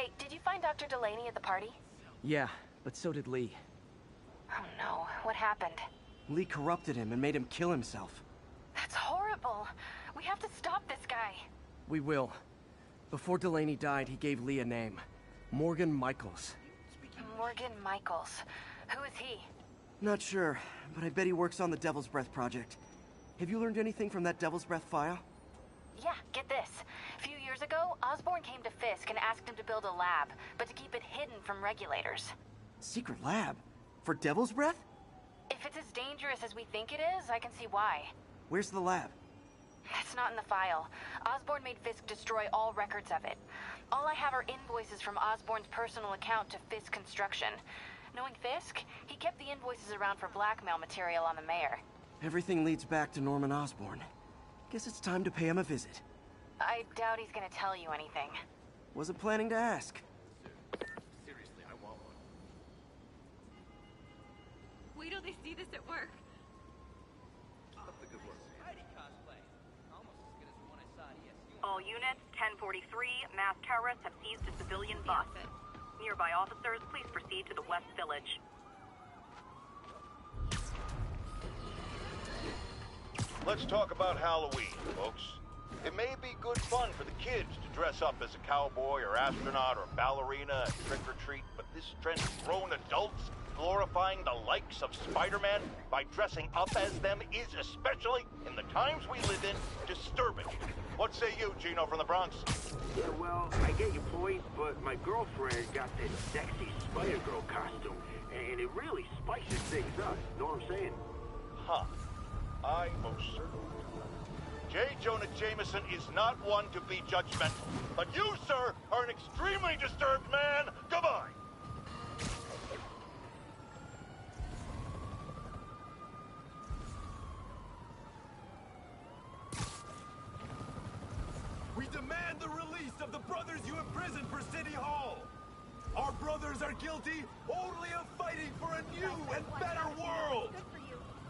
Hey, did you find Dr. Delaney at the party? Yeah, but so did Lee. Oh no, what happened? Lee corrupted him and made him kill himself. That's horrible. We have to stop this guy. We will. Before Delaney died, he gave Lee a name. Morgan Michaels. Morgan Michaels. Who is he? Not sure, but I bet he works on the Devil's Breath project. Have you learned anything from that Devil's Breath file? Yeah, get this. A few years ago, Osborn came to Fisk and asked him to build a lab, but to keep it hidden from regulators. Secret lab? For Devil's Breath? If it's as dangerous as we think it is, I can see why. Where's the lab? That's not in the file. Osborn made Fisk destroy all records of it. All I have are invoices from Osborn's personal account to Fisk Construction. Knowing Fisk, he kept the invoices around for blackmail material on the mayor. Everything leads back to Norman Osborn. Guess it's time to pay him a visit. I doubt he's gonna tell you anything. Wasn't planning to ask. Seriously, I want one. Wait till they see this at work. Up the good work. Heidi cosplay. Almost as good as the one I saw at ESU. All units, 1043, mass terrorists have seized a civilian bus. Nearby officers, please proceed to the West Village. Let's talk about Halloween, folks. It may be good fun for the kids to dress up as a cowboy or astronaut or ballerina and trick-or-treat, but this trend of grown adults glorifying the likes of Spider-Man by dressing up as them is, especially in the times we live in, disturbing. What say you, Gino from the Bronx? Yeah, well, I get your point, but my girlfriend got this sexy Spider-Girl costume, and it really spices things up, know what I'm saying? Huh. I most certainly do. J. Jonah Jameson is not one to be judgmental, but you, sir, are an extremely disturbed man. Goodbye. We demand the release of the brothers you imprisoned for City Hall. Our brothers are guilty only of fighting for a new and better world.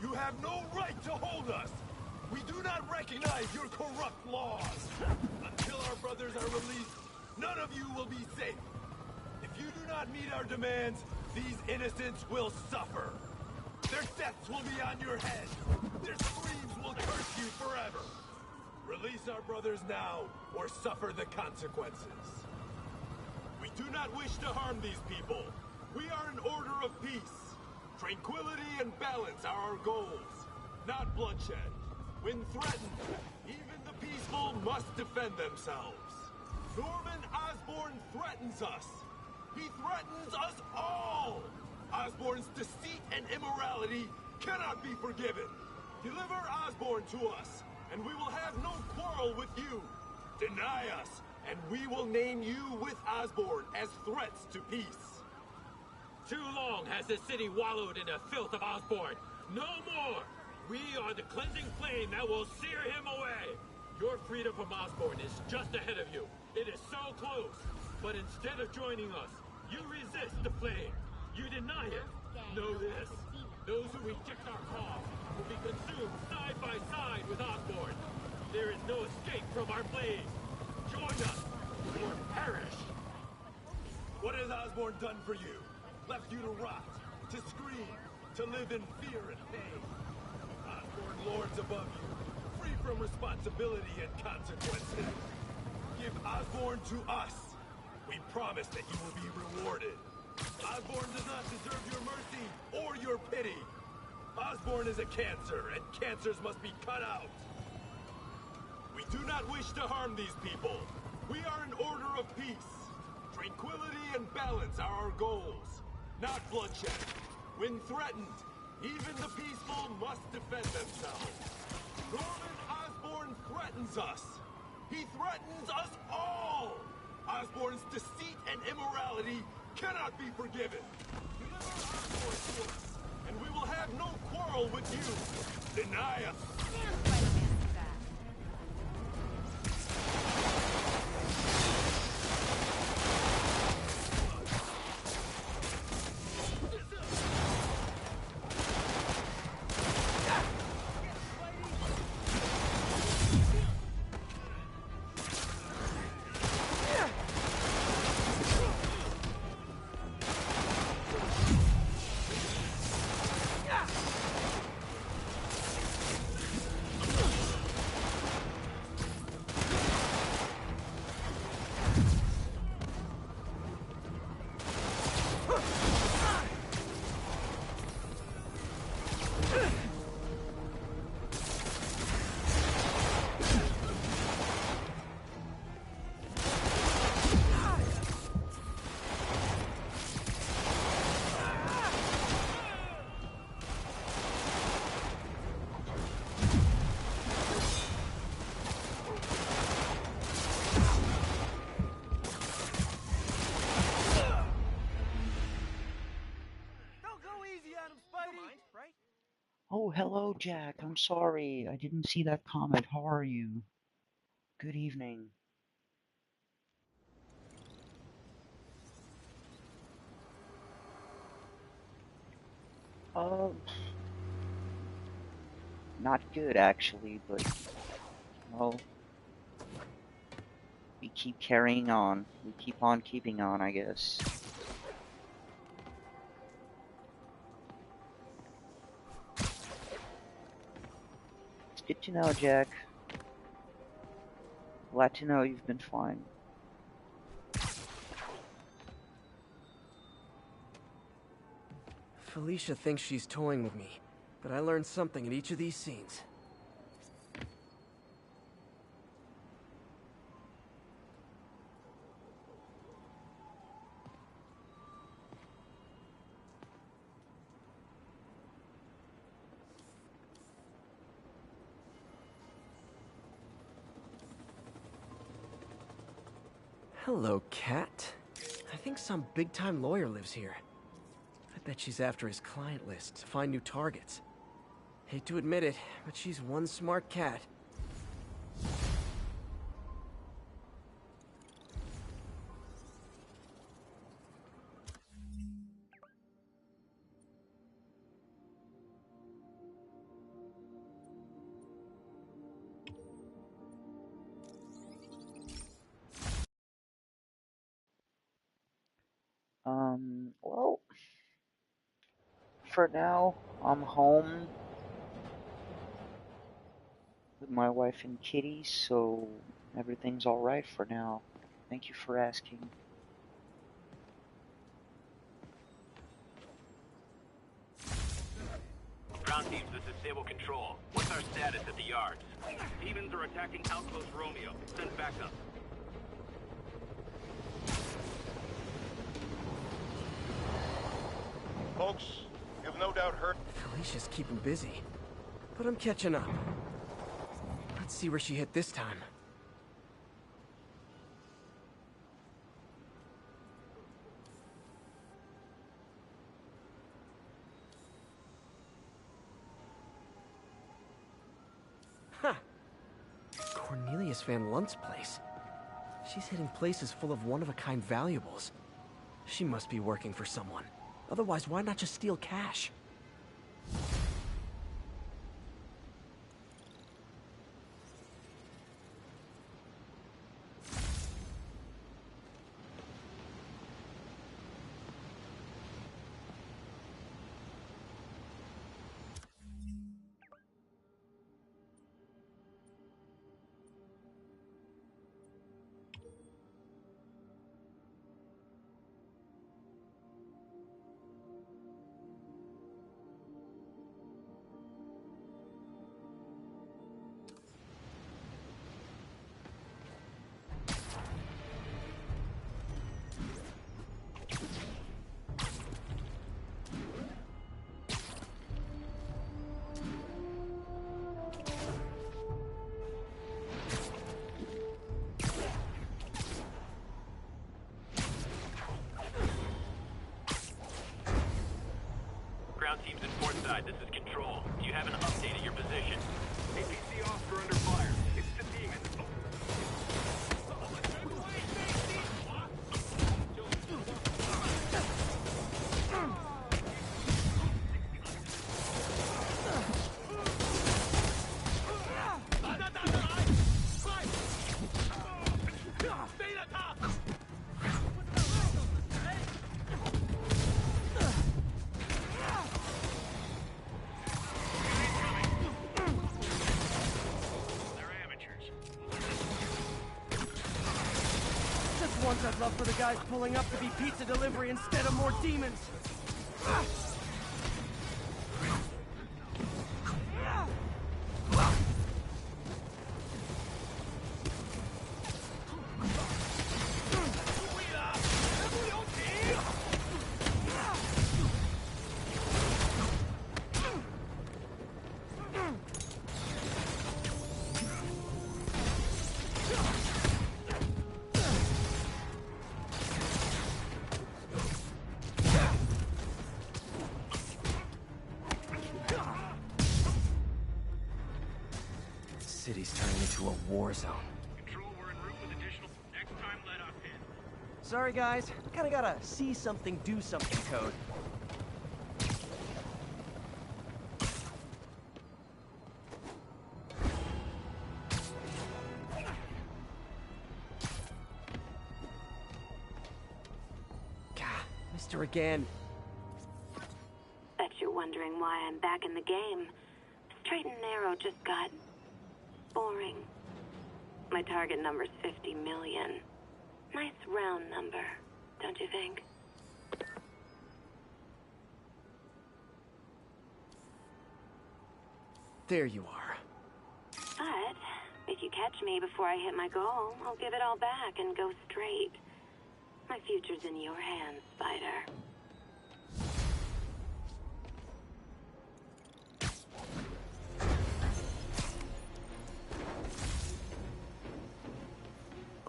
You have no right to hold us. We do not recognize your corrupt laws. Until our brothers are released, none of you will be safe. If you do not meet our demands, these innocents will suffer. Their deaths will be on your head. Their screams will curse you forever. Release our brothers now, or suffer the consequences. We do not wish to harm these people. We are an order of peace. Tranquility and balance are our goals, not bloodshed. When threatened, even the peaceful must defend themselves. Norman Osborn threatens us. He threatens us all. Osborn's deceit and immorality cannot be forgiven. Deliver Osborn to us, and we will have no quarrel with you. Deny us, and we will name you with Osborn as threats to peace. Too long has the city wallowed in the filth of Osborn. No more! We are the cleansing flame that will sear him away. Your freedom from Osborn is just ahead of you. It is so close. But instead of joining us, you resist the flame. You deny it. Know this. Those who reject our cause will be consumed side by side with Osborn. There is no escape from our blaze. Join us, or perish. What has Osborn done for you? Left you to rot, to scream, to live in fear and pain. Osborn lords above you, free from responsibility and consequences. Give Osborn to us. We promise that you will be rewarded. Osborn does not deserve your mercy or your pity. Osborn is a cancer, and cancers must be cut out. We do not wish to harm these people. We are an order of peace. Tranquility and balance are our goals, not bloodshed. When threatened, even the peaceful must defend themselves. Norman Osborn threatens us. He threatens us all. Osborn's deceit and immorality cannot be forgiven. Deliver Osborn to us, and we will have no quarrel with you. Deny us. Oh, hello, Jack. I'm sorry. I didn't see that comment. How are you? Good evening. Uh, not good, actually, but, well, we keep carrying on. We keep on keeping on, I guess. It's good to know, Jack. Glad to know you've been fine. Felicia thinks she's toying with me, but I learned something in each of these scenes. Hello, Cat. I think some big-time lawyer lives here. I bet she's after his client list to find new targets. Hate to admit it, but she's one smart cat. Well, for now, I'm home with my wife and kitty, so everything's alright for now. Thank you for asking. Ground teams, this is Stable Control. What's our status at the yards? Demons are attacking Outpost Romeo. Send backup. Folks, you've no doubt heard... Felicia's keeping busy, but I'm catching up. Let's see where she hit this time. Huh. Cornelius Van Lunt's place. She's hitting places full of one-of-a-kind valuables. She must be working for someone. Otherwise, why not just steal cash? Ground teams in Portside, this is Control. Do you have an update at your position? APC officer under fire. It's the demon. Once I'd love for the guys pulling up to be pizza delivery instead of more demons. city's turning into a war zone. Control, we're en route with additional next time let off in. Sorry guys, kinda gotta see something, do something code. Gah, Mr. Again. Bet you're wondering why I'm back in the game. Straight and narrow just got boring. My target number's 50 million. Nice round number, don't you think? There you are. But if you catch me before I hit my goal, I'll give it all back and go straight. My future's in your hands, Spider.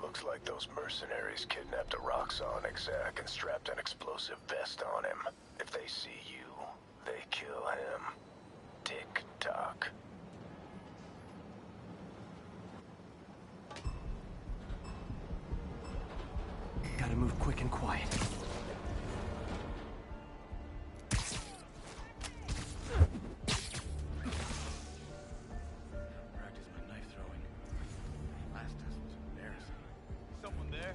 Looks like those mercenaries kidnapped a Roxxon exec and strapped an explosive vest on him. If they see you, they kill him. Tick-tock. Gotta move quick and quiet. Practice my knife throwing. Last test was embarrassing. Someone there?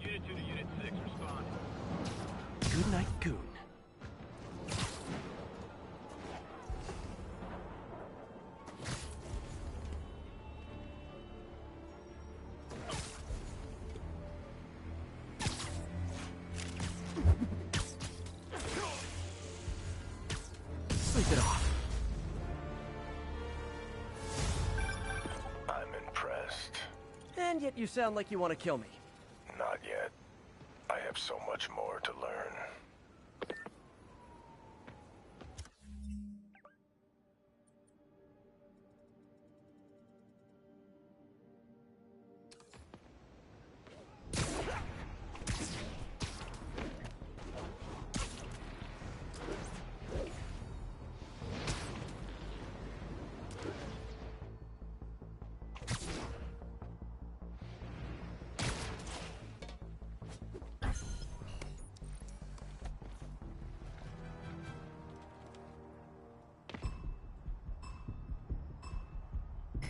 Unit 2 to Unit 6, respond. Good night, Goon. Sleep it off. I'm impressed. And yet you sound like you want to kill me. Not yet. I have so much more to learn.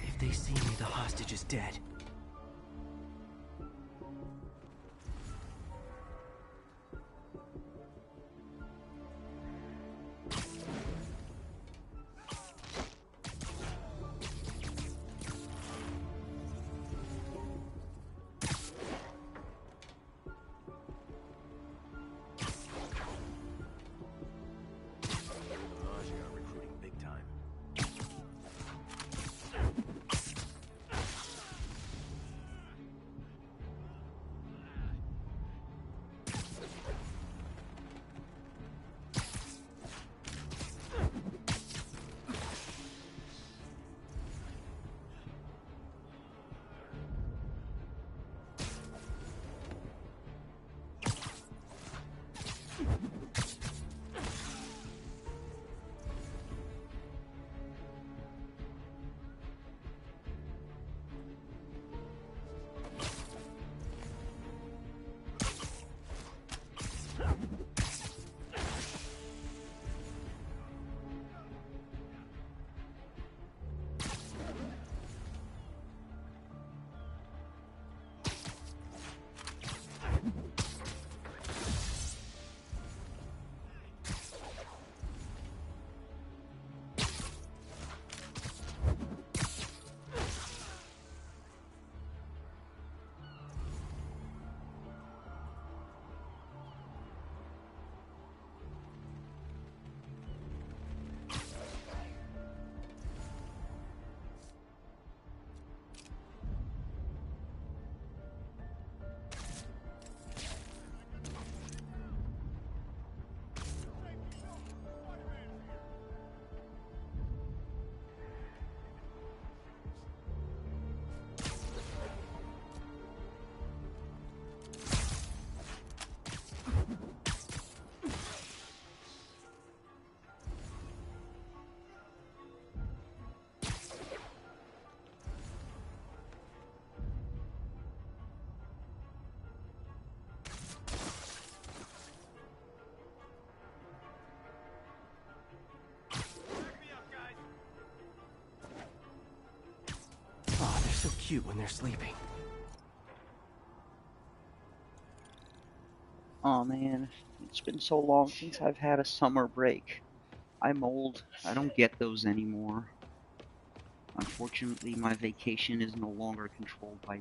If they see me, the hostage is dead. Recruiting. so cute when they're sleeping. Oh man, it's been so long since I've had a summer break. I'm old. I don't get those anymore. Unfortunately, my vacation is no longer controlled by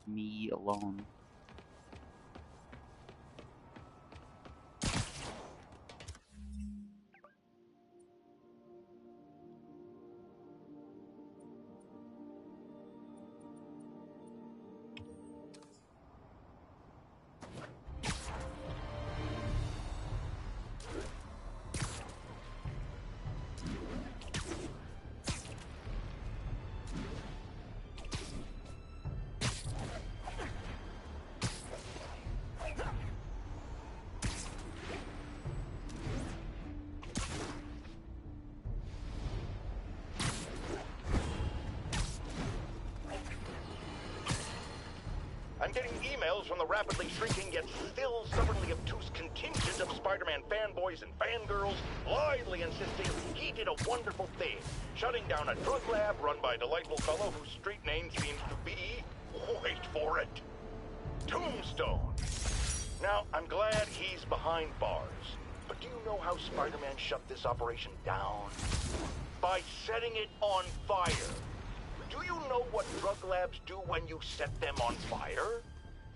me alone. I'm getting emails from the rapidly shrinking yet still stubbornly obtuse contingent of Spider-Man fanboys and fangirls blithely insisting he did a wonderful thing, shutting down a drug lab run by a delightful fellow whose street name seems to be, wait for it, Tombstone. Now, I'm glad he's behind bars, but do you know how Spider-Man shut this operation down? By setting it on fire. Do you know what drug labs do when you set them on fire?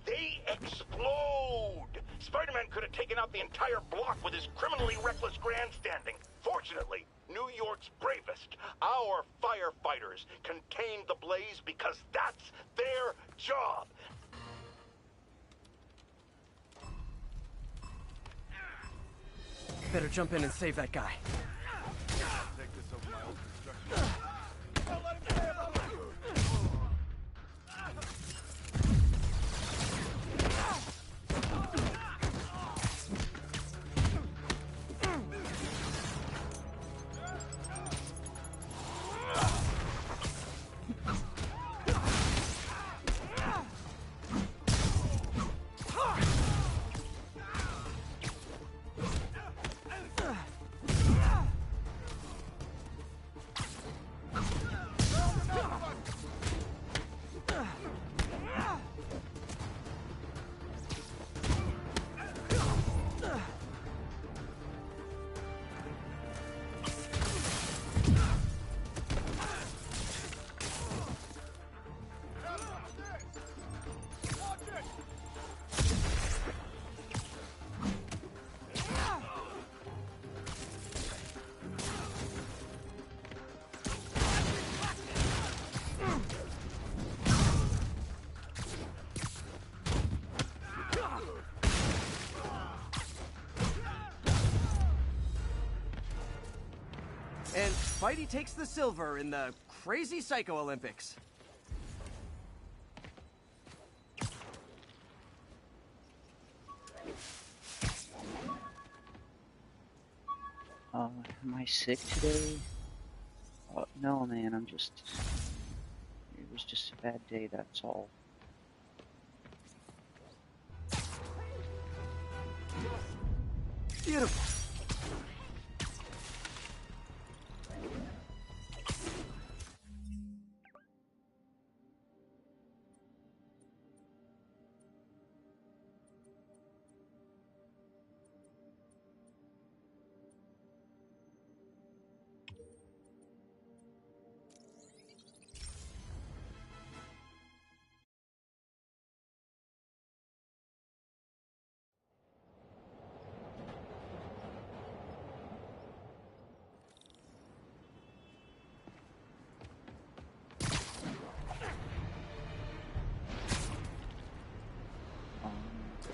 They explode! Spider-Man could have taken out the entire block with his criminally reckless grandstanding. Fortunately, New York's bravest, our firefighters, contained the blaze because that's their job. Better jump in and save that guy. Take this over my old construction. Don't let him stay alone. And Spidey takes the silver in the Crazy Psycho Olympics. Am I sick today? No, man, it was just a bad day, that's all. Beautiful.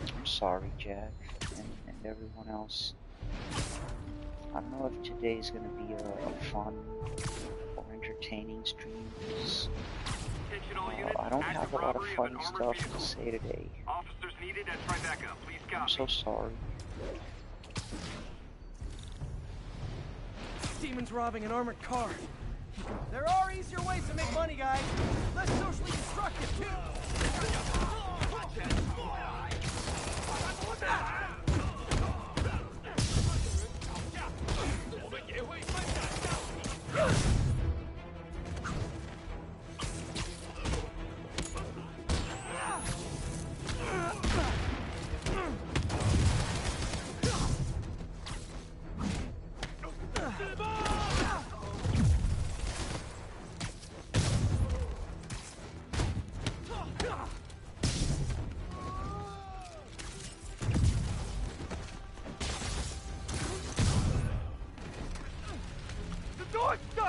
I'm sorry, Jack, and everyone else. I don't know if today's gonna be a fun or entertaining stream, because I don't have a lot of funny stuff to say today. Officers needed at Tribeca. Please copy. I'm so sorry. Demons robbing an armored car. There are easier ways to make money, guys. Less socially destructive, too.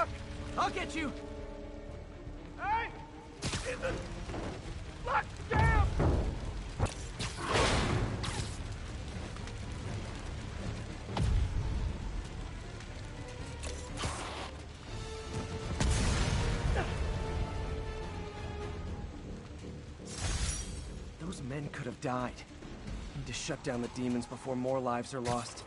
Look! I'll get you! Hey! Jesus! Lock down! Those men could have died. Need to shut down the demons before more lives are lost.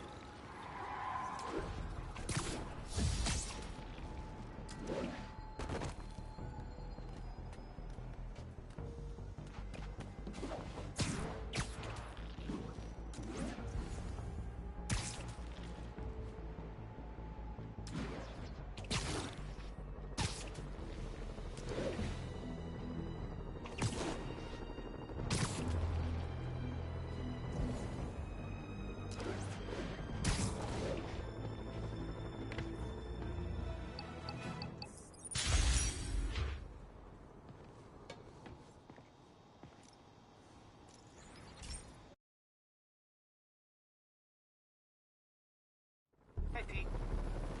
Hey, Pete.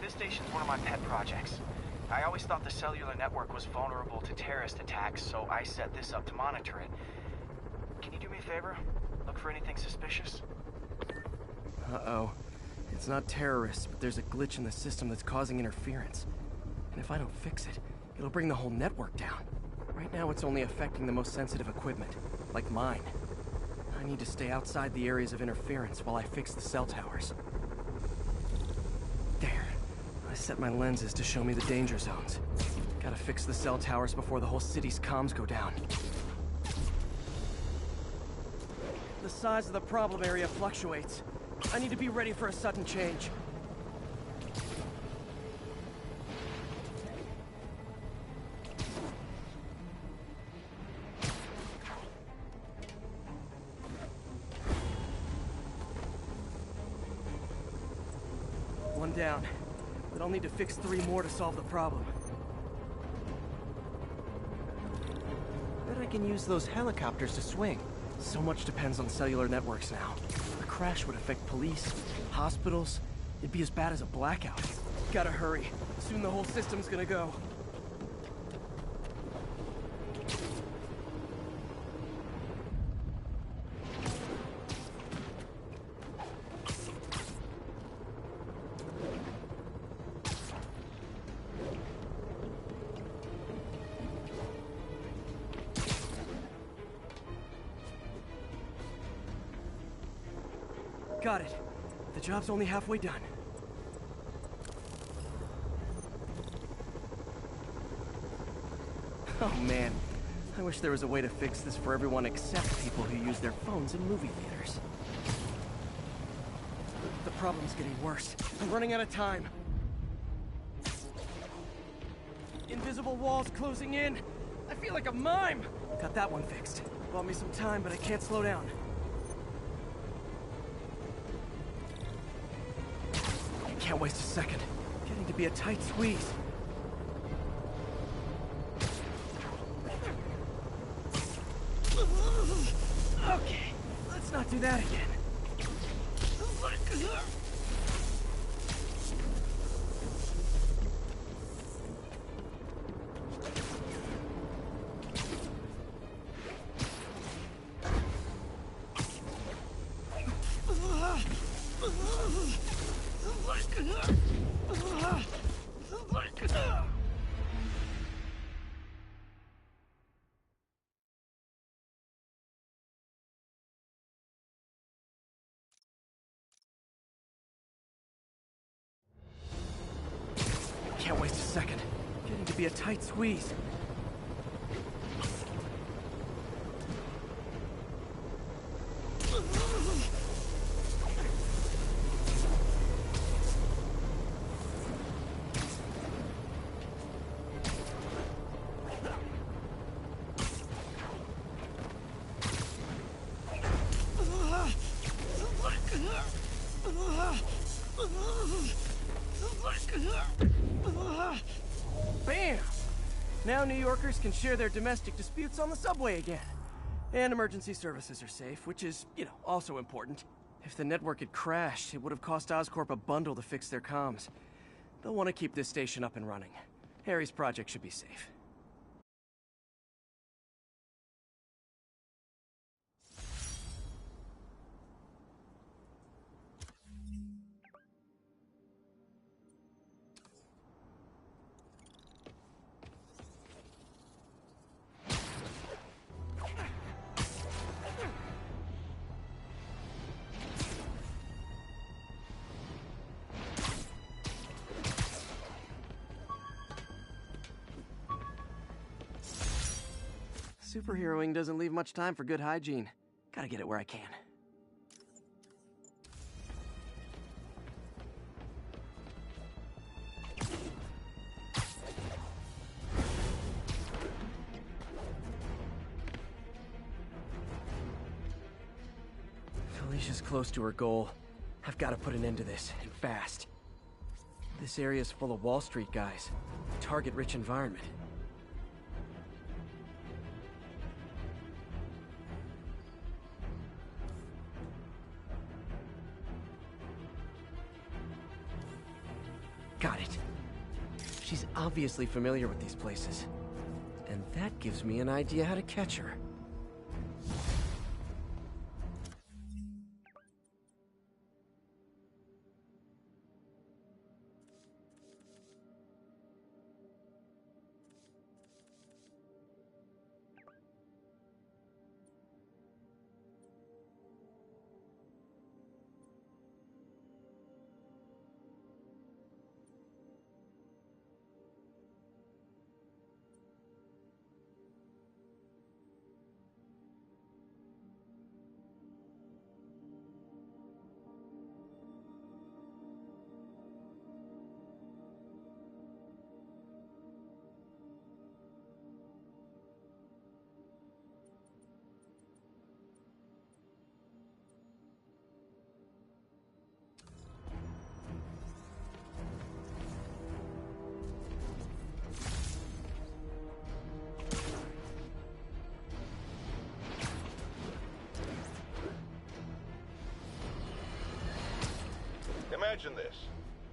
This station's one of my pet projects. I always thought the cellular network was vulnerable to terrorist attacks, so I set this up to monitor it. Can you do me a favor? Look for anything suspicious? Uh-oh. It's not terrorists, but there's a glitch in the system that's causing interference. And if I don't fix it, it'll bring the whole network down. Right now, it's only affecting the most sensitive equipment, like mine. I need to stay outside the areas of interference while I fix the cell towers. There. I set my lenses to show me the danger zones. Gotta fix the cell towers before the whole city's comms go down. The size of the problem area fluctuates. I need to be ready for a sudden change. One down, but I'll need to fix 3 more to solve the problem. Bet I can use those helicopters to swing. So much depends on cellular networks now. A crash would affect police, hospitals. It'd be as bad as a blackout. Gotta hurry. Soon the whole system's gonna go. Got it. The job's only halfway done. Oh man, I wish there was a way to fix this for everyone except people who use their phones in movie theaters. The problem's getting worse. I'm running out of time. Invisible walls closing in. I feel like a mime. Got that one fixed. Bought me some time, but I can't slow down. Can't waste a second. Getting to be a tight squeeze. Okay, let's not do that again. Can't waste a second. Getting to be a tight squeeze. Bam! Now New Yorkers can share their domestic disputes on the subway again. And emergency services are safe, which is, also important. If the network had crashed, it would have cost Oscorp a bundle to fix their comms. They'll want to keep this station up and running. Harry's project should be safe. Superheroing doesn't leave much time for good hygiene. Gotta get it where I can. Felicia's close to her goal. I've got to put an end to this, and fast. This area's full of Wall Street guys. Target-rich environment. Got it. She's obviously familiar with these places. And that gives me an idea how to catch her. Imagine this.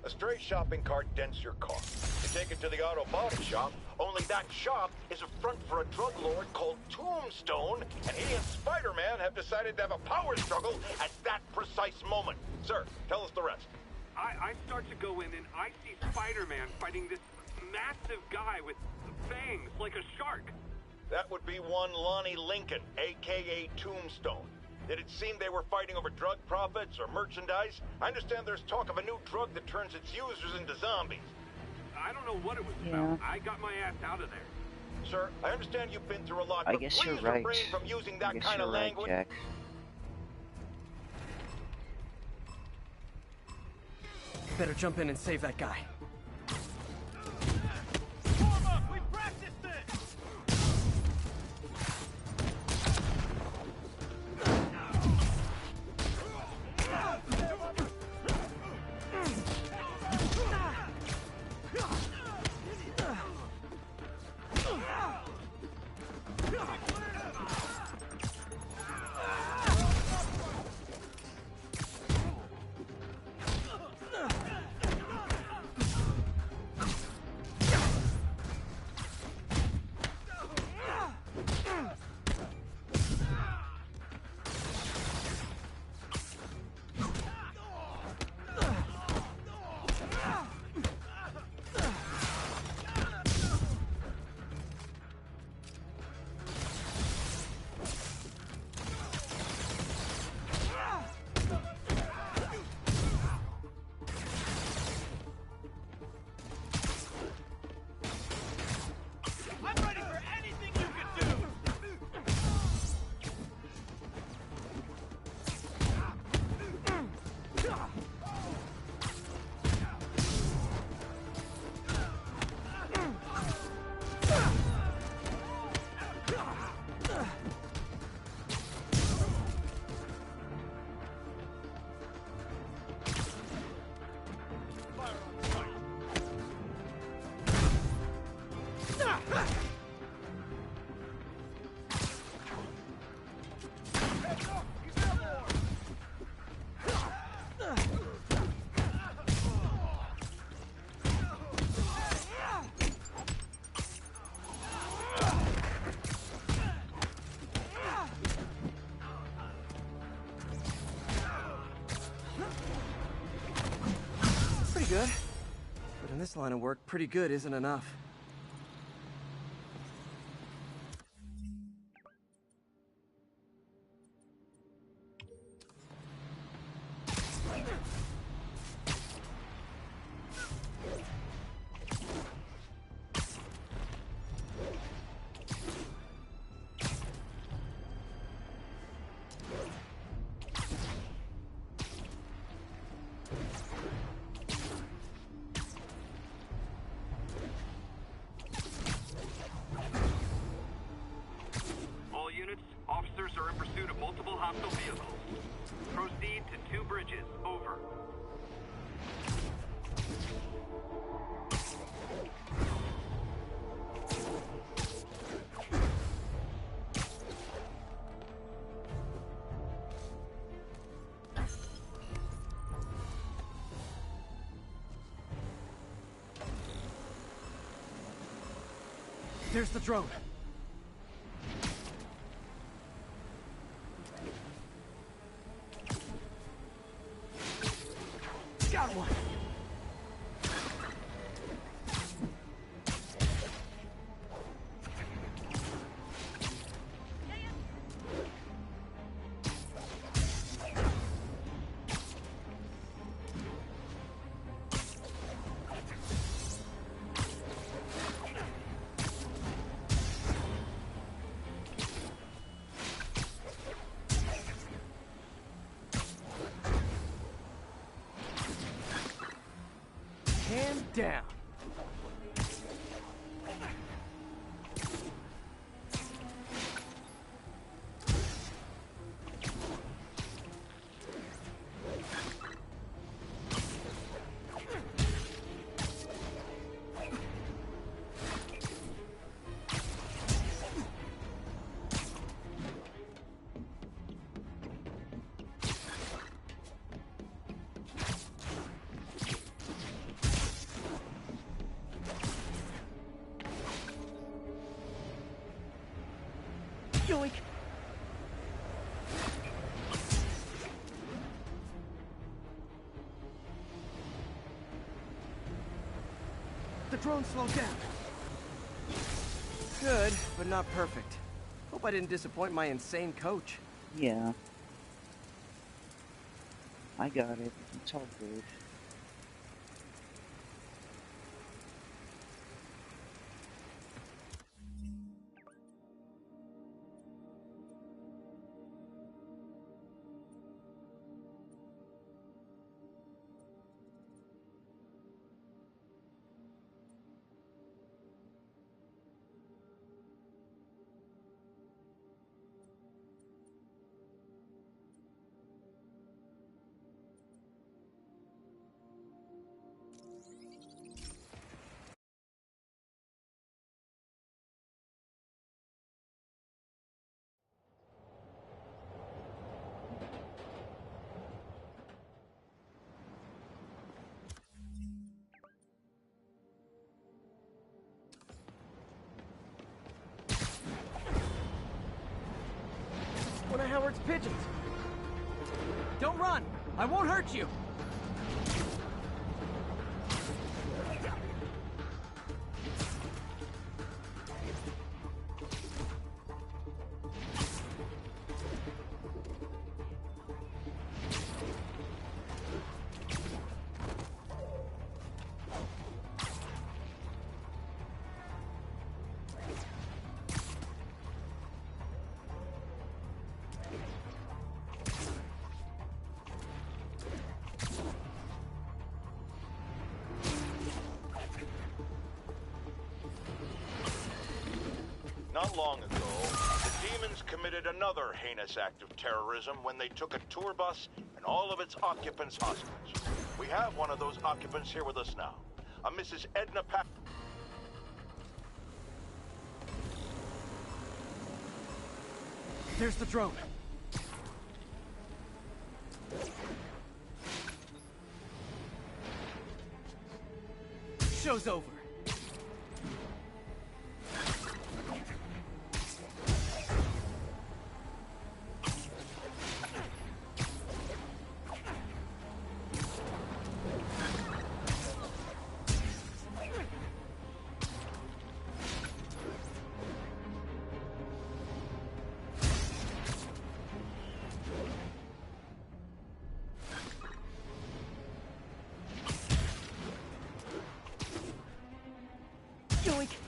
A stray shopping cart dents your car. You take it to the auto body shop, only that shop is a front for a drug lord called Tombstone, and he and Spider-Man have decided to have a power struggle at that precise moment. Sir, tell us the rest. I start to go in and I see Spider-Man fighting this massive guy with fangs like a shark. That would be one Lonnie Lincoln, a.k.a. Tombstone. Did it seem they were fighting over drug profits or merchandise? I understand there's talk of a new drug that turns its users into zombies. I don't know what it was about. I got my ass out of there. Sir, I understand you've been through a lot, I but guess please you're right. refrain from using that kind of language. Jack. Better jump in and save that guy. We practiced this! This line of work pretty good isn't enough. All units, officers are in pursuit of multiple hostile vehicles. Proceed to 2 bridges. Over. There's the drone. Got one. Hand down. Yoink! The drone slowed down. Good, but not perfect. Hope I didn't disappoint my insane coach. Yeah. I got it. It's all good. One of Howard's pigeons. Don't run! I won't hurt you! Not long ago, the demons committed another heinous act of terrorism when they took a tour bus and all of its occupants hostage. We have one of those occupants here with us now, a Mrs. Edna Pack. There's the drone. Show's over. like?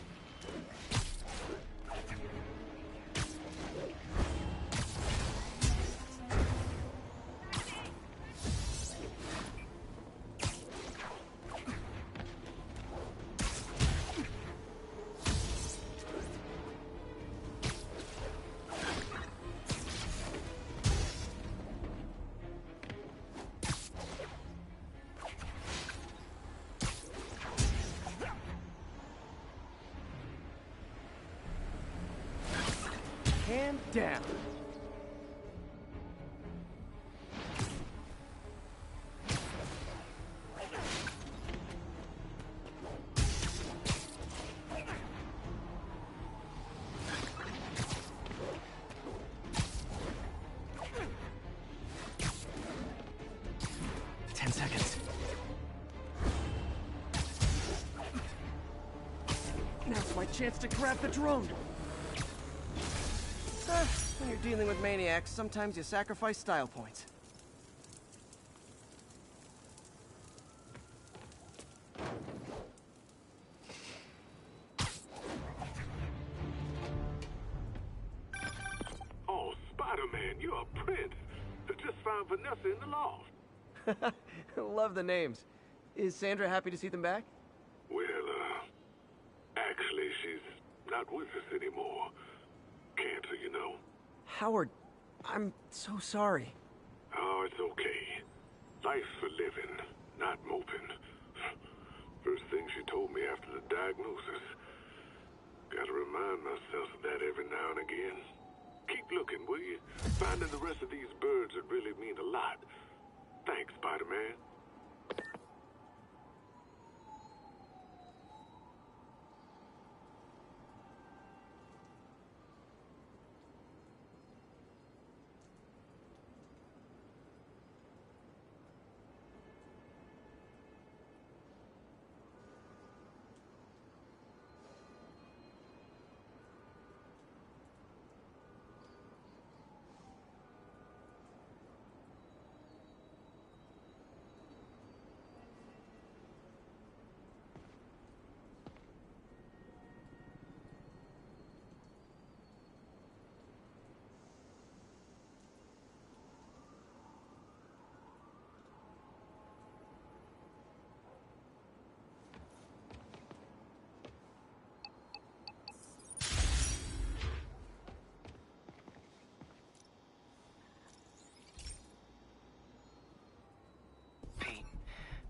Hand down. Now's my chance to grab the drone. When you're dealing with maniacs, sometimes you sacrifice style points. Oh, Spider-Man, you're a prince. I just found Vanessa in the loft. Love the names. Is Sandra happy to see them back? Well, actually, she's not with us anymore. Cancer, you know. Howard, I'm so sorry. Oh, it's okay. Life for living, not moping. First thing she told me after the diagnosis. Gotta remind myself of that every now and again. Keep looking, will you? Finding the rest of these birds would really mean a lot. Thanks, Spider-Man.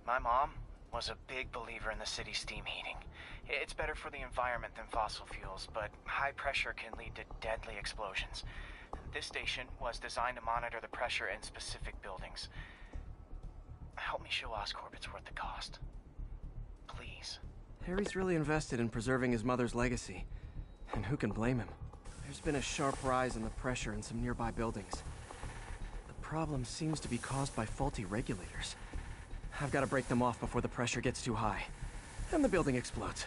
My mom was a big believer in the city's steam heating. It's better for the environment than fossil fuels, but high pressure can lead to deadly explosions. This station was designed to monitor the pressure in specific buildings. Help me show Oscorp it's worth the cost. Please. Harry's really invested in preserving his mother's legacy. And who can blame him? There's been a sharp rise in the pressure in some nearby buildings. The problem seems to be caused by faulty regulators. I've got to break them off before the pressure gets too high. And the building explodes.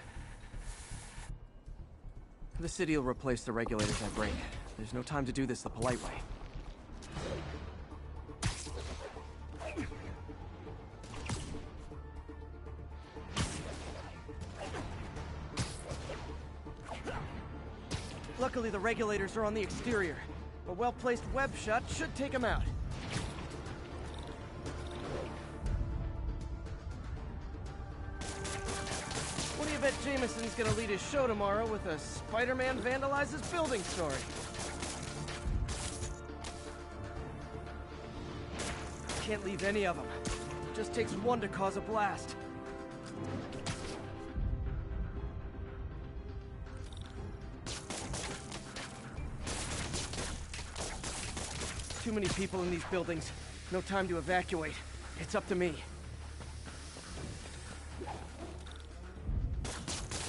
The city will replace the regulators I break. There's no time to do this the polite way. Luckily, the regulators are on the exterior. A well-placed web shot should take them out. What do you bet Jameson's gonna lead his show tomorrow with a Spider-Man vandalizes building story? Can't leave any of them. Just takes one to cause a blast. Too many people in these buildings. No time to evacuate. It's up to me.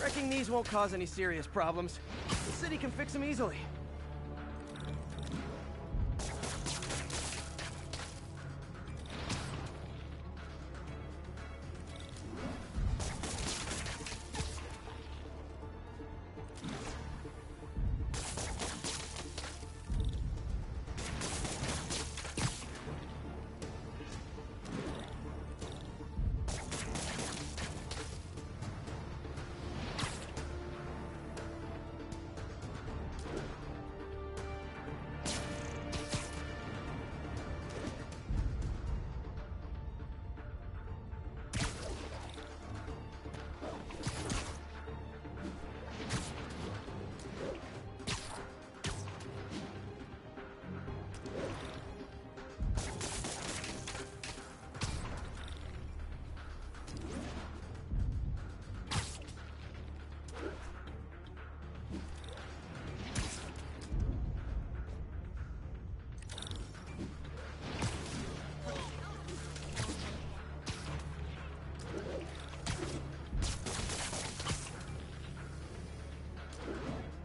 Wrecking these won't cause any serious problems. The city can fix them easily.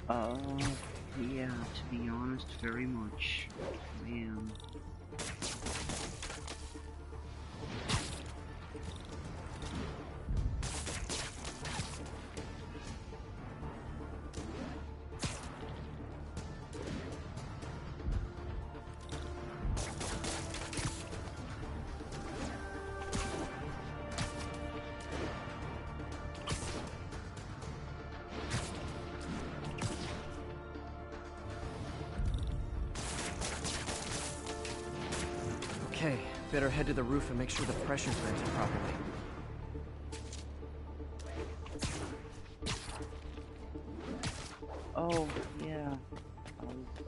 Yeah, to be honest, very much. I am. Okay, better head to the roof and make sure the pressure's vented properly. Oh, yeah.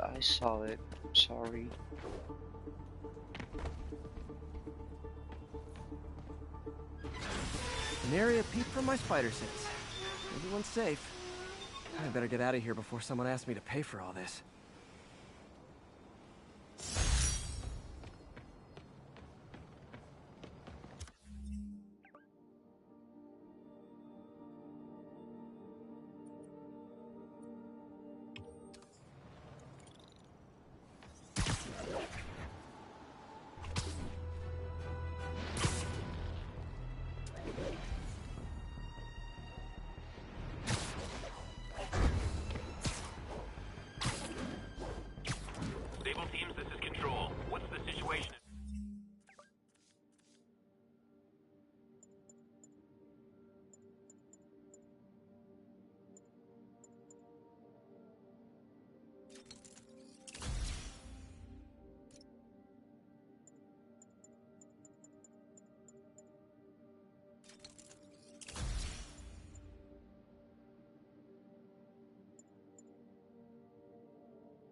I saw it. Sorry. An area peeped from my spider sense. Everyone's safe. I better get out of here before someone asks me to pay for all this.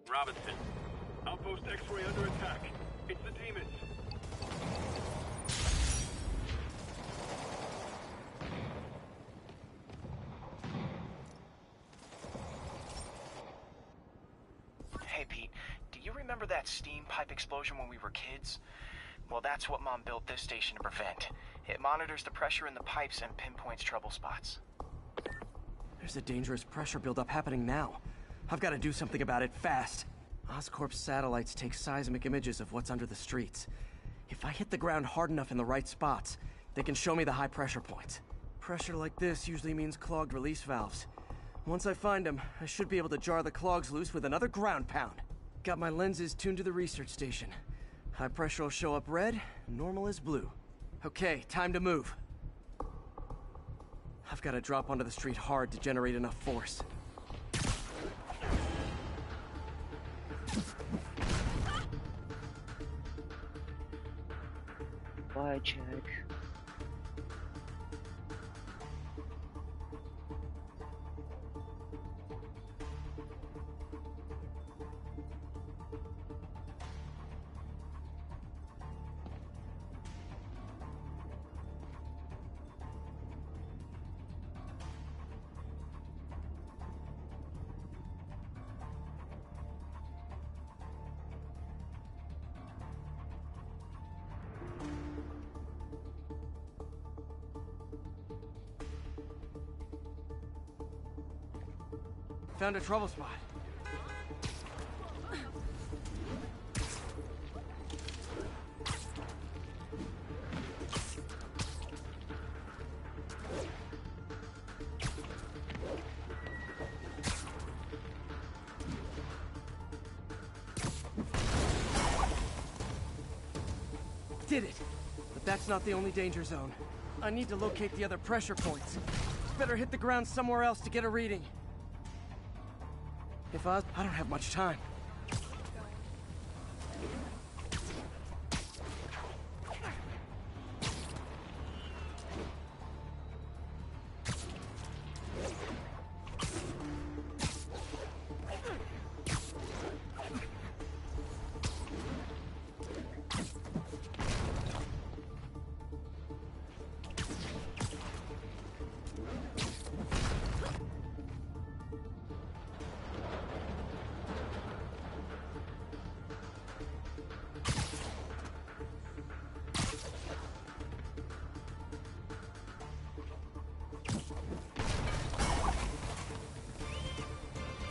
Robinson. Outpost X-ray under attack. It's the demons. Hey, Pete, do you remember that steam pipe explosion when we were kids? Well, that's what Mom built this station to prevent. It monitors the pressure in the pipes and pinpoints trouble spots. There's a dangerous pressure buildup happening now. I've got to do something about it fast. Oscorp's satellites take seismic images of what's under the streets. If I hit the ground hard enough in the right spots, they can show me the high pressure points. Pressure like this usually means clogged release valves. Once I find them, I should be able to jar the clogs loose with another ground pound. Got my lenses tuned to the research station. High pressure will show up red, normal is blue. Okay, time to move. I've got to drop onto the street hard to generate enough force. Bye, Jack. Found a trouble spot. Did it! But that's not the only danger zone. I need to locate the other pressure points. Better hit the ground somewhere else to get a reading. I don't have much time.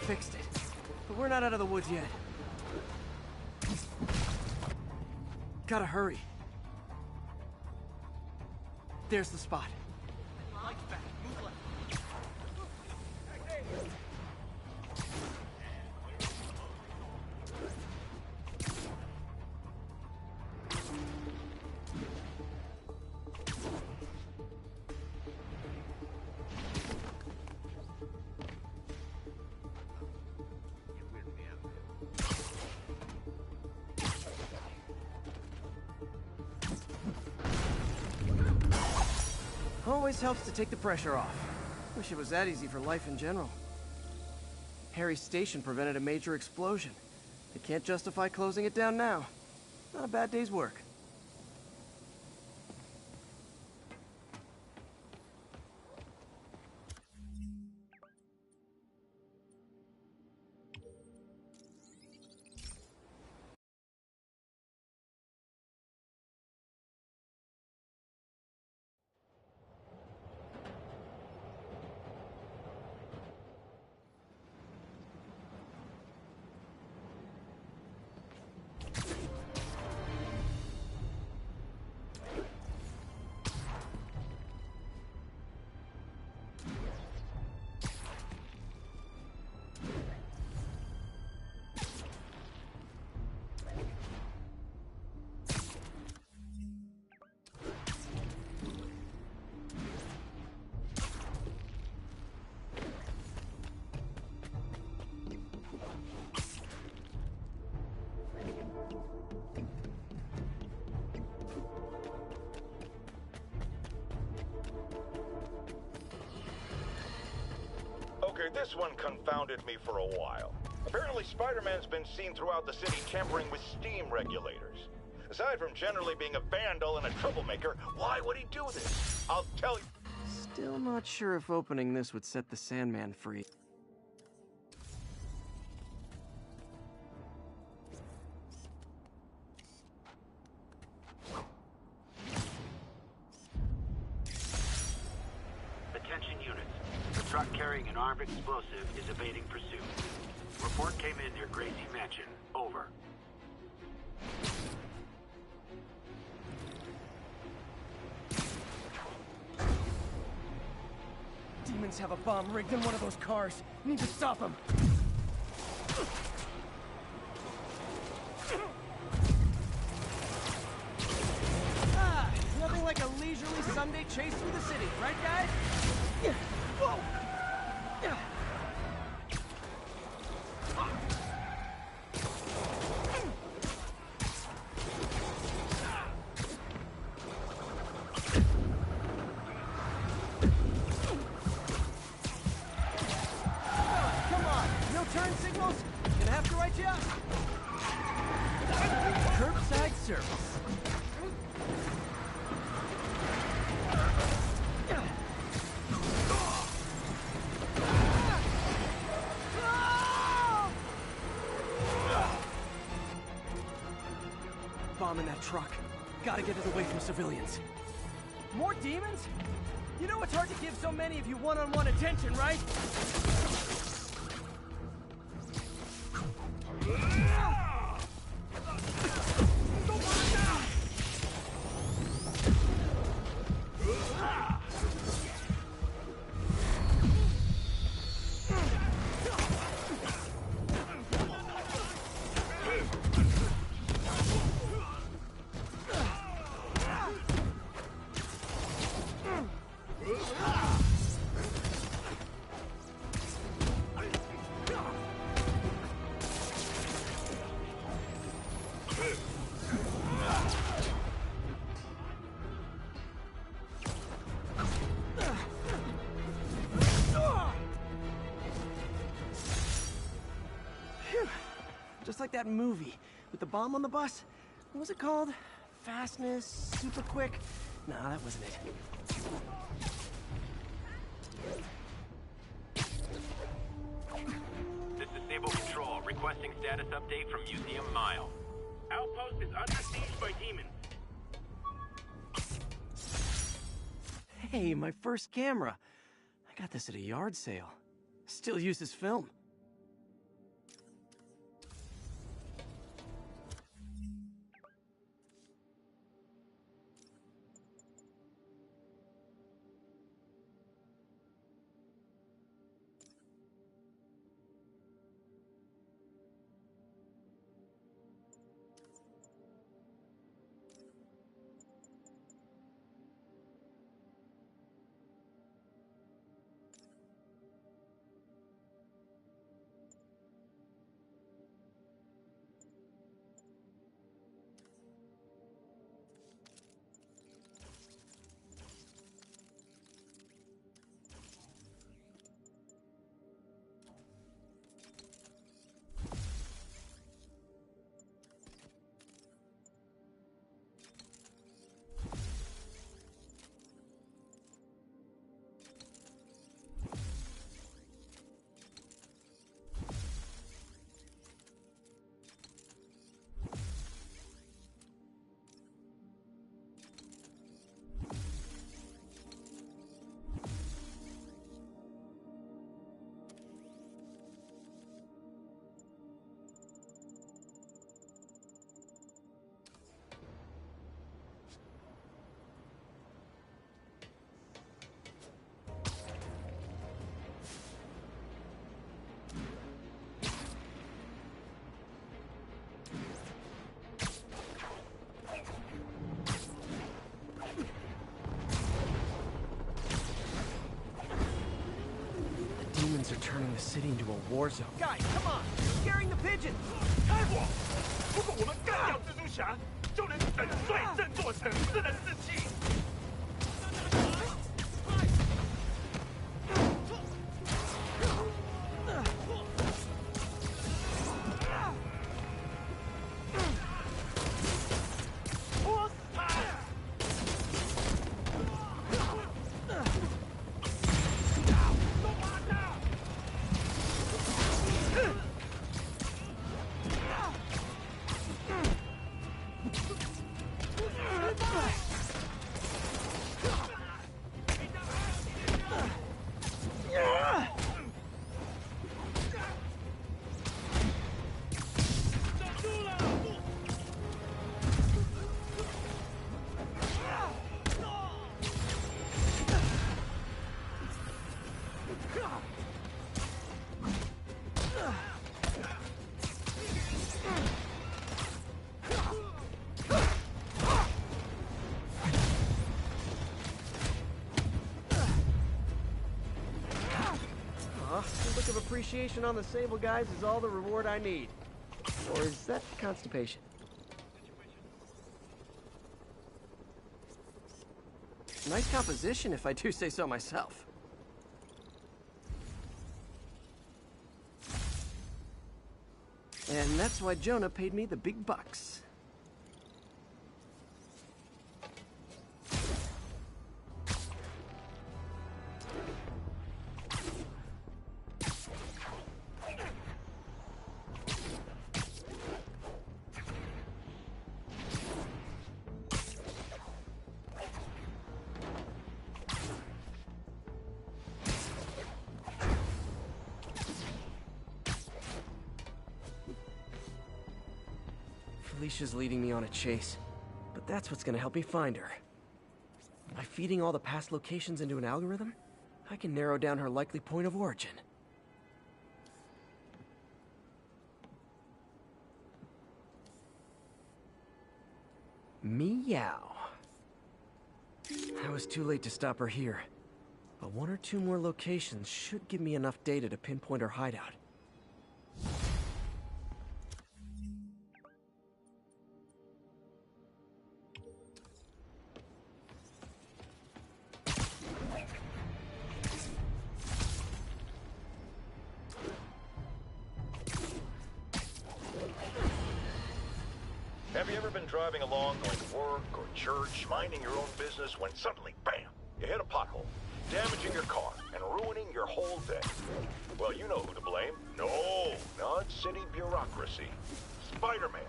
fixed it. But we're not out of the woods yet. Gotta hurry. There's the spot. Lights back. Move left. Always helps to take the pressure off. Wish it was that easy for life in general. Harry's station prevented a major explosion. They can't justify closing it down now. Not a bad day's work. Okay, this one confounded me for a while. Apparently Spider-Man's been seen throughout the city tampering with steam regulators. Aside from generally being a vandal and a troublemaker, why would he do this? I'll tell you. Still not sure if opening this would set the Sandman free. Attention units. The truck carrying an armed explosive is evading pursuit. Report came in near Gracie Mansion. Over. Demons have a bomb rigged in one of those cars. Need to stop them. Nothing like a leisurely Sunday chase through the city, right, guys? Whoa! Come on, no turn signals? Gonna have to write you up. Curbside service. Bomb in that truck. Gotta get it away from civilians. More demons? You know it's hard to give so many of you one-on-one attention, right? Just like that movie with the bomb on the bus. What was it called? Fastness, super quick? Nah, that wasn't it. This is Sable Control, requesting status update from Museum Mile. Outpost is under siege by demons. Hey, my first camera. I got this at a yard sale. Still uses film. mutants are turning the city into a war zone. Guys, come on! You're scaring the pigeons! 开火！如果我们干掉蜘蛛侠，就能粉碎这座城市的士气。 Look of appreciation on the Sable guys is all the reward I need. Or is that constipation? Nice composition, if I do say so myself. And that's why Jonah paid me the big bucks. Felicia's leading me on a chase, but that's what's gonna help me find her. By feeding all the past locations into an algorithm, I can narrow down her likely point of origin. Meow. I was too late to stop her here, but one or two more locations should give me enough data to pinpoint her hideout. Have you ever been driving along, going to work or church, minding your own business, when suddenly, bam, you hit a pothole, damaging your car and ruining your whole day? Well, you know who to blame. No, not city bureaucracy. Spider-Man.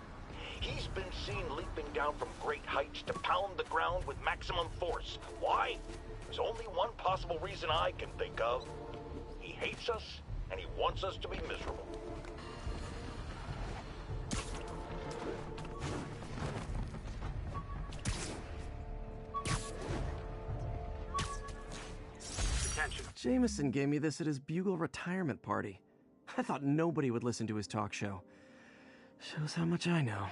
He's been seen leaping down from great heights to pound the ground with maximum force. Why? There's only one possible reason I can think of. He hates us, and he wants us to be miserable. Jameson gave me this at his Bugle retirement party. I thought nobody would listen to his talk show. Shows how much I know.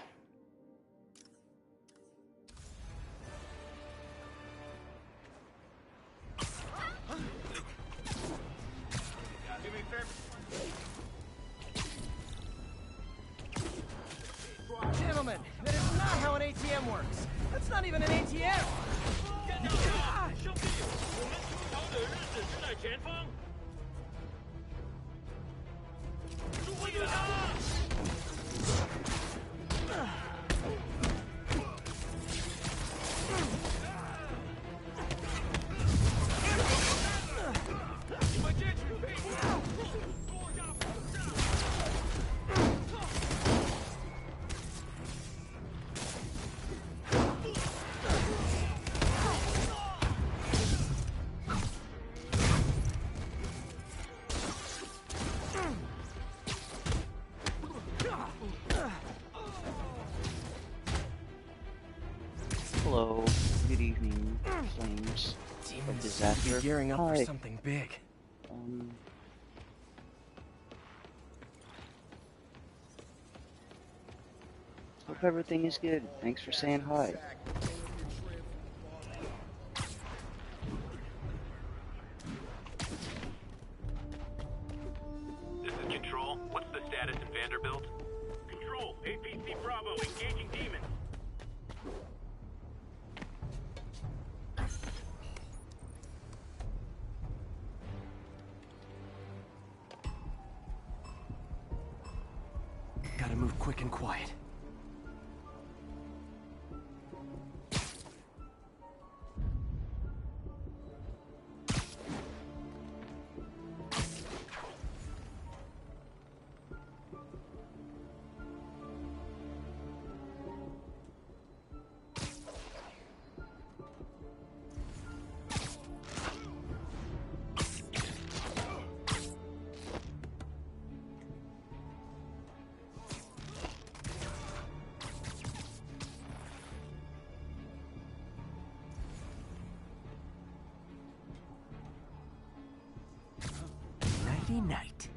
Gentlemen, that is not how an ATM works. That's not even an ATM. 兄弟，我们出逃的日子就在前方。注意啊！ Hello, good evening, flames of disaster. You're gearing up for something big. Hope everything is good. Thanks for saying hi. What's the status in Vanderbilt? Control, APC Bravo, engaging demons. Gotta move quick and quiet. Night.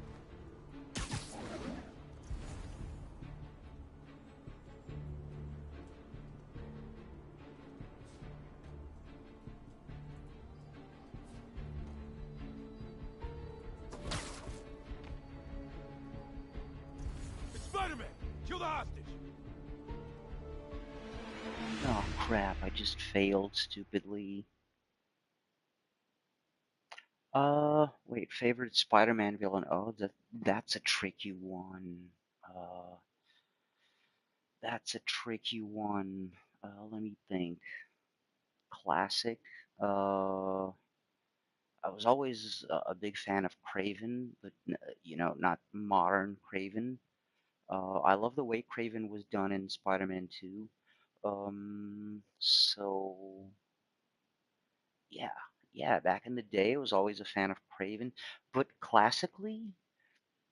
Spider-Man, kill the hostage. Oh crap, I just failed stupidly. Wait, favorite Spider-Man villain? Oh, that's a tricky one. That's a tricky one. Let me think. Classic. I was always a big fan of Craven, but you know, not modern Craven. I love the way Craven was done in Spider-Man 2. So yeah, back in the day, I was always a fan of Craven, but classically,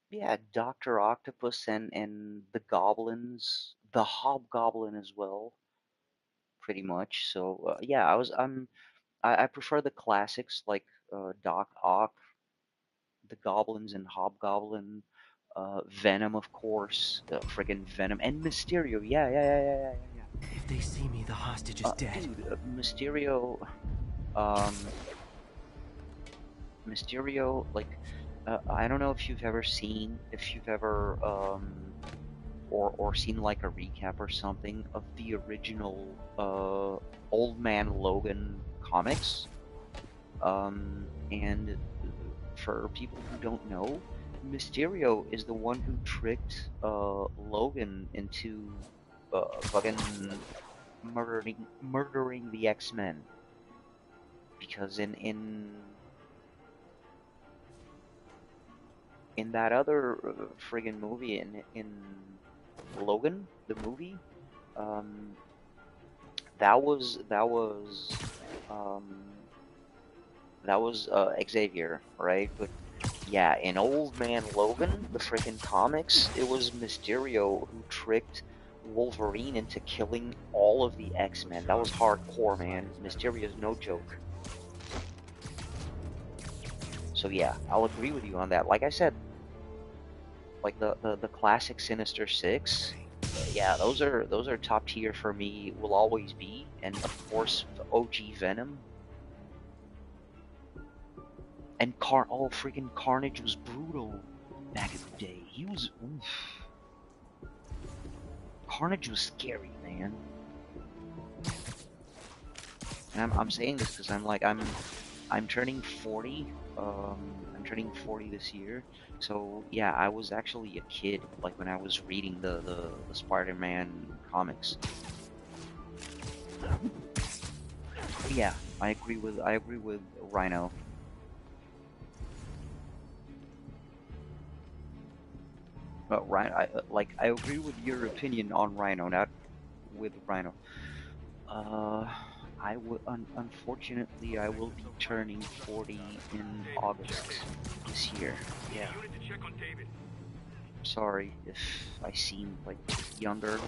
yeah, Doctor Octopus and the Goblins, the Hobgoblin as well, pretty much. So yeah, I prefer the classics like Doc Ock, the Goblins and Hobgoblin, Venom, of course, friggin' Venom, and Mysterio. Yeah. If they see me, the hostage is dead. Dude, Mysterio, like, I don't know if you've ever or seen like a recap or something of the original Old Man Logan comics. And for people who don't know, Mysterio is the one who tricked Logan into fucking murdering the X-Men. Because in that other friggin' movie, in Logan, the movie, that was Xavier, right? But yeah, in Old Man Logan, the freaking comics, it was Mysterio who tricked Wolverine into killing all of the X-Men. That was hardcore, man. Mysterio's no joke. So yeah, I'll agree with you on that. Like I said, like the classic Sinister Six, yeah, those are top tier for me. Will always be, and of course the OG Venom. And freaking Carnage was brutal back in the day. He was, oof. Carnage was scary, man. And I'm saying this because I'm turning 40. I'm turning 40 this year. So yeah, I was actually a kid, like when I was reading the Spider-Man comics. Yeah, I agree with Rhino. Rhino, I agree with your opinion on Rhino, not with Rhino. Unfortunately, I will be turning 40 in August this year. Yeah. Sorry if I seem like younger.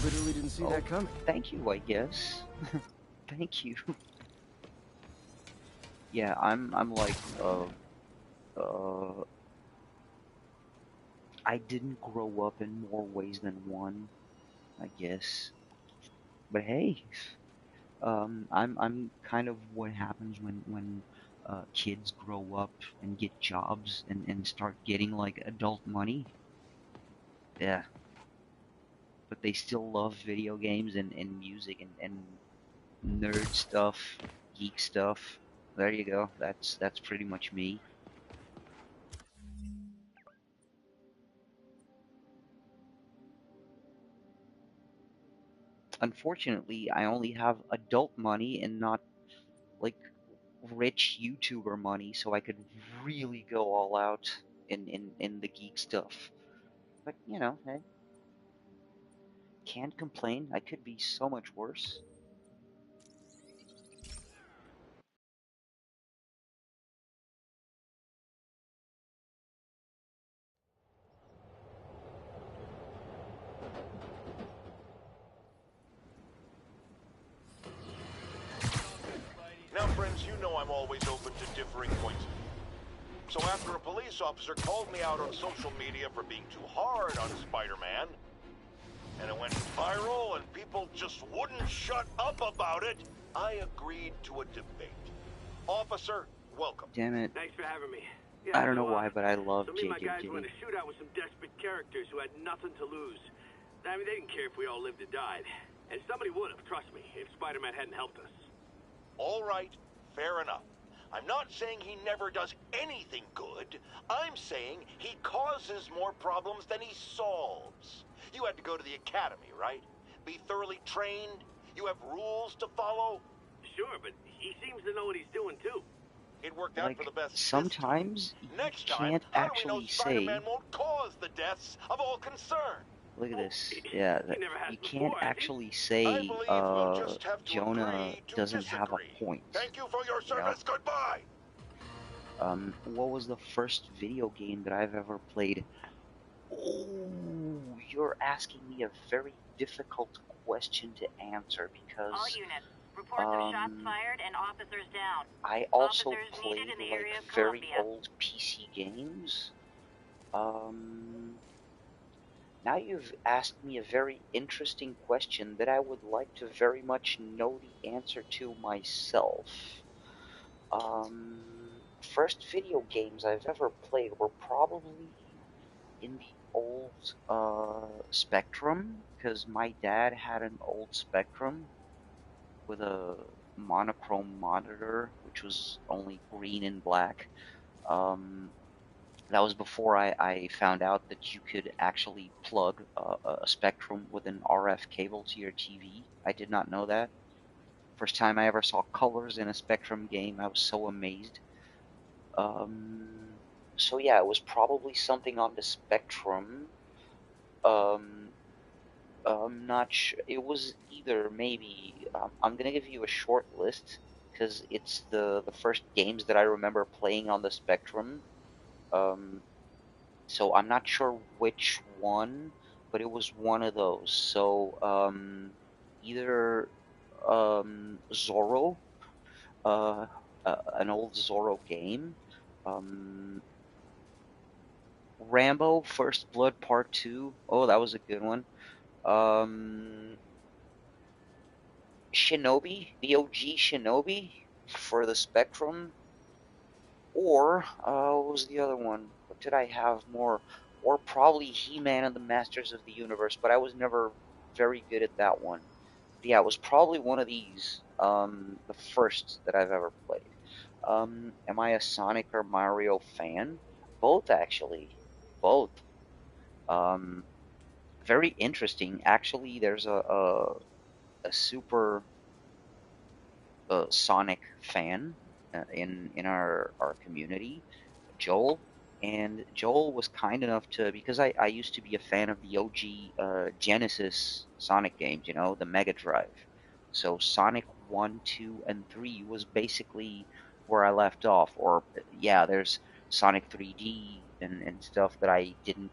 Literally didn't see that coming. Thank you, I guess. Thank you. Yeah, I'm like, I didn't grow up in more ways than one, I guess. But hey, I'm kind of what happens when kids grow up and get jobs and start getting like adult money. Yeah, but they still love video games and music and nerd stuff, geek stuff. There you go. That's pretty much me. Unfortunately, I only have adult money and not like rich YouTuber money, so I could really go all out in the geek stuff. But you know, hey, can't complain. I could be so much worse. Now, friends, you know I'm always open to differing points of view. So after a police officer called me out on social media for being too hard on Spider-Man, and it went viral and people just wouldn't shut up about it, I agreed to a debate. Officer, welcome. Damn it. Thanks for having me. I don't know why, but I love So me and my guys JJJ. were in a shootout with some desperate characters who had nothing to lose. I mean, they didn't care if we all lived or died. And somebody would have, trust me, if Spider-Man hadn't helped us. All right, fair enough. I'm not saying he never does anything good. I'm saying he causes more problems than he solves. You had to go to the academy, right? Be thoroughly trained? You have rules to follow? Sure, but he seems to know what he's doing, too. It worked out Like, for the best. sometimes you Next time, can't how do we know actually Spider-Man say. won't cause the deaths of all concerned? Look at this. Yeah, you can't actually say Jonah doesn't have a point. Thank you for your service. Goodbye. What was the first video game that I've ever played? Oh, you're asking me a very difficult question to answer because All units, reports of shots fired and officers down. I also Officers played needed in the like area of very Columbia. old PC games. Now you've asked me a very interesting question that I would like to very much know the answer to myself. First video games I've ever played were probably in the old Spectrum, because my dad had an old Spectrum with a monochrome monitor, which was only green and black. That was before I found out that you could actually plug a Spectrum with an RF cable to your TV. I did not know that. First time I ever saw colors in a Spectrum game, I was so amazed. So yeah, it was probably something on the Spectrum. I'm not sure. It was either maybe. I'm gonna give you a short list because it's the first games that I remember playing on the Spectrum. So I'm not sure which one, but it was one of those. So either Zorro, an old Zorro game, Rambo First Blood Part 2. Oh, that was a good one. Shinobi, the OG Shinobi for the Spectrum. Or, what was the other one? What did I have more? Or probably He-Man and the Masters of the Universe, but I was never very good at that one. But yeah, it was probably one of these, the first that I've ever played. Am I a Sonic or Mario fan? Both, actually. Both. Very interesting. Actually, there's a super Sonic fan in our community, Joel. And Joel was kind enough to, because I used to be a fan of the OG Genesis Sonic games, you know, the Mega Drive. So Sonic 1, 2, and 3 was basically where I left off. Or, yeah, there's Sonic 3D and stuff that I didn't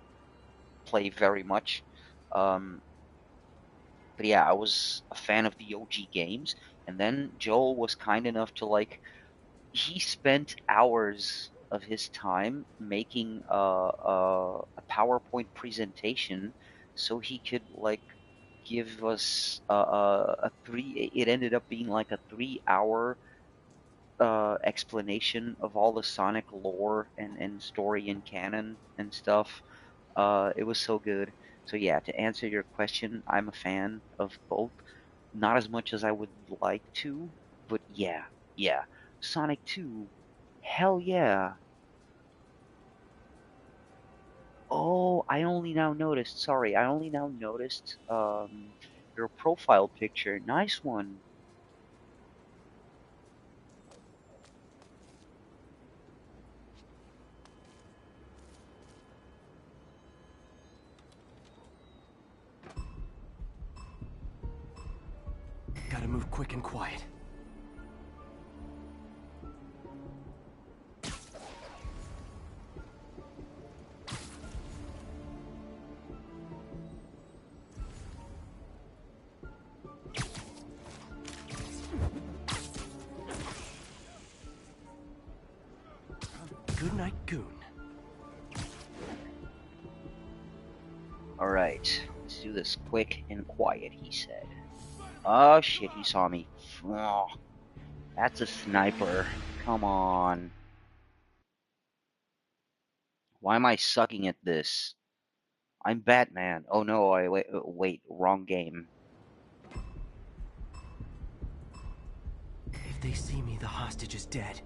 play very much. But yeah, I was a fan of the OG games. And then Joel was kind enough to, like, he spent hours of his time making a PowerPoint presentation so he could like give us a three. It ended up being like a 3 hour explanation of all the Sonic lore and story and canon and stuff. It was so good. So yeah, to answer your question, I'm a fan of both. Not as much as I would like to, but yeah. Sonic 2, hell yeah. Oh, I only now noticed, sorry, I only now noticed your profile picture. Nice one. Gotta move quick and quiet. Good night, Goon. Alright, let's do this quick and quiet, he said. Oh shit, he saw me. Oh, that's a sniper. Come on. Why am I sucking at this? I'm Batman. Oh no, wait, wrong game. If they see me, the hostage is dead.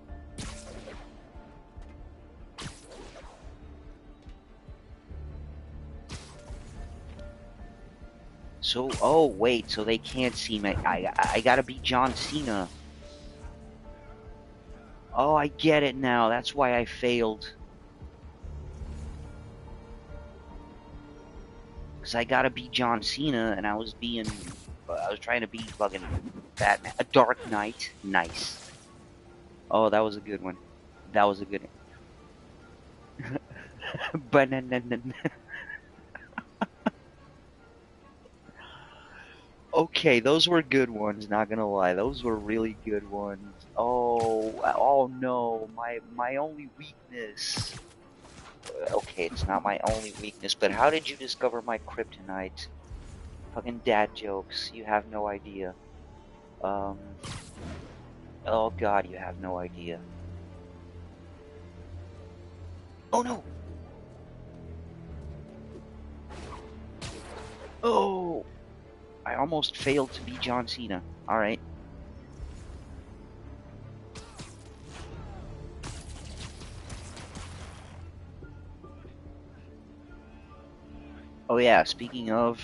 So, oh wait, so they can't see me. I gotta be John Cena. Oh, I get it now. That's why I failed. Because I gotta be John Cena, and I was trying to be fucking Batman. A Dark Knight. Nice. Oh, that was a good one. That was a good one. Banana. Okay, those were good ones, not gonna lie. Those were really good ones. Oh no, my only weakness. Okay, it's not my only weakness, but how did you discover my kryptonite? Fucking dad jokes, you have no idea. Oh god, you have no idea. Oh no! Oh! I almost failed to be John Cena. Alright. Oh yeah, speaking of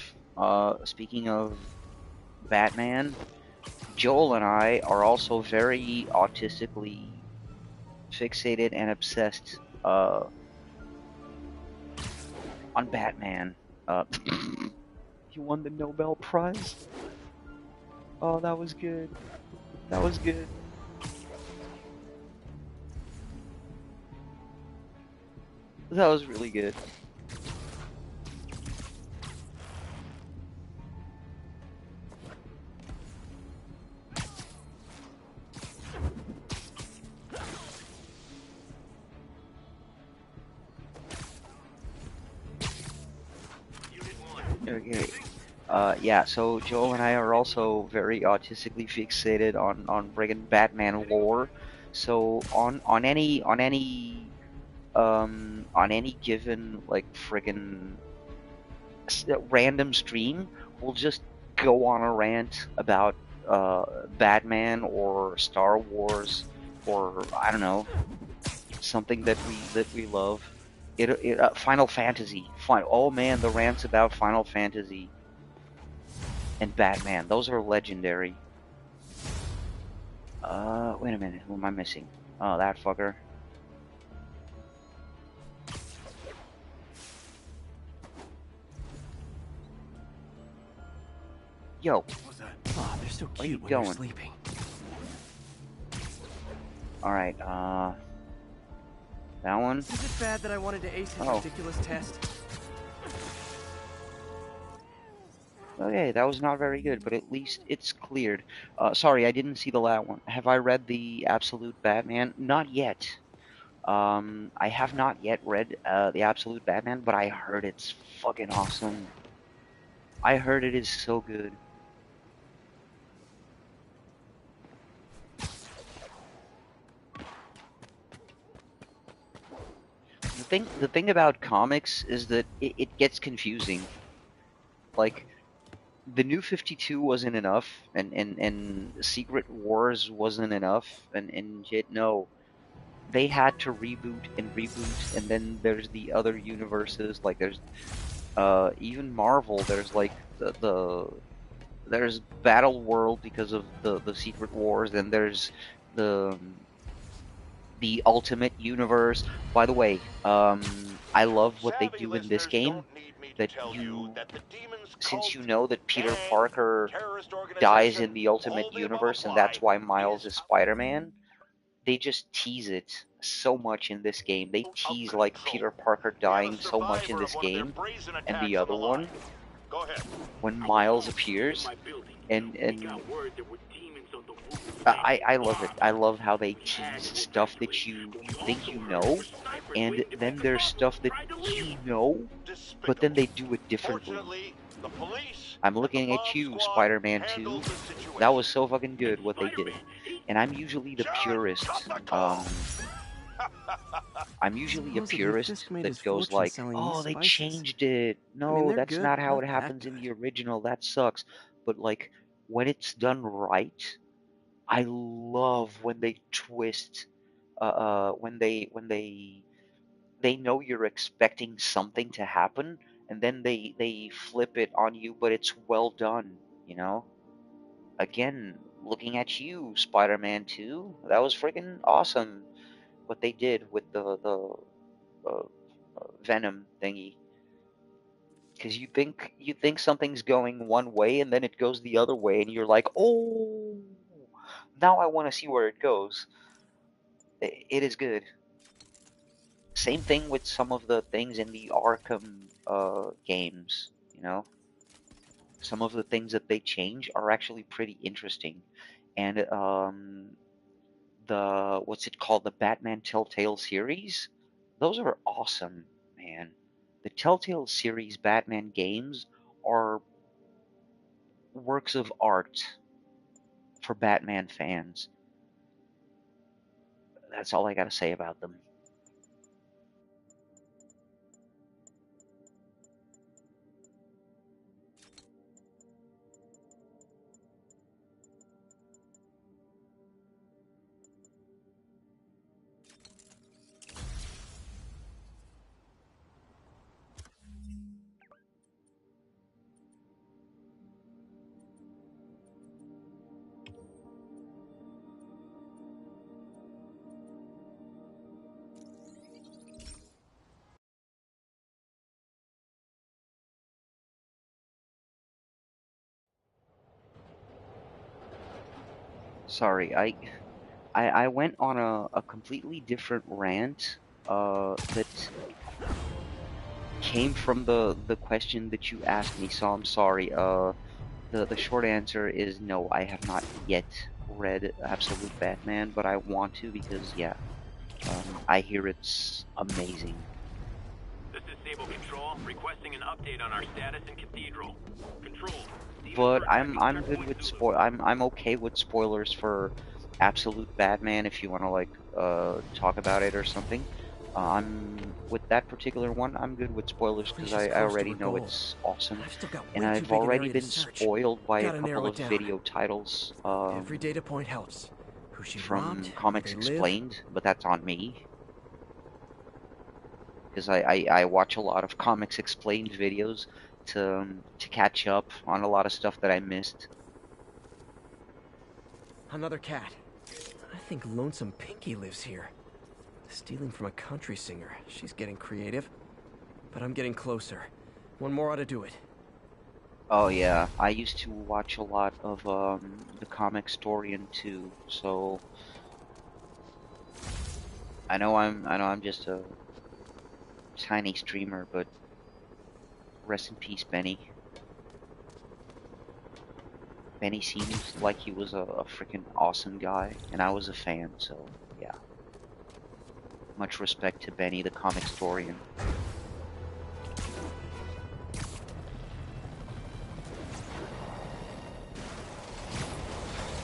Batman, Joel and I are also very autistically fixated and obsessed on Batman. He won the Nobel Prize. Oh, that was good. That was good. That was really good. Okay. Yeah, so Joel and I are also very autistically fixated on friggin' Batman lore. So on any given like friggin' random stream, we'll just go on a rant about Batman or Star Wars or I don't know, something that we love. Final Fantasy. Oh man, the rants about Final Fantasy and Batman, those are legendary. Wait a minute, who am I missing? Oh, that fucker. Yo. Oh, they're so cute when going? they're sleeping. Alright, that one? Is it bad that I wanted to ace his ridiculous test? Okay, that was not very good, but at least it's cleared. Sorry, I didn't see the last one. Have I read the Absolute Batman? Not yet. I have not yet read the Absolute Batman, but I heard it's fucking awesome. I heard it is so good. The thing about comics is that it gets confusing. Like, the New 52 wasn't enough, and Secret Wars wasn't enough, and shit. No, they had to reboot and reboot, and then there's the other universes. Like, there's even Marvel. There's like there's Battle World because of the Secret Wars. Then there's the Ultimate Universe. By the way, I love what they do in this game. That you, since you know that Peter Parker dies in the Ultimate Universe, and that's why Miles is Spider-Man, they just tease it so much in this game. They tease like Peter Parker dying so much in this game, and the other one, when Miles appears, and I love it. I love how they tease stuff that you think you know, and then there's stuff that you know, but then they do it differently. I'm looking at you, Spider-Man 2. That was so fucking good what they did. And I'm usually the purist. I'm usually a purist that goes like, oh, they changed it. No, that's not how it happens in the original. That sucks. But like, when it's done right, I love when they twist, when they know you're expecting something to happen, and then they flip it on you, but it's well done, you know? Again, looking at you, Spider-Man 2, that was freaking awesome what they did with the Venom thingy. Because you think something's going one way, and then it goes the other way, and you're like, oh, now I want to see where it goes. It is good. Same thing with some of the things in the Arkham games, you know? Some of the things that they change are actually pretty interesting. And what's it called? The Batman Telltale series? Those are awesome, man. The Telltale series Batman games are works of art for Batman fans. That's all I gotta say about them. Sorry, I went on a completely different rant that came from the question that you asked me, so I'm sorry. The short answer is no, I have not yet read Absolute Batman, but I want to because, yeah, I hear it's amazing. This is Sable Control, requesting an update on our status in Cathedral. Control. But I'm good with I'm okay with spoilers for Absolute Batman if you want to like talk about it or something. I'm with that particular one. I'm good with spoilers because I already know it's awesome, and I've already been spoiled by a couple of video titles. Every data point helps. Who she from robbed, Comics where they Explained, live. but that's on me. Because I watch a lot of Comics Explained videos to catch up on a lot of stuff that I missed. Another cat. I think Lonesome Pinky lives here. Stealing from a country singer. She's getting creative. But I'm getting closer. One more ought to do it. Oh yeah, I used to watch a lot of the Comicstorian too, so I know I'm just a tiny streamer, but rest in peace, Benny. Benny seemed like he was a freaking awesome guy, and I was a fan, so yeah. Much respect to Benny, the comic historian. A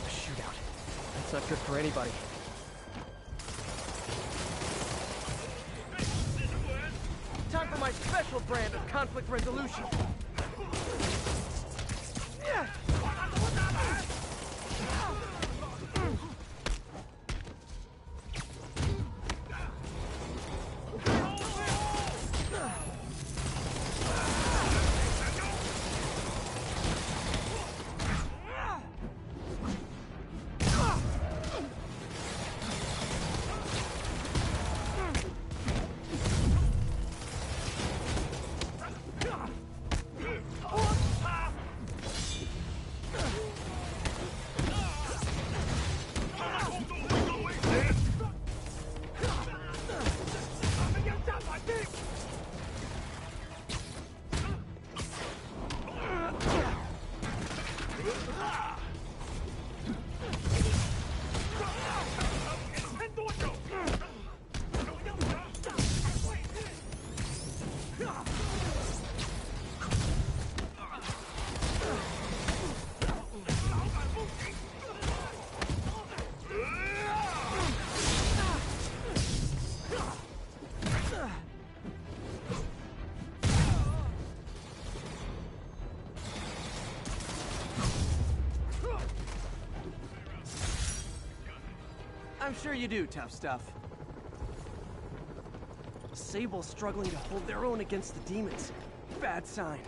shootout. That's not good for anybody. Time for my special brand of conflict resolution. Yeah. I'm sure you do, tough stuff. Sable's struggling to hold their own against the demons. Bad sign.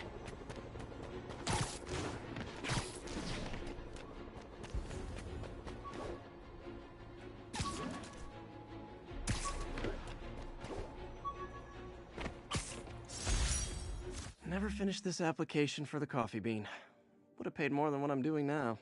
Never finished this application for the coffee bean. Would have paid more than what I'm doing now.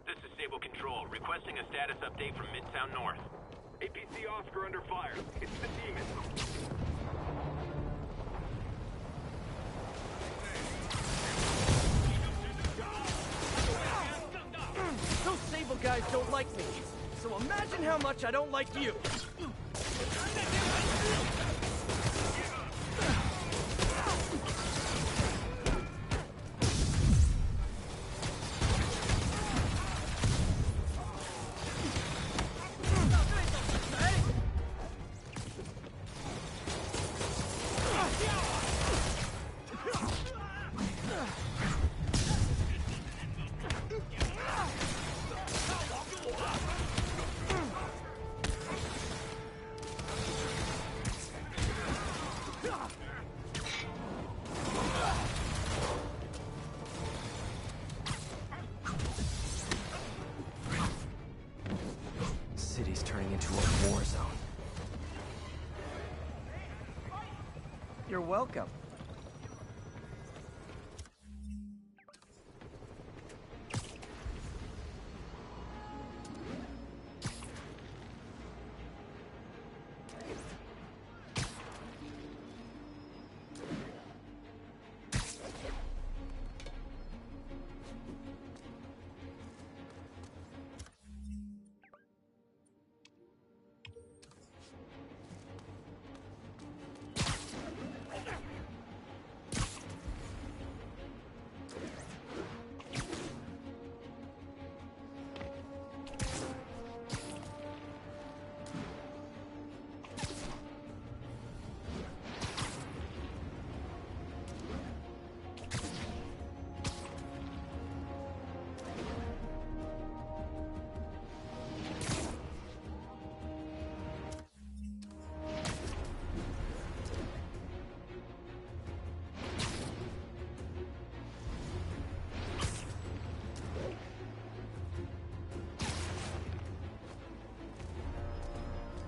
This is Sable Control, requesting a status update from Midtown North. APC Oscar under fire. It's the demon. Those Sable guys don't like me, so imagine how much I don't like you. City's turning into a war zone. You're welcome.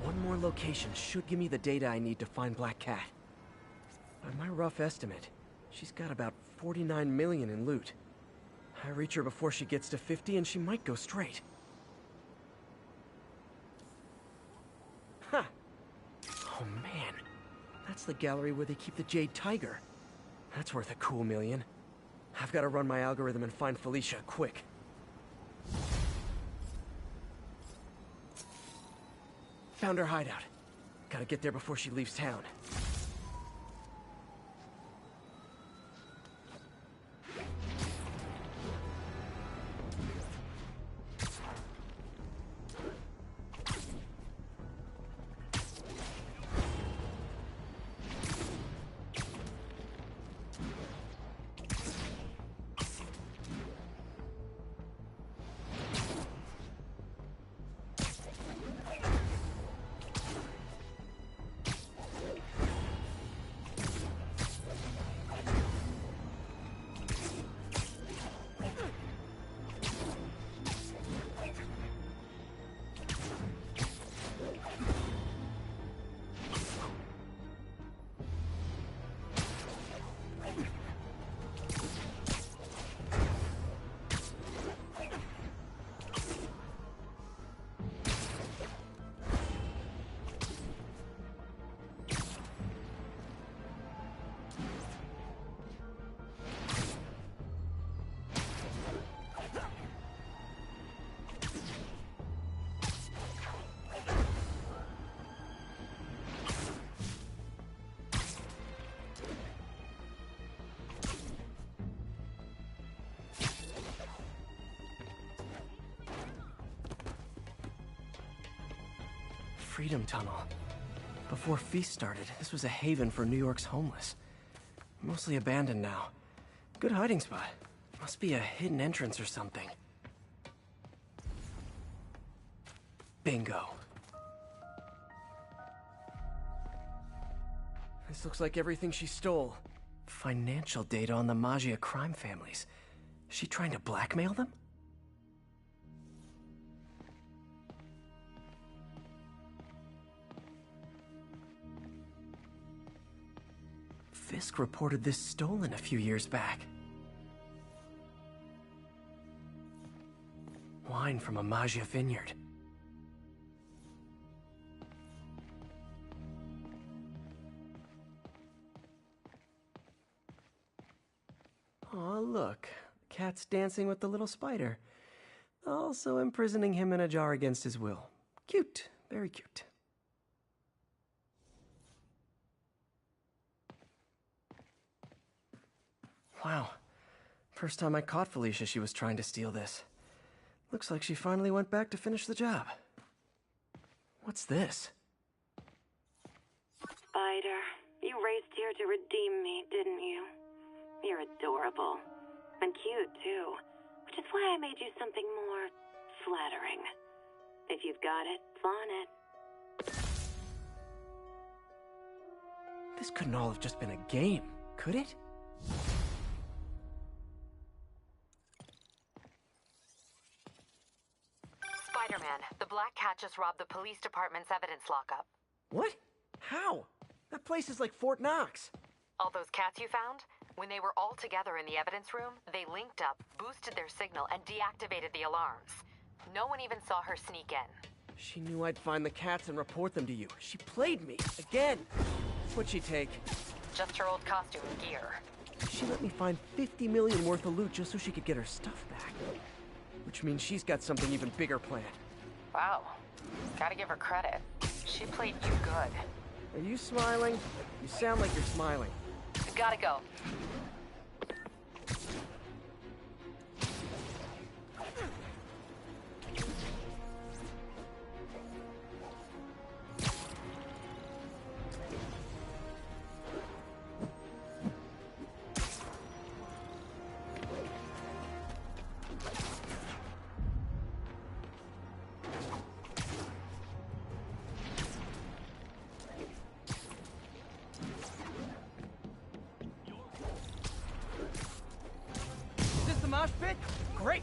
One more location should give me the data I need to find Black Cat. By my rough estimate, she's got about 49 million in loot. I reach her before she gets to 50 and she might go straight. Ha! Oh man, that's the gallery where they keep the Jade Tiger. That's worth a cool million. I've got to run my algorithm and find Felicia, quick. Found her hideout. Gotta get there before she leaves town. Freedom Tunnel. Before Feast started, this was a haven for New York's homeless. Mostly abandoned now. Good hiding spot. Must be a hidden entrance or something. Bingo. This looks like everything she stole. Financial data on the Maggia crime families. Is she trying to blackmail them? Fisk reported this stolen a few years back. Wine from a Maggia vineyard. Aw, look. The cat's dancing with the little spider. Also imprisoning him in a jar against his will. Cute. Very cute. Wow. First time I caught Felicia, she was trying to steal this. Looks like she finally went back to finish the job. What's this? Spider, you raced here to redeem me, didn't you? You're adorable. And cute, too. Which is why I made you something more flattering. If you've got it, flaunt it. This couldn't all have just been a game, could it? Spider-Man, the Black Cat just robbed the police department's evidence lockup. What? How? That place is like Fort Knox. All those cats you found? When they were all together in the evidence room, they linked up, boosted their signal, and deactivated the alarms. No one even saw her sneak in. She knew I'd find the cats and report them to you. She played me, again. What'd she take? Just her old costume and gear. She let me find 50 million worth of loot just so she could get her stuff back. Which means she's got something even bigger planned. Wow. Gotta give her credit. She played you good. Are you smiling? You sound like you're smiling. Gotta go. Mosh pit? Great!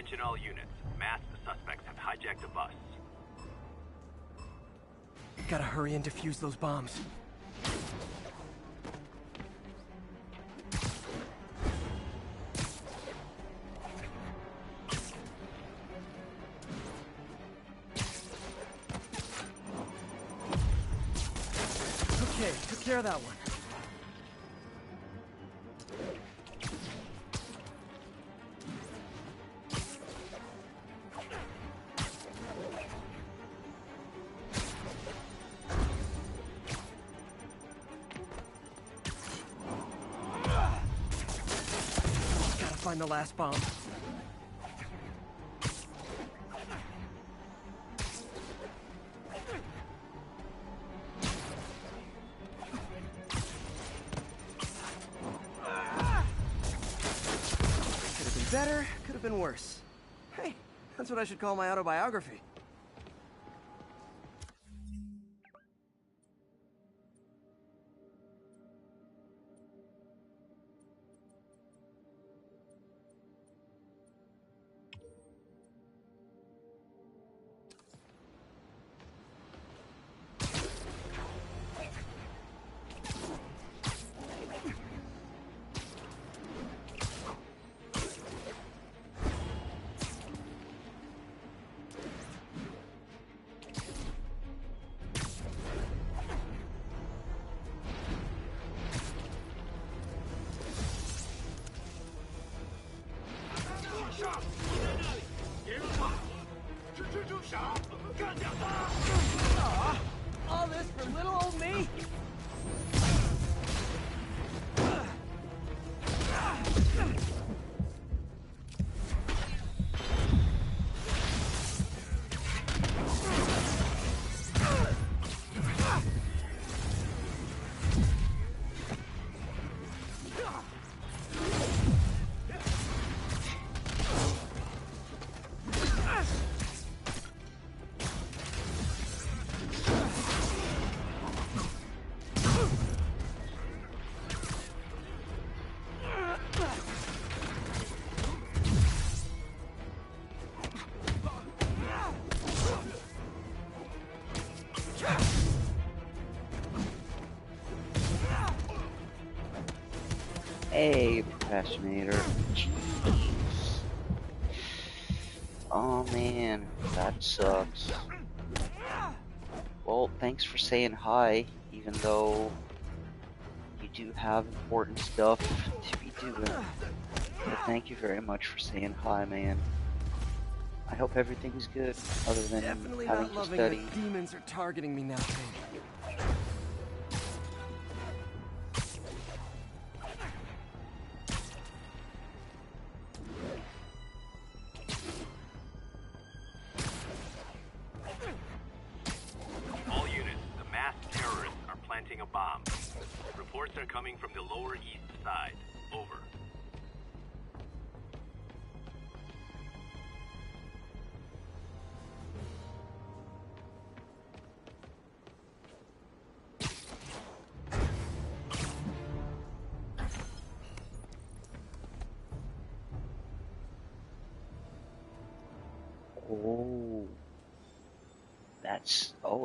Attention all units. Masked suspects have hijacked a bus. Gotta hurry and defuse those bombs. Okay, took care of that one. Find the last bomb. Could have been better, could have been worse. Hey, that's what I should call my autobiography. All this for little old me? Hey, procrastinator. Jeez. Oh man, that sucks. Well, thanks for saying hi, even though you do have important stuff to be doing. But thank you very much for saying hi, man. I hope everything's good, other than Definitely having not to loving study. that demons are targeting me now, baby. All units, the masked terrorists are planting a bomb. Reports are coming from the lower east side. Over.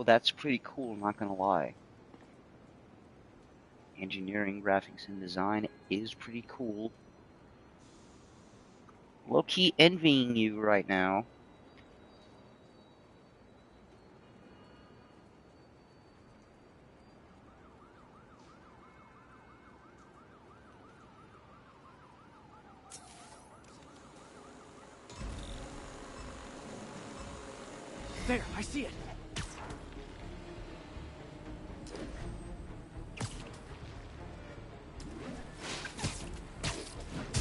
That's pretty cool, not gonna lie. Engineering, graphics, and design is pretty cool. Low-key envying you right now. There, I see it.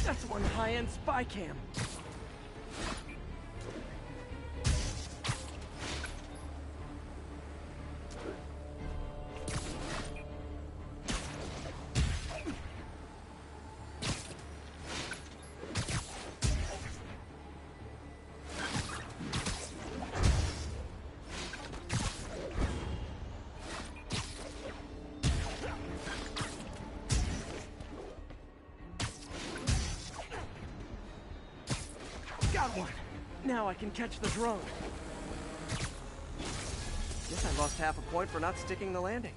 That's one high-end spy cam. Got one. Now I can catch the drone. Guess I lost half a point for not sticking the landing.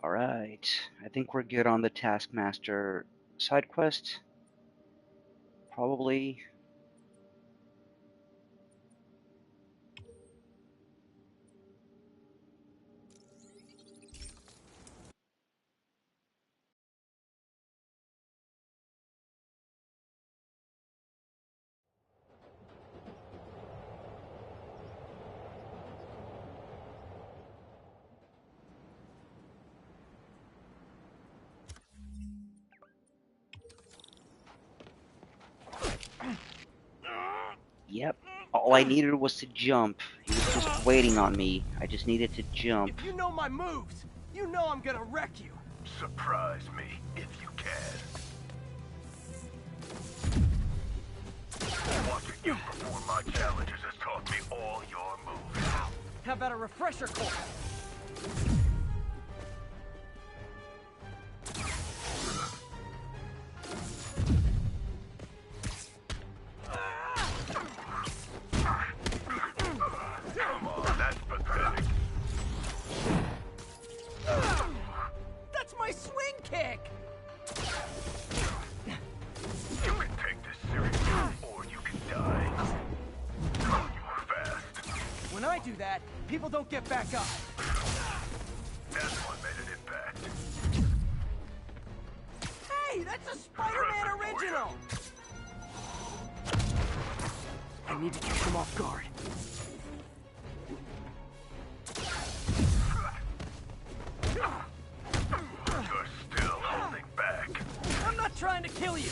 Alright, I think we're good on the Taskmaster side quest. Probably. Yep. All I needed was to jump. He was just waiting on me. I just needed to jump. If you know my moves, you know I'm gonna wreck you. Surprise me, if you can. Watching you perform my challenges has taught me all your moves. How about a refresher course? Come on, that's pathetic. That's my swing kick! You can take this seriously, or you can die. Oh, you were fast. When I do that, people don't get back up. That one made an impact. Hey, that's a Spider-Man original! I need to catch him off guard. You're still holding back. I'm not trying to kill you.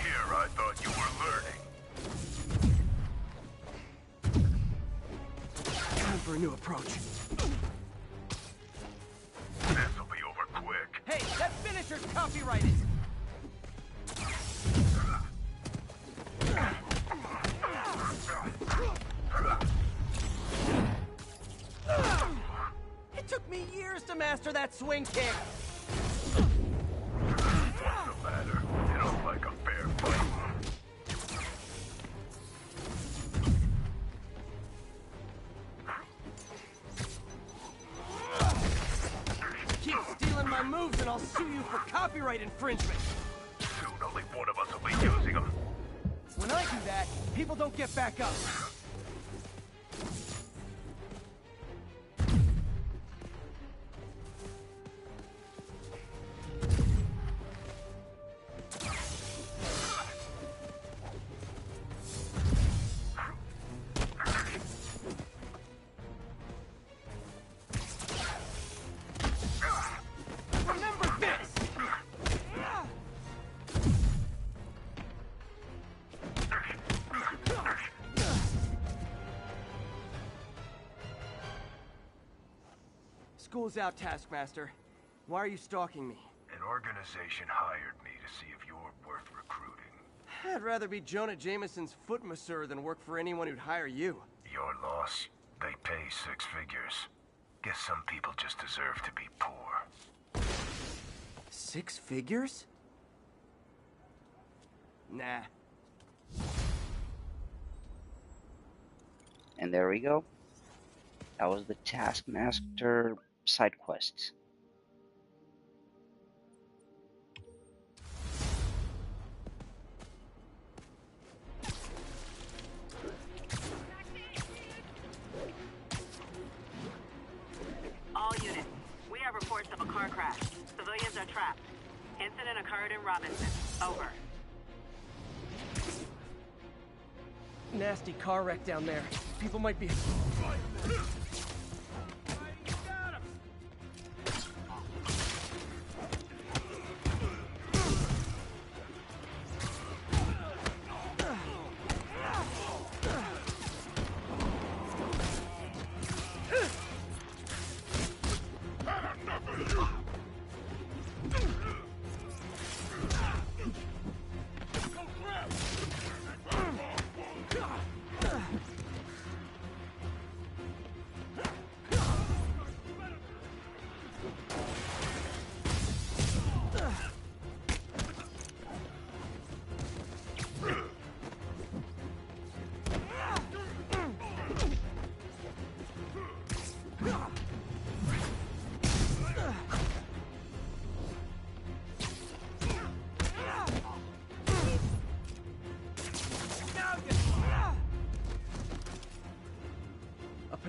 Here I thought you were learning. Time for a new approach. This'll be over quick. Hey, that finisher's copyrighted! It took me years to master that swing kick. What's the matter? You don't like a fair fight? Keep stealing my moves and I'll sue you for copyright infringement. Soon only one of us will be using them. When I do that, people don't get back up. Remember this! School's out, Taskmaster. Why are you stalking me? An organization hired me to see if you're worth recruiting. I'd rather be Jonah Jameson's foot masseur than work for anyone who'd hire you. Your loss? They pay 6 figures. Guess some people just deserve to be poor. 6 figures? Nah. And there we go. That was the Taskmaster side quest. All units, we have reports of a car crash. Civilians are trapped. Incident occurred in Robinson. Over. Nasty car wreck down there. People might be...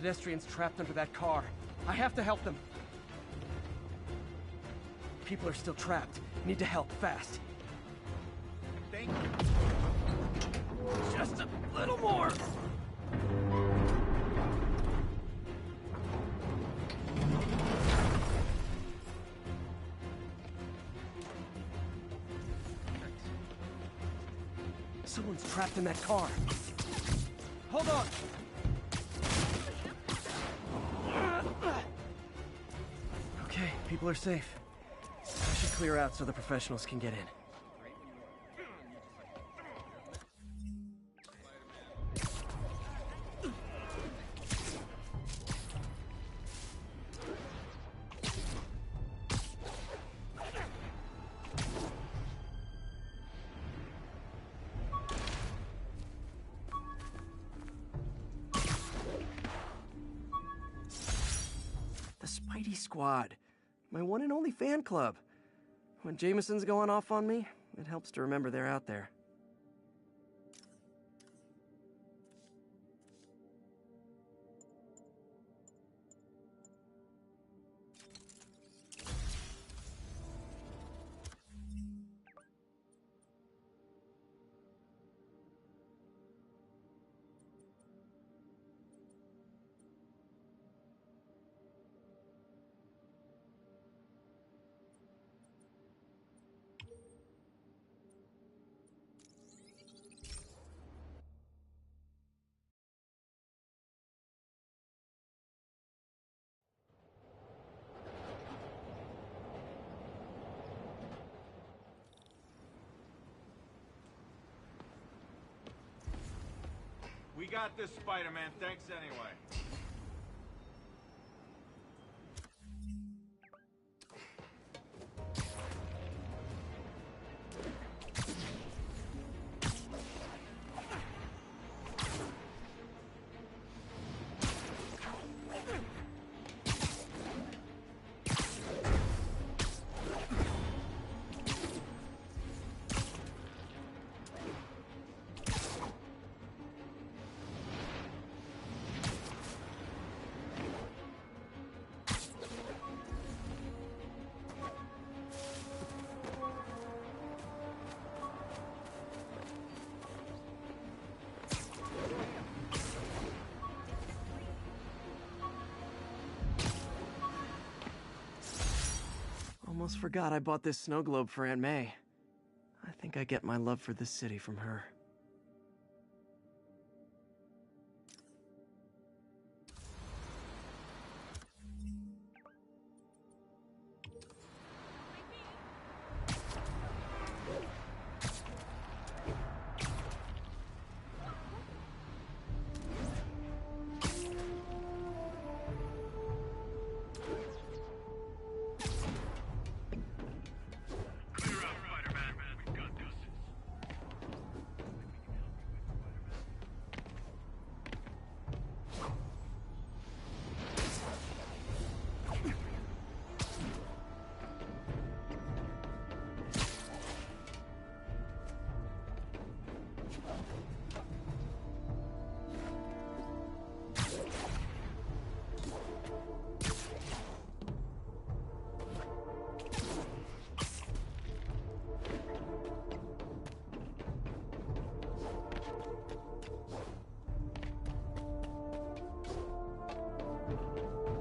pedestrians trapped under that car. I have to help them. People are still trapped. Need to help fast. Thank you. Just a little more. Someone's trapped in that car. Hold on. Okay, people are safe. I should clear out so the professionals can get in. The Spidey Squad. My one and only fan club. When Jameson's going off on me, it helps to remember they're out there. We got this, Spider-Man. Thanks anyway. Almost forgot I bought this snow globe for Aunt May. I think I get my love for this city from her.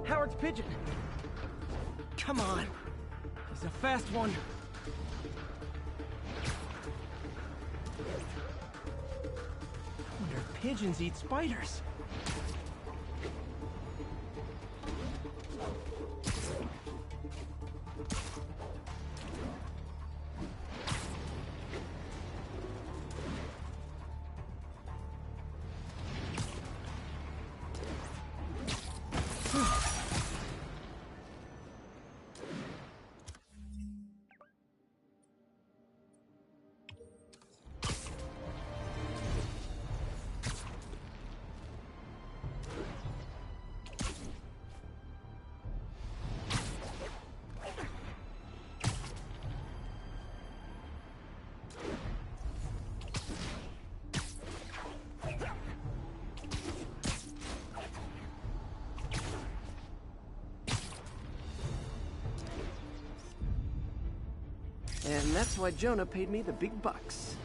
Howard's pigeon. Come on. He's a fast one. I wonder if pigeons eat spiders. And that's why Jonah paid me the big bucks.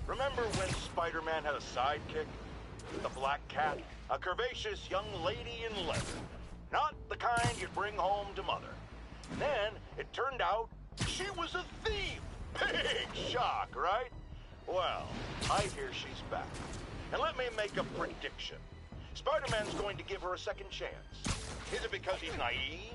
Remember when Spider-Man had a sidekick? The Black Cat? A curvaceous young lady in leather. Not the kind you'd bring home to Mother. Then, it turned out she was a thief! Big shock, right? Well, I hear she's back. And let me make a prediction. Spider-Man's going to give her a second chance. Is it because he's naive?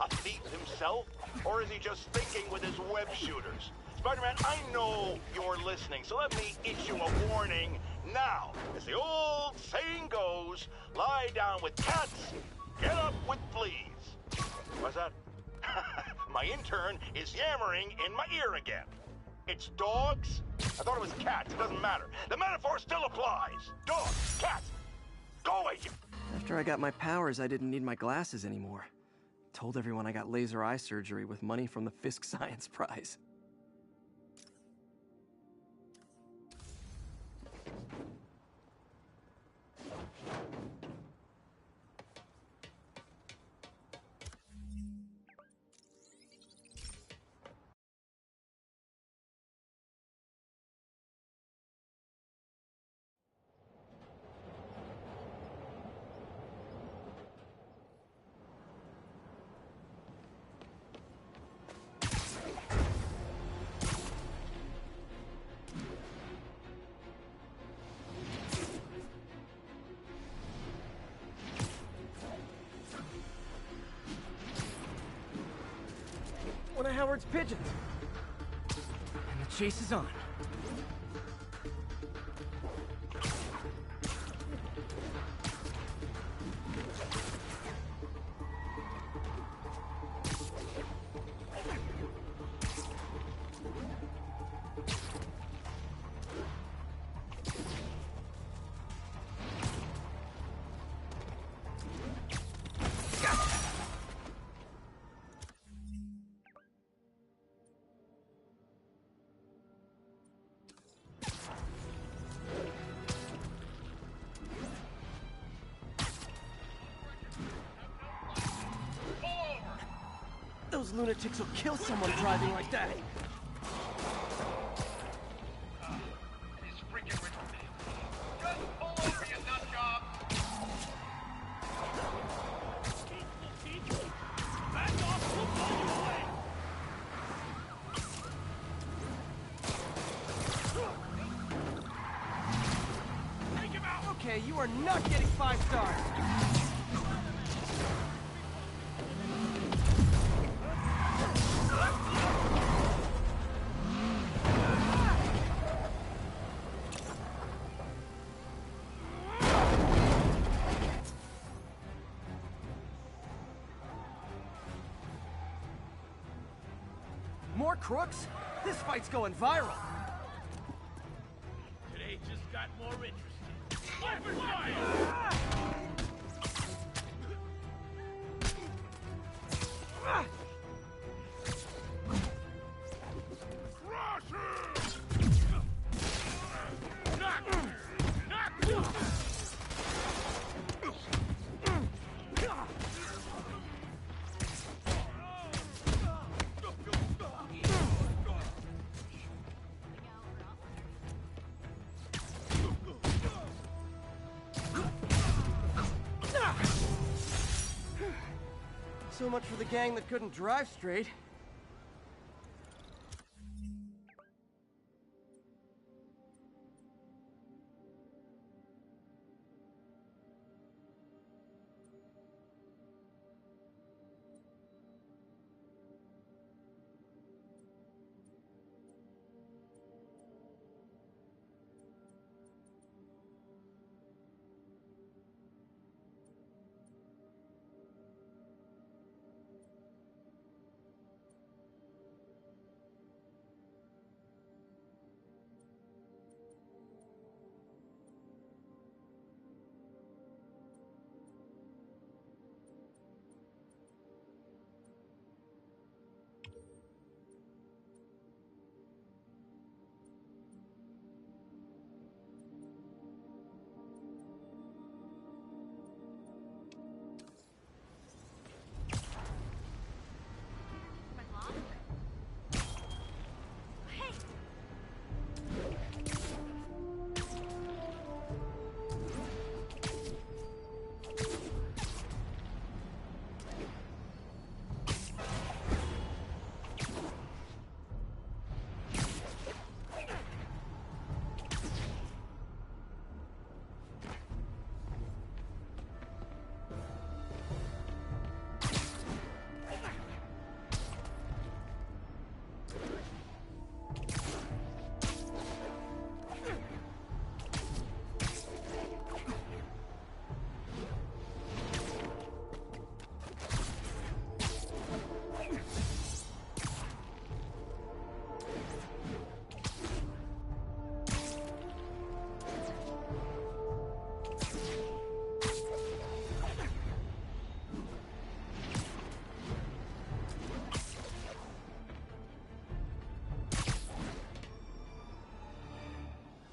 A thief himself? Or is he just thinking with his web shooters? Spider-Man, I know you're listening, so let me issue a warning now. As the old saying goes, lie down with cats, get up with fleas. What's that? My intern is yammering in my ear again. It's dogs? I thought it was cats. It doesn't matter. The metaphor still applies. Dogs, cats, go away. After I got my powers, I didn't need my glasses anymore. Told everyone I got laser eye surgery with money from the Fisk Science Prize. One of Howard's pigeons. And the chase is on. Those lunatics will kill someone driving like that. He's freaking with me. Just pull over, you nut job. Back off, we'll pull you away. Take him out. Okay, you are not getting 5 stars. More crooks? This fight's going viral. Today just got more interesting. Open fire! Crush him! Knock! Knock! So much for the gang that couldn't drive straight.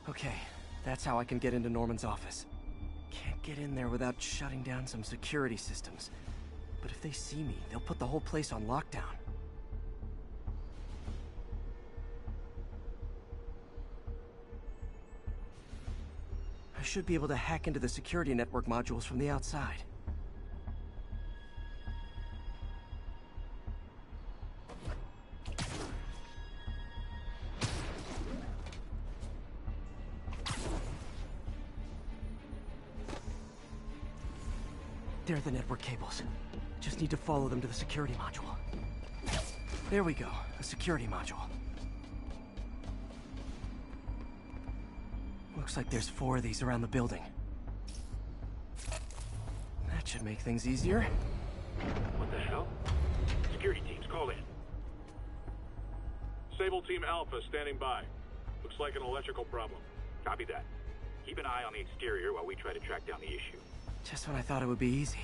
Okay, that's how I can get into Norman's office. Can't get in there without shutting down some security systems. But if they see me, they'll put the whole place on lockdown. I should be able to hack into the security network modules from the outside. There are the network cables. Just need to follow them to the security module. There we go, a security module. Looks like there's 4 of these around the building. That should make things easier. What the hell? Security teams, call in. Sable Team Alpha standing by. Looks like an electrical problem. Copy that. Keep an eye on the exterior while we try to track down the issue. Just when I thought it would be easy.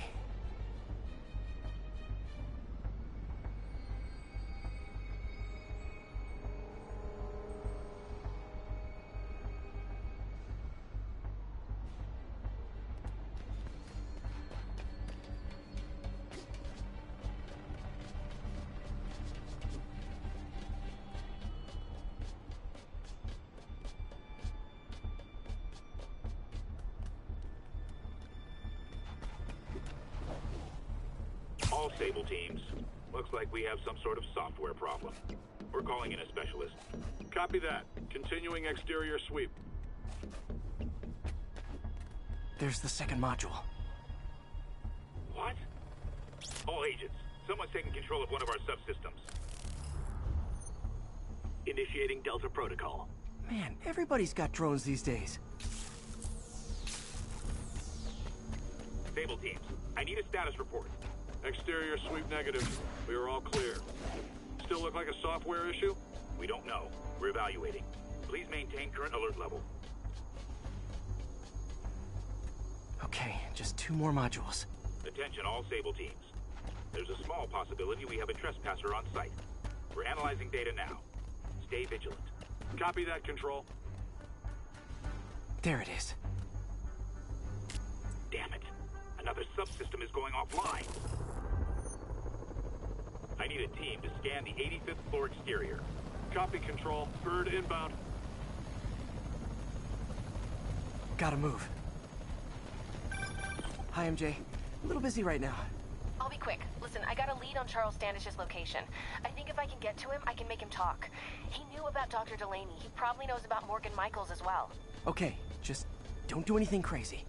All Sable teams. Looks like we have some sort of software problem. We're calling in a specialist. Copy that. Continuing exterior sweep. There's the second module. What? All agents, someone's taking control of one of our subsystems. Initiating Delta Protocol. Man, everybody's got drones these days. Sable teams, I need a status report. Exterior sweep negative. We are all clear. Still look like a software issue? We don't know. We're evaluating. Please maintain current alert level. Okay, just 2 more modules. Attention all Sable teams. There's a small possibility we have a trespasser on site. We're analyzing data now. Stay vigilant. Copy that, Control. There it is. Damn it. Another subsystem is going offline. I need a team to scan the 85th floor exterior. Copy, Control. Bird inbound. Gotta move. Hi, MJ. A little busy right now. I'll be quick. Listen, I got a lead on Charles Standish's location. I think if I can get to him, I can make him talk. He knew about Dr. Delaney. He probably knows about Morgan Michaels as well. Okay, just don't do anything crazy.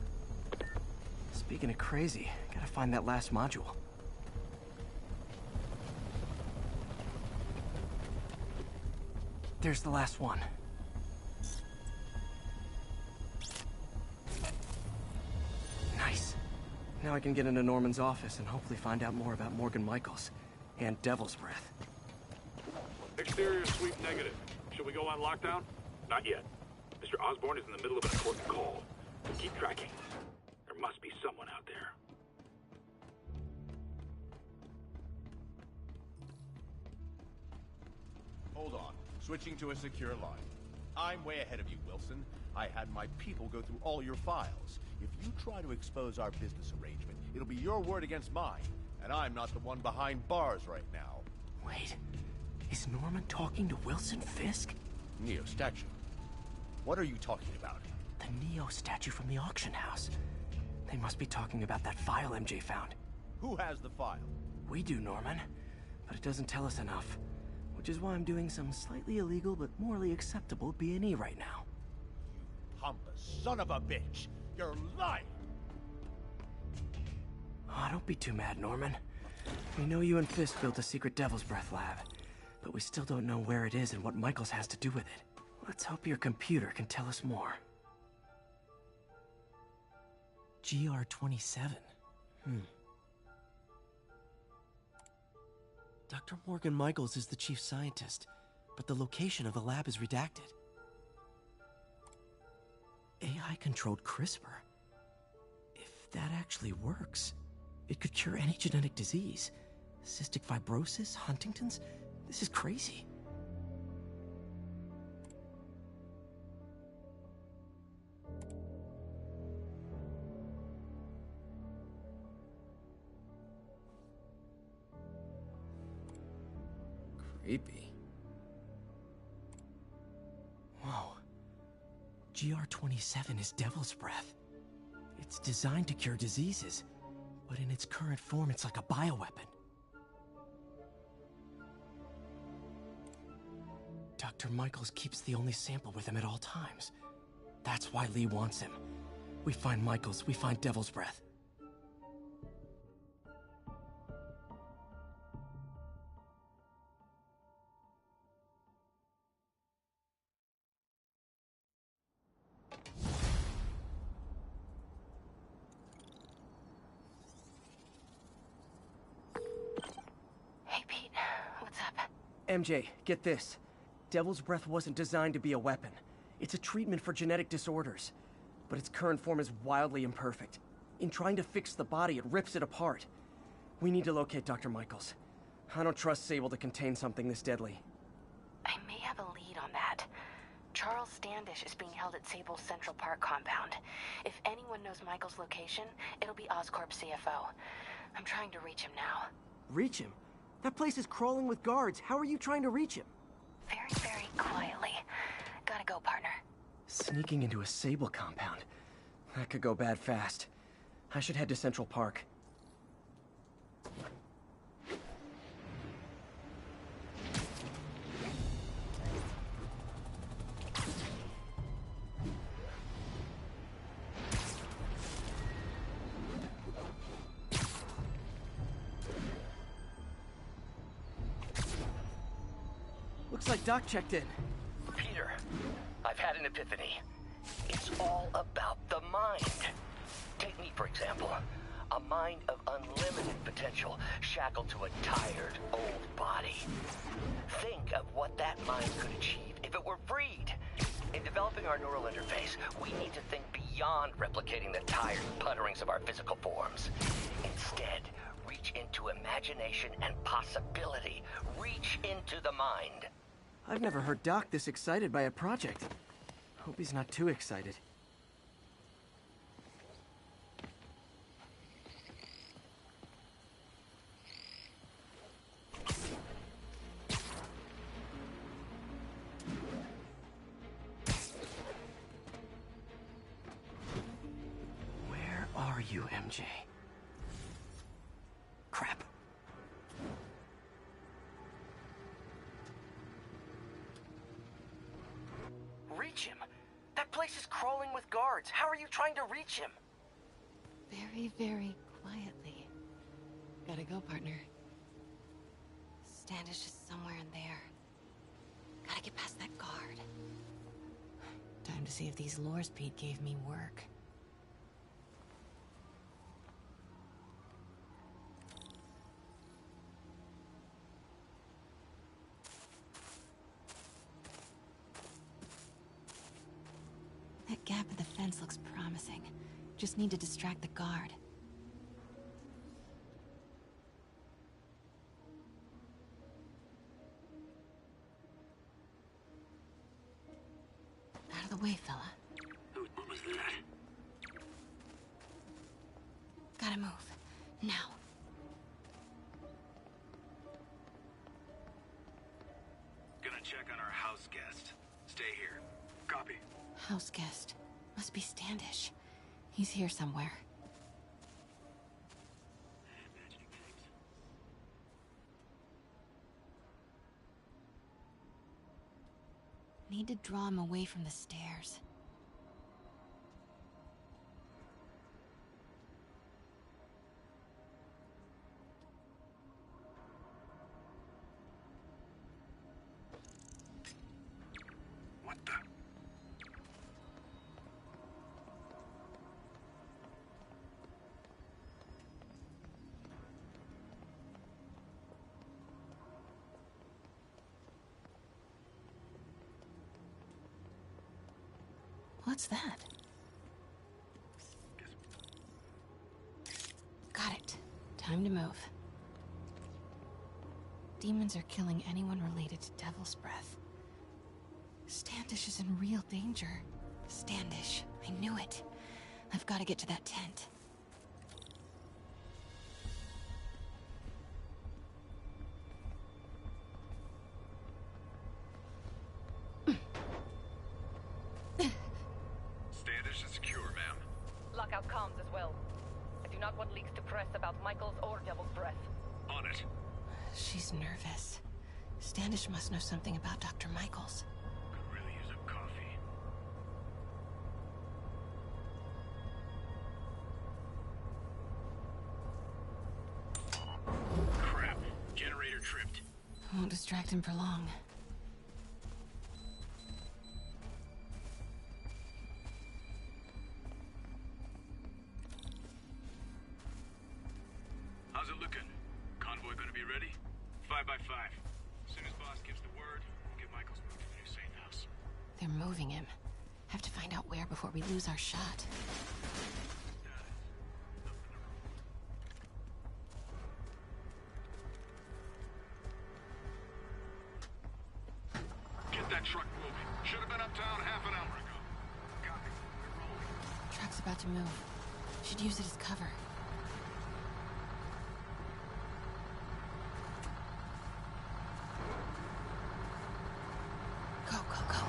Speaking of crazy, gotta find that last module. There's the last one. Nice. Now I can get into Norman's office and hopefully find out more about Morgan Michaels and Devil's Breath. Exterior sweep negative. Should we go on lockdown? Not yet. Mr. Osborn is in the middle of an important call. So keep tracking. There must be someone out there. Hold on. Switching to a secure line. I'm way ahead of you, Wilson. I had my people go through all your files. If you try to expose our business arrangement, it'll be your word against mine. And I'm not the one behind bars right now. Wait, is Norman talking to Wilson Fisk? Neo statue. What are you talking about? The Neo statue from the auction house. They must be talking about that file MJ found. Who has the file? We do, Norman. But it doesn't tell us enough. Which is why I'm doing some slightly illegal but morally acceptable B&E right now. You pompous son of a bitch! You're lying! Oh, don't be too mad, Norman. We know you and Fisk built a secret Devil's Breath lab, but we still don't know where it is and what Michaels has to do with it. Let's hope your computer can tell us more. GR-27. Dr. Morgan Michaels is the chief scientist, but the location of the lab is redacted. AI-controlled CRISPR. If that actually works, it could cure any genetic disease. Cystic fibrosis, Huntington's. This is crazy. Creepy. Whoa. GR-27 is Devil's Breath. It's designed to cure diseases, but in its current form, it's like a bioweapon. Dr. Michaels keeps the only sample with him at all times. That's why Lee wants him. We find Michaels, we find Devil's Breath. Hey, Pete. What's up? MJ, get this. Devil's Breath wasn't designed to be a weapon. It's a treatment for genetic disorders. But its current form is wildly imperfect. In trying to fix the body, it rips it apart. We need to locate Dr. Michaels. I don't trust Sable to contain something this deadly. I may have a lead on that. Charles Standish is being held at Sable's Central Park compound. If anyone knows Michael's location, it'll be Oscorp's CFO. I'm trying to reach him now. Reach him? That place is crawling with guards. How are you trying to reach him? Very, very quietly. Gotta go, partner. Sneaking into a Sable compound. That could go bad fast. I should head to Central Park. Looks like Doc checked in. Peter, I've had an epiphany. It's all about the mind. Take me, for example. A mind of unlimited potential, shackled to a tired, old body. Think of what that mind could achieve if it were freed. In developing our neural interface, we need to think beyond replicating the tired putterings of our physical forms. Instead, reach into imagination and possibility. Reach into the mind. I've never heard Doc this excited by a project. Hope he's not too excited. Where are you, MJ? Crap. reach him? That place is crawling with guards. How are you trying to reach him? Very, very quietly. Gotta go, partner. Standish is somewhere in there. Gotta get past that guard. Time to see if these lures Pete gave me work. That gap in the fence looks promising. Just need to distract the guard. Out of the way, fella. What was that? Gotta move. Now. Gonna check on our house guest. Stay here. Copy. House guest. Must be Standish. He's here somewhere. Need to draw him away from the stairs. What the? What's that? Got it. Time to move. Demons are killing anyone related to Devil's Breath. Standish is in real danger. Standish. I knew it. I've got to get to that tent. Standish is secure, ma'am. Lock out comms as well. I do not want leaks to press about Michaels or Devil's Breath. On it. She's nervous. Standish must know something about Dr. Michaels. Could really use a coffee. Crap. Generator tripped. Won't distract him for long. How's it looking? Convoy gonna be ready? 5 by 5. As soon as boss gives the word, we'll get Michaels moved to the new safe house. They're moving him. Have to find out where before we lose our shot. Get that truck moving. Should have been uptown half an hour ago. Copy. We're rolling. Truck's about to move. Should use it as cover. Go, go, go.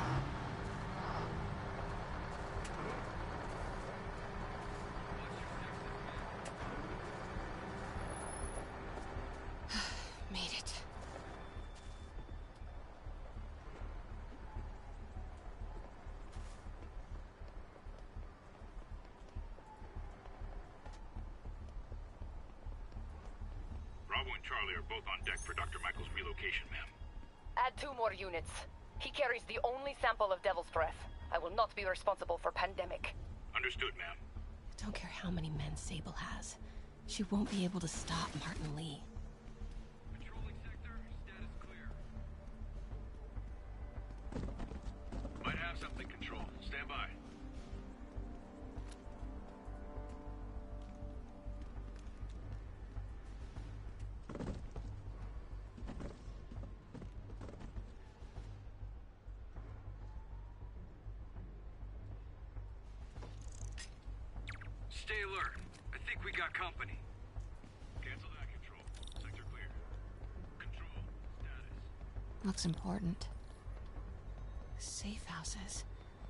Made it. Bravo and Charlie are both on deck for Dr. Michaels' relocation, ma'am. Add 2 more units. He carries the only sample of Devil's Breath. I will not be responsible for pandemic. Understood, ma'am. Don't care how many men Sable has. She won't be able to stop Martin Lee. Patrolling sector, status clear. Might have something, Control. Stand by. Stay alert. I think we got company. Cancel that, Control. Sector clear. Control, status. Looks important. Safe houses.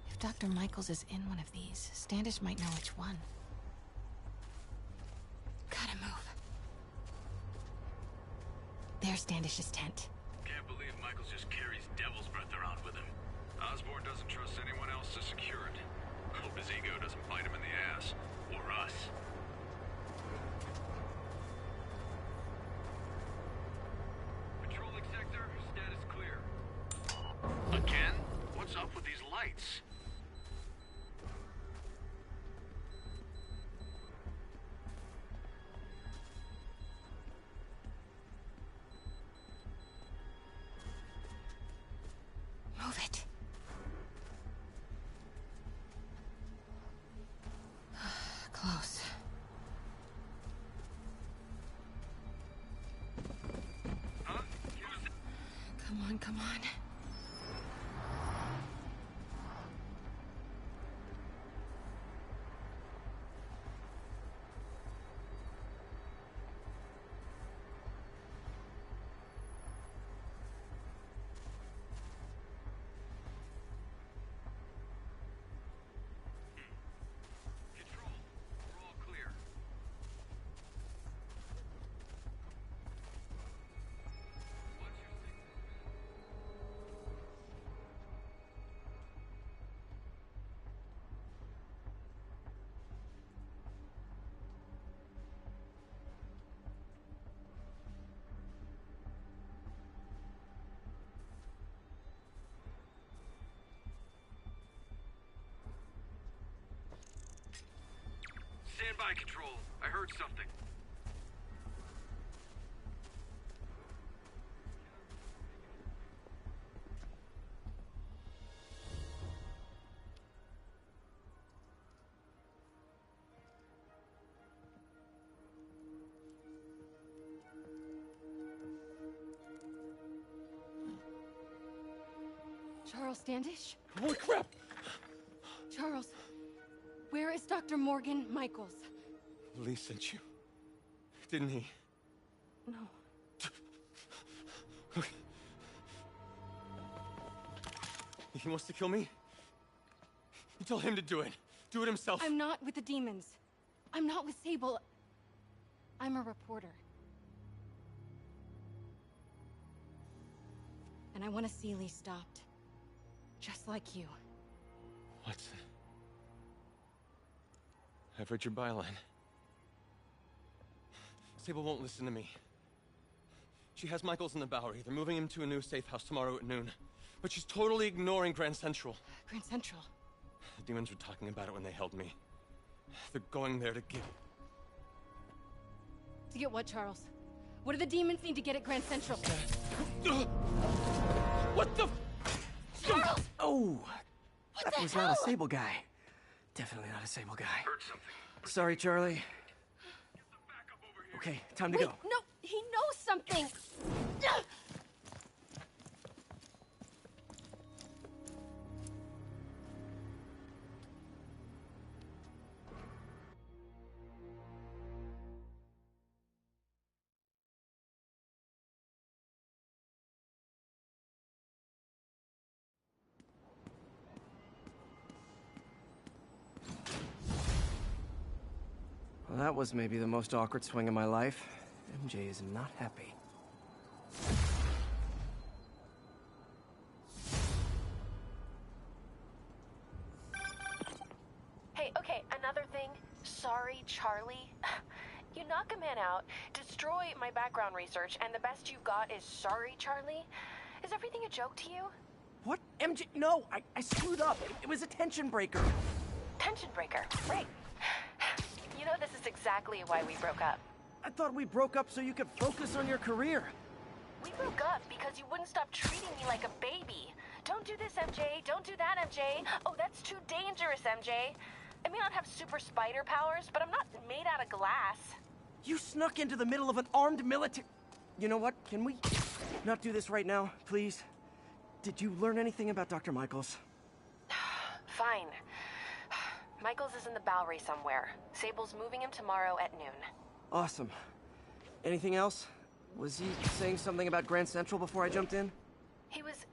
If Dr. Michaels is in one of these, Standish might know which one. Gotta move. There's Standish's tent. Can't believe Michaels just carries Devil's Breath around with him. Osborn doesn't trust anyone else best to secure it. Hope his ego doesn't bite him in the ass. Or us. Patrolling sector, status clear. Again? What's up with these lights? Move it. Close. Huh? Come on, come on. Control, we're all clear. What's your signal? Stand by, Control. I heard something. Charles Standish? Holy crap! Charles, where is Dr. Morgan Michaels? Lee sent you. Didn't he? No. He wants to kill me? You tell him to do it. Do it himself. I'm not with the demons. I'm not with Sable. I'm a reporter. And I want to see Lee stopped. Just like you. Watson. I've read your byline. Sable won't listen to me. She has Michaels in the Bowery. They're moving him to a new safe house tomorrow at noon. But she's totally ignoring Grand Central. Grand Central? The demons were talking about it when they held me. They're going there to get... To get what, Charles? What do the demons need to get at Grand Central? What the... Charles! Oh! What That the was hell? not a Sable guy. Definitely not a Sable guy. Heard something. Sorry, Charlie. Okay, time to Wait, go. no, he knows something! Well, that was maybe the most awkward swing of my life. MJ is not happy. Hey, okay, another thing. Sorry, Charlie. You knock a man out, destroy my background research, and the best you've got is sorry, Charlie? Is everything a joke to you? What? MJ? No, I screwed up. It was a tension breaker. Tension breaker, right. You know, this is exactly why we broke up. I thought we broke up so you could focus on your career. We broke up because you wouldn't stop treating me like a baby. Don't do this, MJ. Don't do that, MJ. Oh, that's too dangerous, MJ. I may not have super spider powers, but I'm not made out of glass. You snuck into the middle of an armed military... You know what? Can we not do this right now, please? Did you learn anything about Dr. Michaels? Fine. Michaels is in the Bowery somewhere. Sable's moving him tomorrow at noon. Awesome. Anything else? Was he saying something about Grand Central before I jumped in? He was...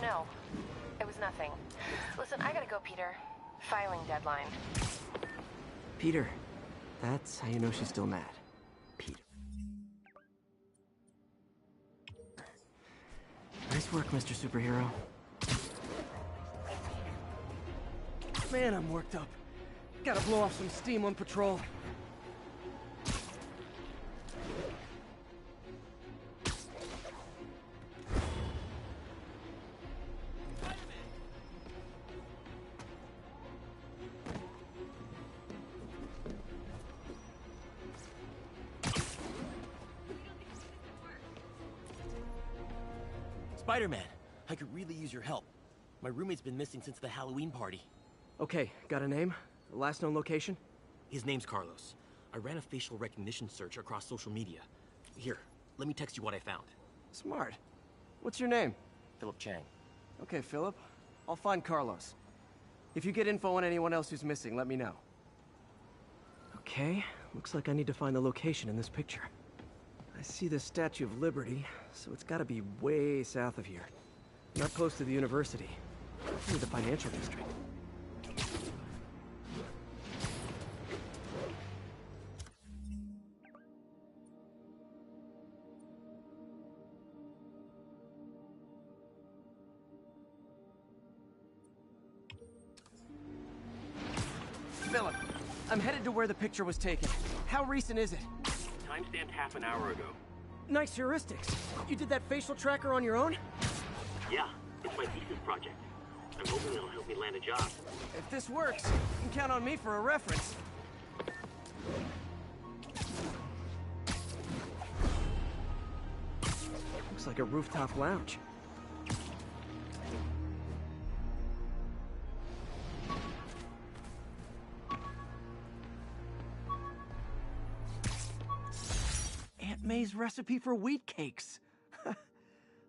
No. It was nothing. Listen, I gotta go, Peter. Filing deadline. Peter. That's how you know she's still mad. Peter. Nice work, Mr. Superhero. Man, I'm worked up. Gotta blow off some steam on patrol. Spider-Man, I could really use your help. My roommate's been missing since the Halloween party. Okay, got a name? Last known location? His name's Carlos. I ran a facial recognition search across social media. Here, let me text you what I found. Smart. What's your name? Philip Chang. Okay, Philip. I'll find Carlos. If you get info on anyone else who's missing, let me know. Okay, looks like I need to find the location in this picture. I see the Statue of Liberty, so it's gotta be way south of here. Not close to the university. Definitely the financial district. Philip, I'm headed to where the picture was taken. How recent is it? Timestamped half an hour ago. Nice heuristics. You did that facial tracker on your own? Yeah, it's my thesis project. I'm hoping it'll help me land a job. If this works, you can count on me for a reference. Looks like a rooftop lounge. Aunt May's recipe for wheat cakes.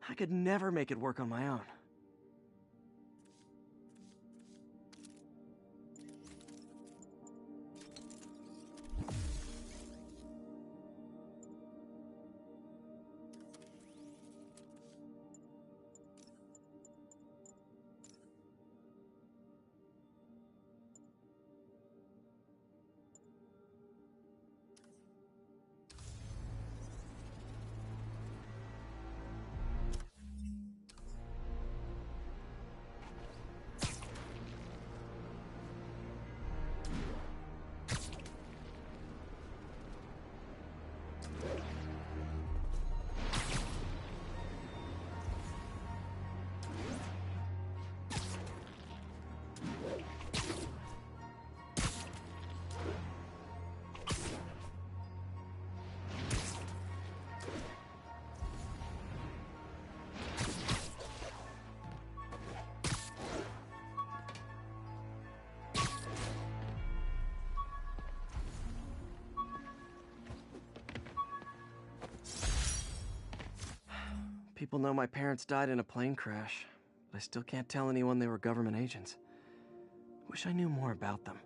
I could never make it work on my own. People know my parents died in a plane crash, but I still can't tell anyone they were government agents. Wish I knew more about them.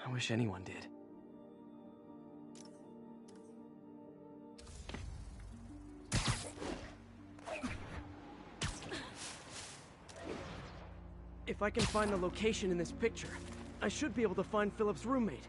I wish anyone did. If I can find the location in this picture, I should be able to find Philip's roommate.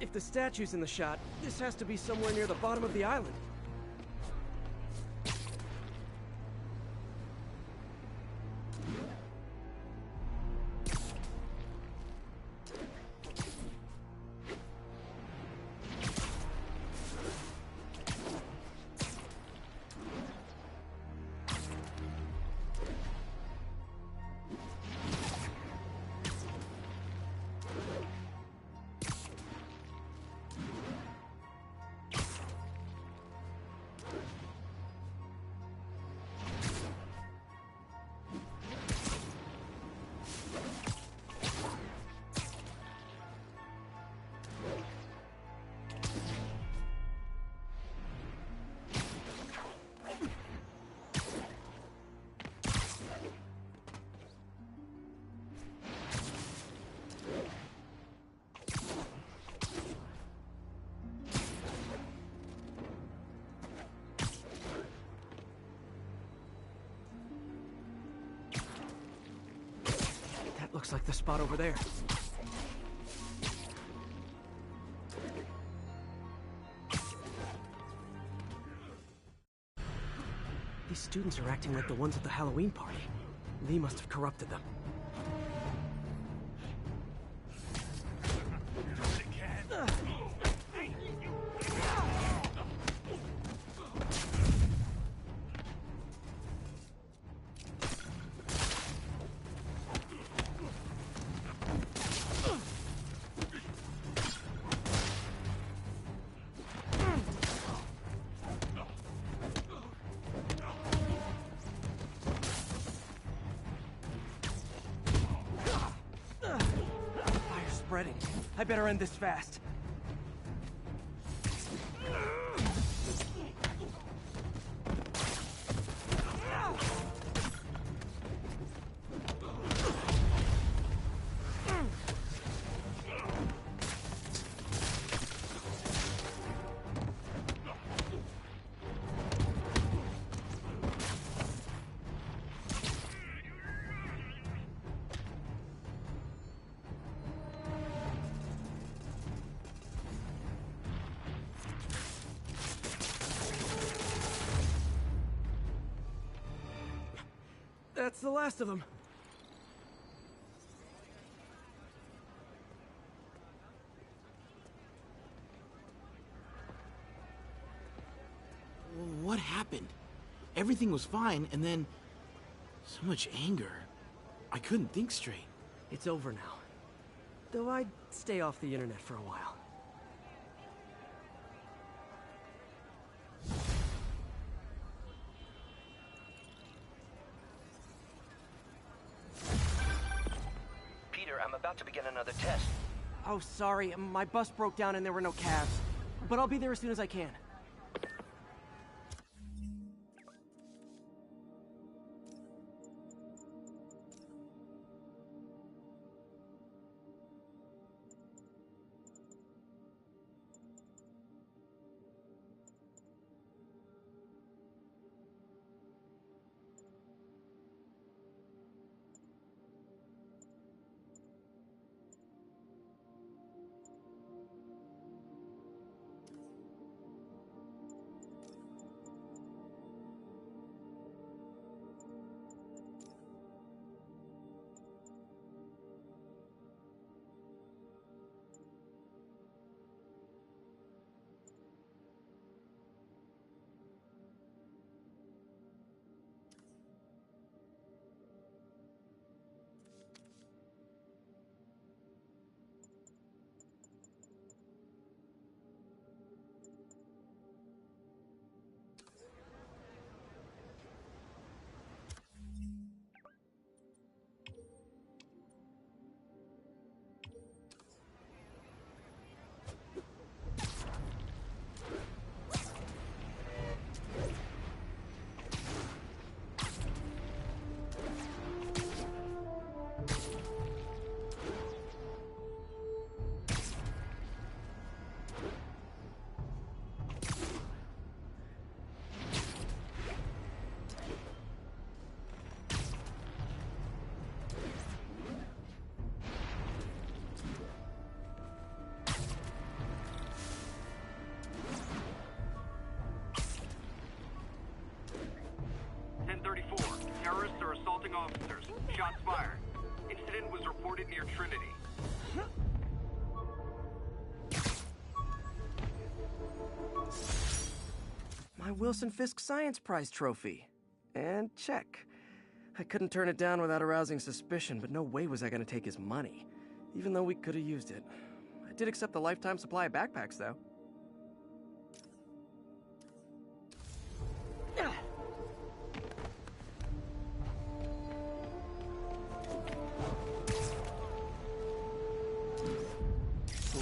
If the statue's in the shot, this has to be somewhere near the bottom of the island. Looks like the spot over there. These students are acting like the ones at the Halloween party. Lee must have corrupted them. Spreading. I better end this fast. That's the last of them. What happened? Everything was fine, and then so much anger. I couldn't think straight. It's over now. Though I'd stay off the internet for a while. I'm about to begin another test. Oh, sorry. My bus broke down and there were no cabs. But I'll be there as soon as I can. Terrorists are assaulting officers. Shots fired. Incident was reported near Trinity. My Wilson Fisk Science Prize trophy. And check. I couldn't turn it down without arousing suspicion, but no way was I going to take his money. Even though we could have used it. I did accept the lifetime supply of backpacks, though.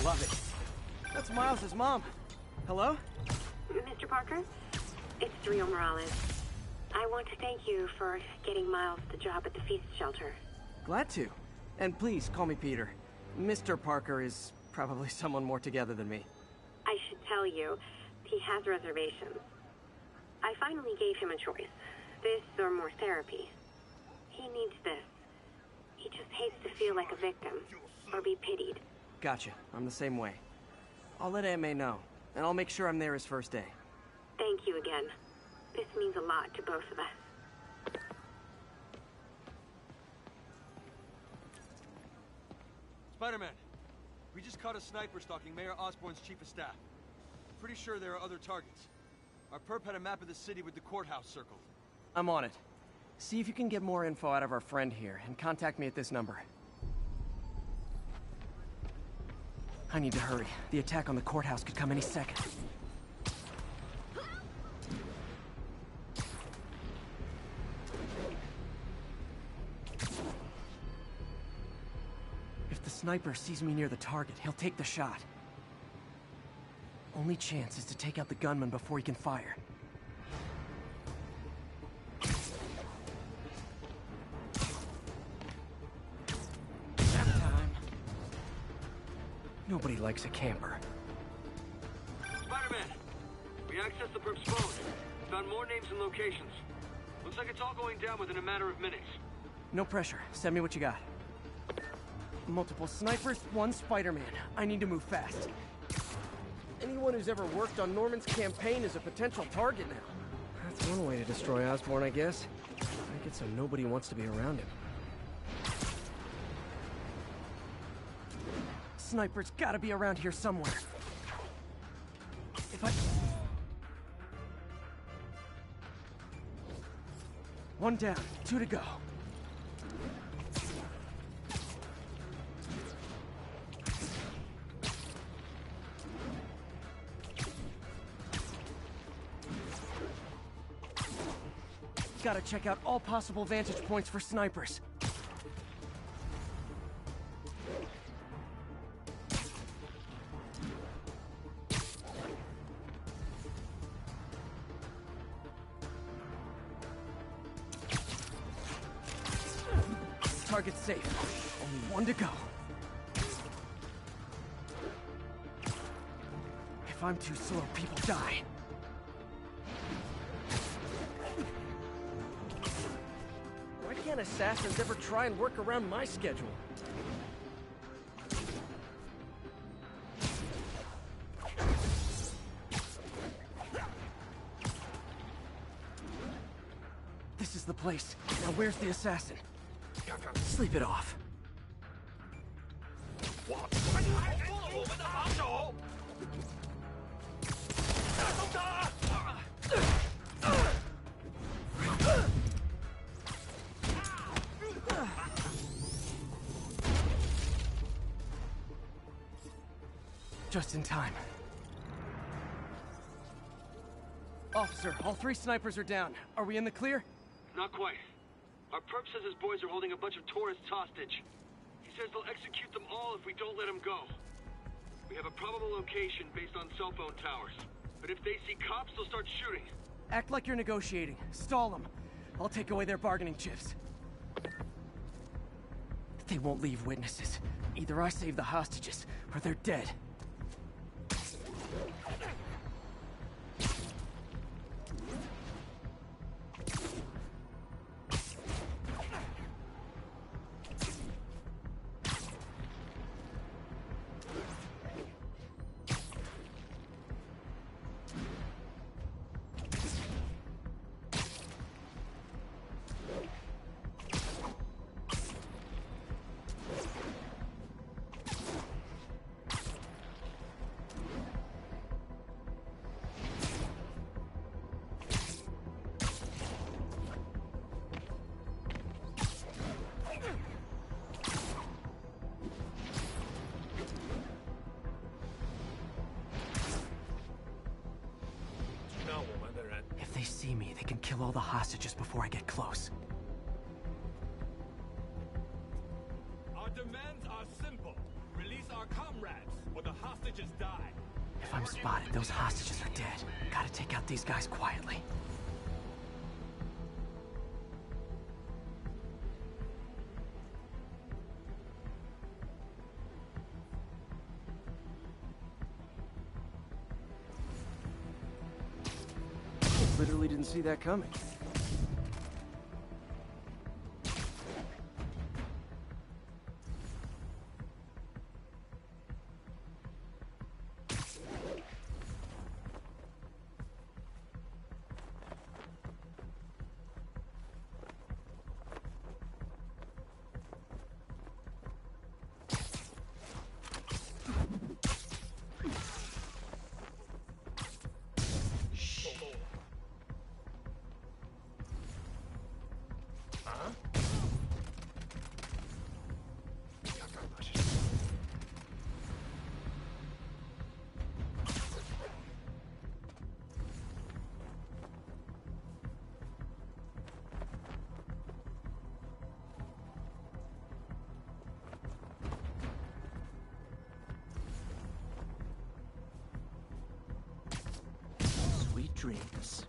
Love it. That's Miles' mom. Hello? Mr. Parker? It's Rio Morales. I want to thank you for getting Miles the job at the feast shelter. Glad to. And please, call me Peter. Mr. Parker is probably someone more together than me. I should tell you, he has reservations. I finally gave him a choice. This or more therapy. He needs this. He just hates to feel like a victim, or be pitied. Gotcha. I'm the same way. I'll let Aunt May know, and I'll make sure I'm there his first day. Thank you again. This means a lot to both of us. Spider-Man, we just caught a sniper stalking Mayor Osborn's chief of staff. Pretty sure there are other targets. Our perp had a map of the city with the courthouse circled. I'm on it. See if you can get more info out of our friend here, and contact me at this number. I need to hurry. The attack on the courthouse could come any second. If the sniper sees me near the target, he'll take the shot. Only chance is to take out the gunman before he can fire. Nobody likes a camper. Spider-Man! We accessed the perp's phone. Found more names and locations. Looks like it's all going down within a matter of minutes. No pressure. Send me what you got. Multiple snipers, one Spider-Man. I need to move fast. Anyone who's ever worked on Norman's campaign is a potential target now. That's one way to destroy Osborn, I guess. Make it so nobody wants to be around him. Sniper's gotta be around here somewhere. If I... One down, 2 to go. Gotta check out all possible vantage points for snipers. Target's safe. Only one to go. If I'm too slow, people die. Why can't assassins ever try and work around my schedule? This is the place. Now where's the assassin? Sleep it off. Just in time. Officer, all 3 snipers are down. Are we in the clear? Not quite. Our perp says his boys are holding a bunch of tourists hostage. He says they'll execute them all if we don't let them go. We have a probable location based on cell phone towers. But if they see cops, they'll start shooting. Act like you're negotiating. Stall them. I'll take away their bargaining chips. They won't leave witnesses. Either I save the hostages, or they're dead. If they see me, they can kill all the hostages before I get close. Our demands are simple. Release our comrades, or the hostages die. If I'm spotted, those hostages are dead. Gotta take out these guys quietly. Literally didn't see that coming. dreams.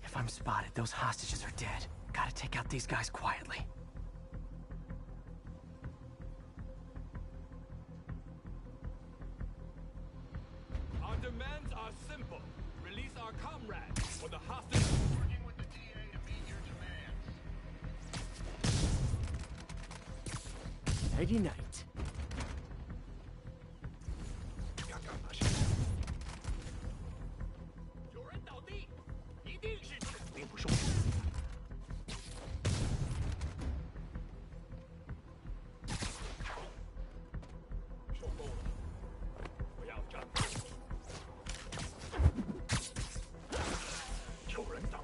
If I'm spotted, those hostages are dead. Gotta take out these guys quietly. Our demands are simple. Release our comrades, or the hostages. Working with the DA to meet your demands. Nighty-night.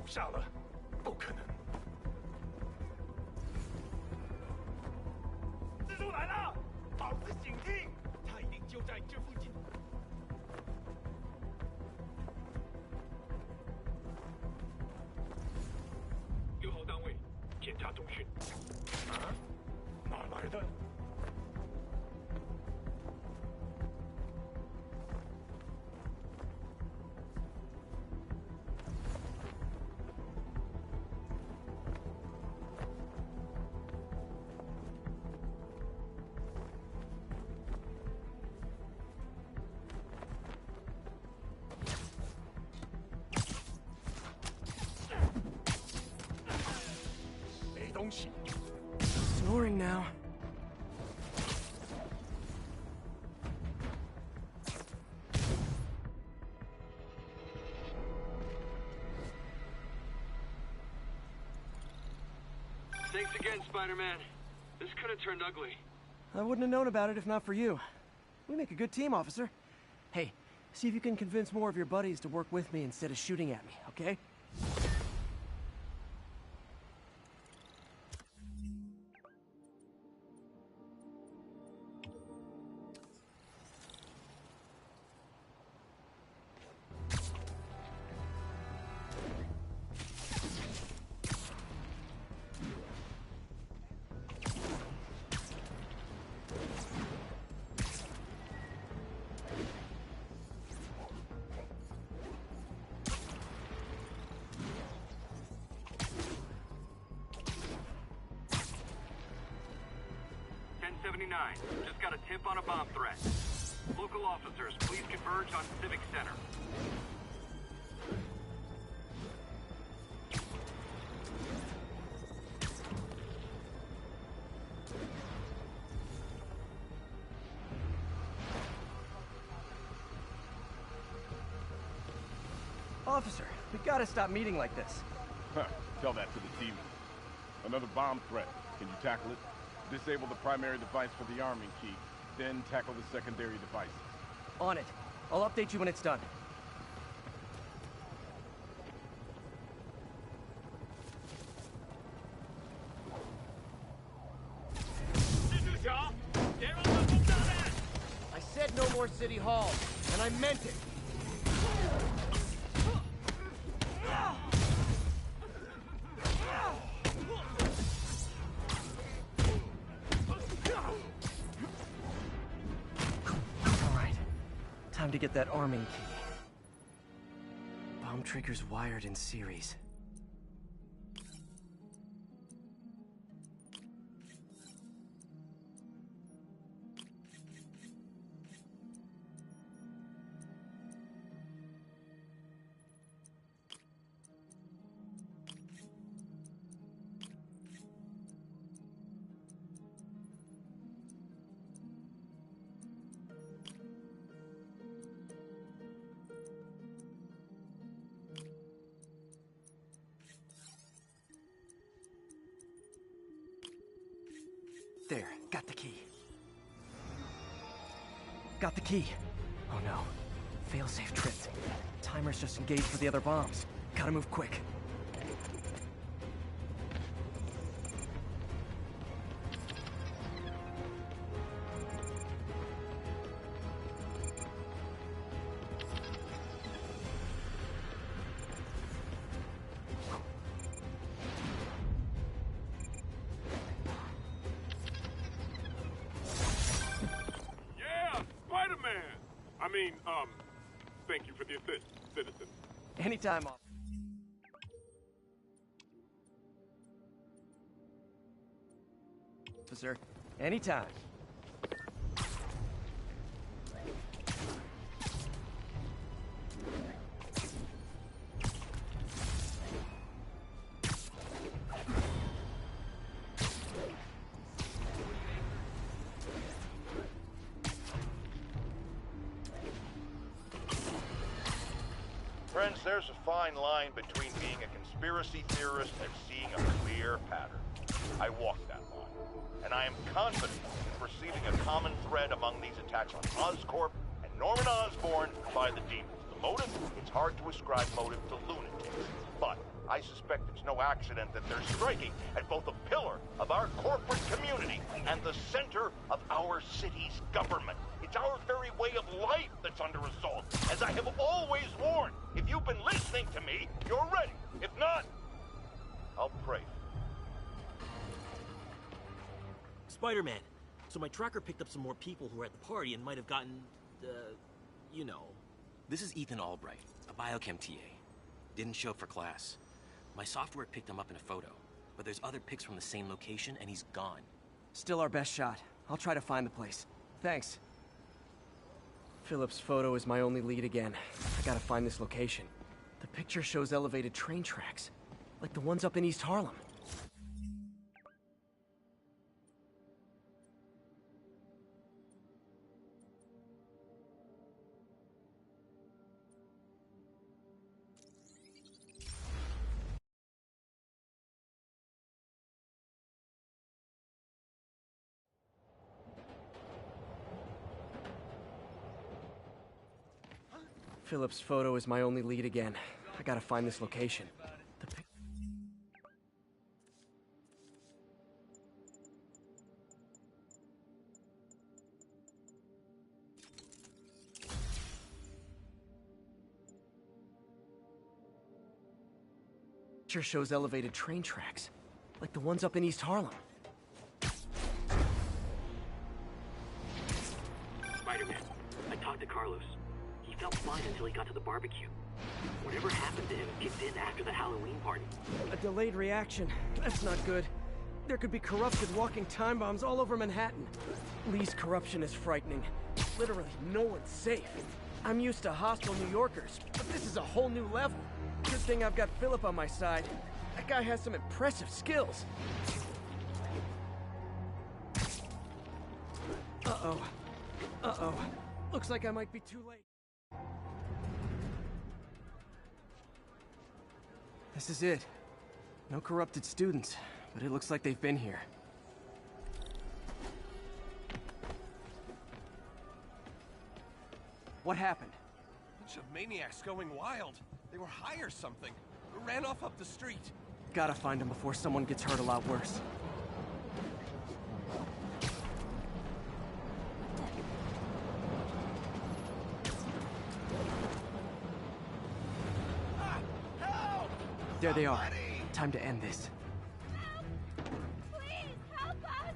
下了，不可能！蜘蛛来了，保持警惕，他一定就在这附近。6号单位，检查通讯。啊？哪来的？ Snoring now. Thanks again, Spider-Man. This could have turned ugly. I wouldn't have known about it if not for you. We make a good team, officer. Hey, see if you can convince more of your buddies to work with me instead of shooting at me, okay? Just got a tip on a bomb threat. Local officers, please converge on Civic Center. Officer, we gotta stop meeting like this. Tell that to the team. Another bomb threat. Can you tackle it? Disable the primary device for the arming key, then tackle the secondary devices. On it. I'll update you when it's done. I said no more City Hall, and I meant it. Time to get that arming key. Bomb triggers wired in series. Got the key. Oh no. Failsafe tripped. Timer's just engaged for the other bombs. Gotta move quick. Thank you for the assist, citizen. Anytime, officer. Anytime. Friends, there's a fine line between being a conspiracy theorist and seeing a clear pattern. I walk that line, and I am confident in perceiving a common thread among these attacks on Oscorp and Norman Osborn by the demons. The motive? It's hard to ascribe motive to lunatics, but I suspect it's no accident that they're striking at both a pillar of our corporate community and the center of our city's government. It's our very way of life that's under assault, as I have always warned. If you've been listening to me, you're ready. If not, I'll pray. Spider-Man, so my tracker picked up some more people who were at the party and might have gotten, you know. This is Ethan Albright, a biochem TA. Didn't show up for class. My software picked him up in a photo, but there's other pics from the same location and he's gone. Still our best shot. I'll try to find the place. Thanks. Philip's photo is my only lead again. I gotta find this location. The picture shows elevated train tracks, like the ones up in East Harlem. Philip's photo is my only lead again. I gotta find this location. Picture shows elevated train tracks, like the ones up in East Harlem. Spider-Man, I talked to Carlos. He felt fine until he got to the barbecue. Whatever happened to him kicked in after the Halloween party. A delayed reaction. That's not good. There could be corrupted walking time bombs all over Manhattan. Lee's corruption is frightening. Literally, no one's safe. I'm used to hostile New Yorkers, but this is a whole new level. Good thing I've got Philip on my side. That guy has some impressive skills. Uh-oh. Uh-oh. Looks like I might be too late. This is it. No corrupted students, but it looks like they've been here. What happened? Bunch of maniacs going wild. They were high or something. Ran off up the street. Gotta find them before someone gets hurt a lot worse. There they are. Time to end this. Please, help us!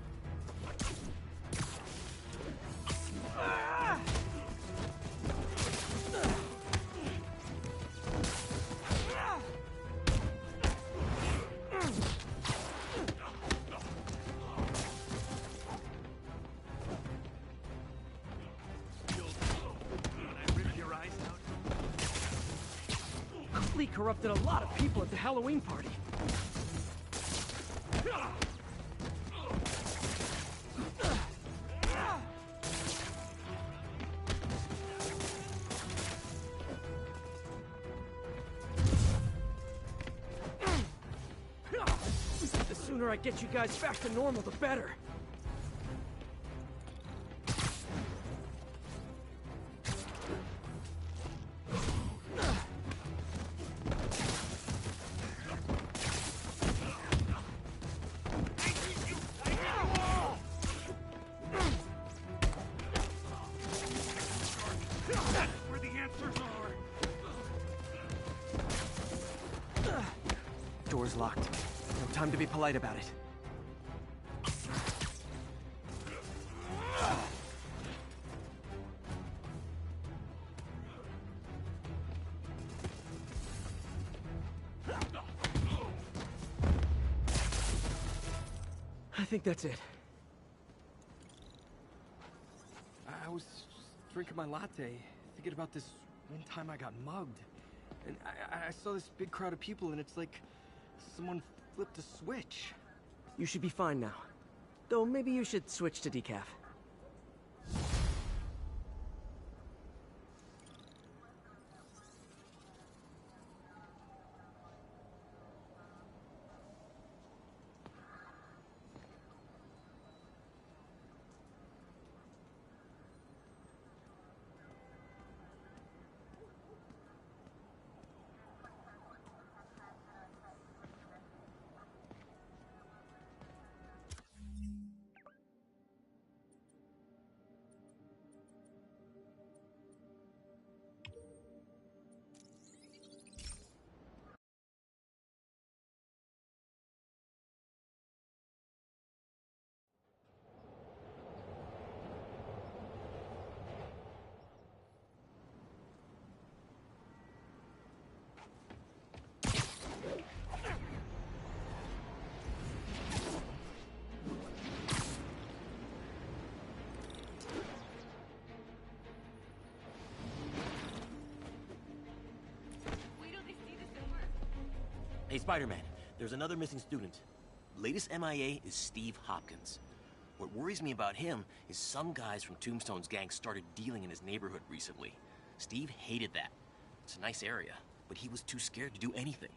Lee corrupted a lot of people at the Halloween party. The sooner I get you guys back to normal, the better. door's locked. No time to be polite about it. I think that's it. I was just drinking my latte, thinking about this one time I got mugged. And I saw this big crowd of people, and it's like someone flipped a switch. You should be fine now. Though maybe you should switch to decaf. Hey, Spider-Man, there's another missing student. Latest MIA is Steve Hopkins. What worries me about him is some guys from Tombstone's gang started dealing in his neighborhood recently. Steve hated that. It's a nice area, but he was too scared to do anything.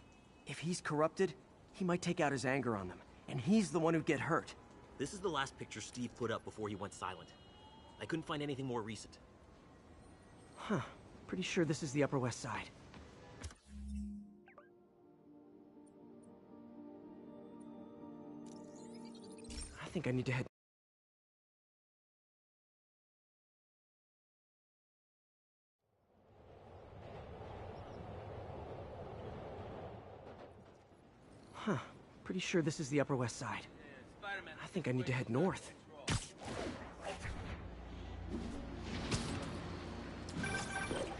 If he's corrupted, he might take out his anger on them, and he's the one who'd get hurt. This is the last picture Steve put up before he went silent. I couldn't find anything more recent. Huh. Pretty sure this is the Upper West Side. I think I need to head... Huh. Pretty sure this is the Upper West Side. I think I need to head north.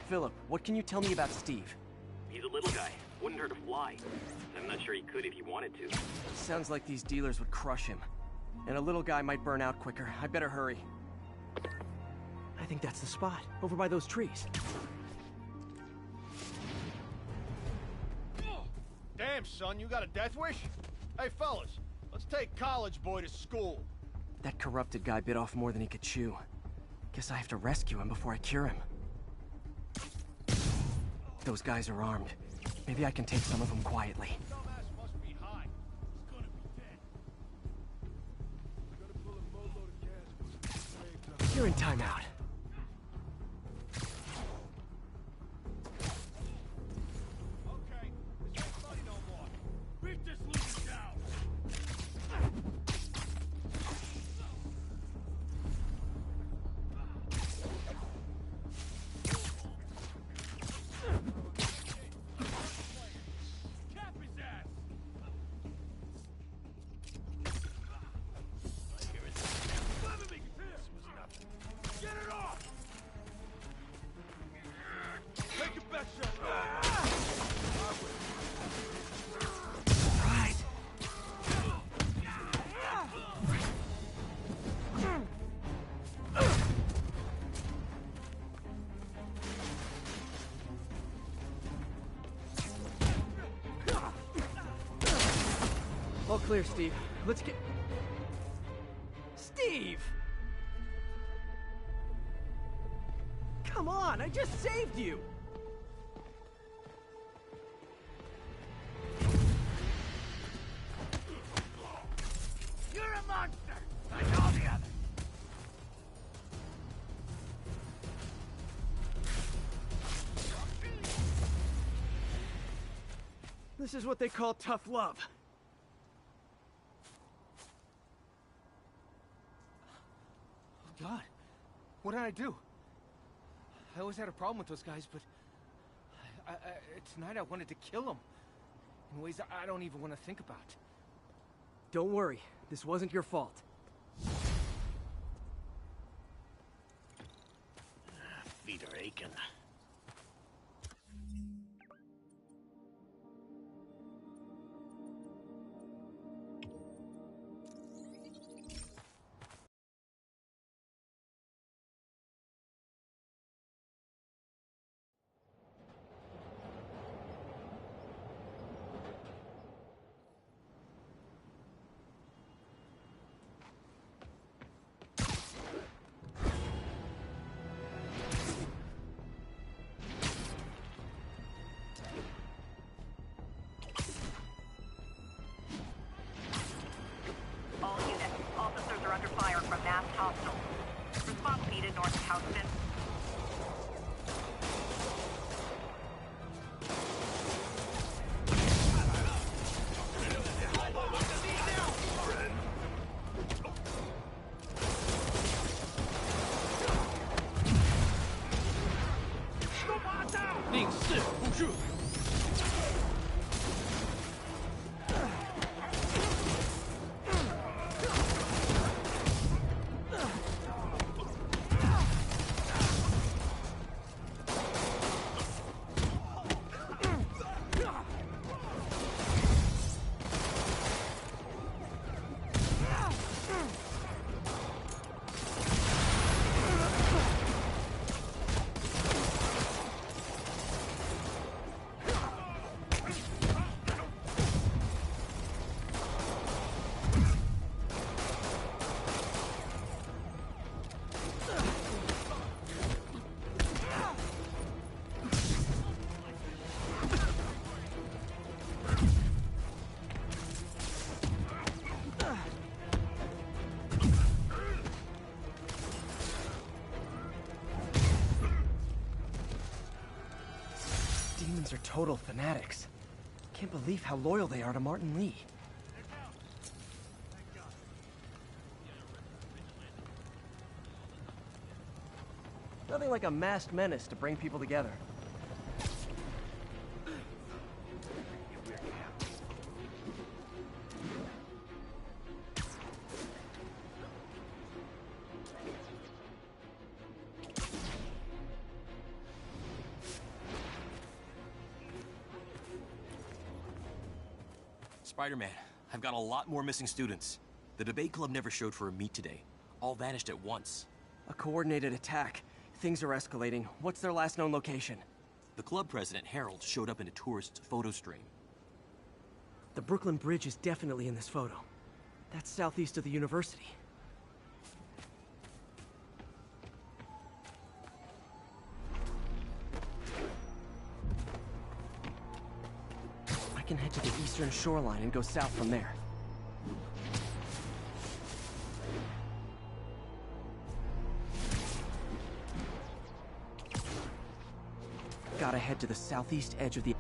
Philip, what can you tell me about Steve? He's a little guy. Wouldn't hurt to fly. I'm not sure he could if he wanted to. Sounds like these dealers would crush him. And a little guy might burn out quicker. I better hurry. I think that's the spot, over by those trees. Damn, son, you got a death wish? Hey, fellas, let's take college boy to school. That corrupted guy bit off more than he could chew. Guess I have to rescue him before I cure him. Those guys are armed. Maybe I can take some of them quietly. You're in timeout. Okay, this ain't funny no more. Beat this loser down. Cap his ass. Get it off! Take your best shot! Right. All clear, Steve. Let's get... Steve! Come on, I just saved you! You're a monster! Like all the others! This is what they call tough love. Oh, God. What did I do? I always had a problem with those guys, but... tonight I wanted to kill them. in ways I don't even want to think about. Don't worry, this wasn't your fault. Feet are aching. All units, officers are under fire from masked hostiles. Response needed north of Houston. Demons are total fanatics. Can't believe how loyal they are to Martin Lee. Nothing like a masked menace to bring people together. Spider-Man, I've got a lot more missing students. The debate club never showed for a meet today. All vanished at once. A coordinated attack. Things are escalating. What's their last known location? The club president, Harold, showed up in a tourist's photo stream. The Brooklyn Bridge is definitely in this photo. That's southeast of the university. I can head to the eastern shoreline and go south from there. Gotta head to the southeast edge of the...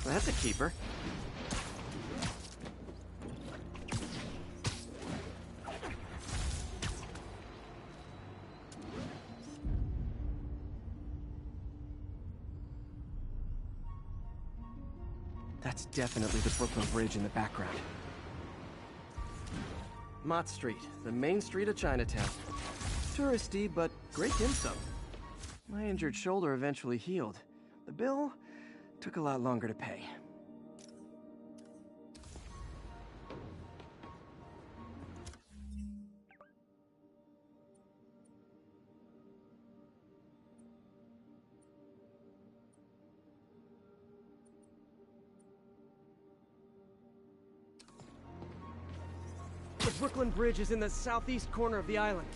That's a keeper. That's definitely the Brooklyn Bridge in the background. Mott Street, the main street of Chinatown. Touristy, but great dim sum. My injured shoulder eventually healed. The bill took a lot longer to pay. Brooklyn Bridge is in the southeast corner of the island.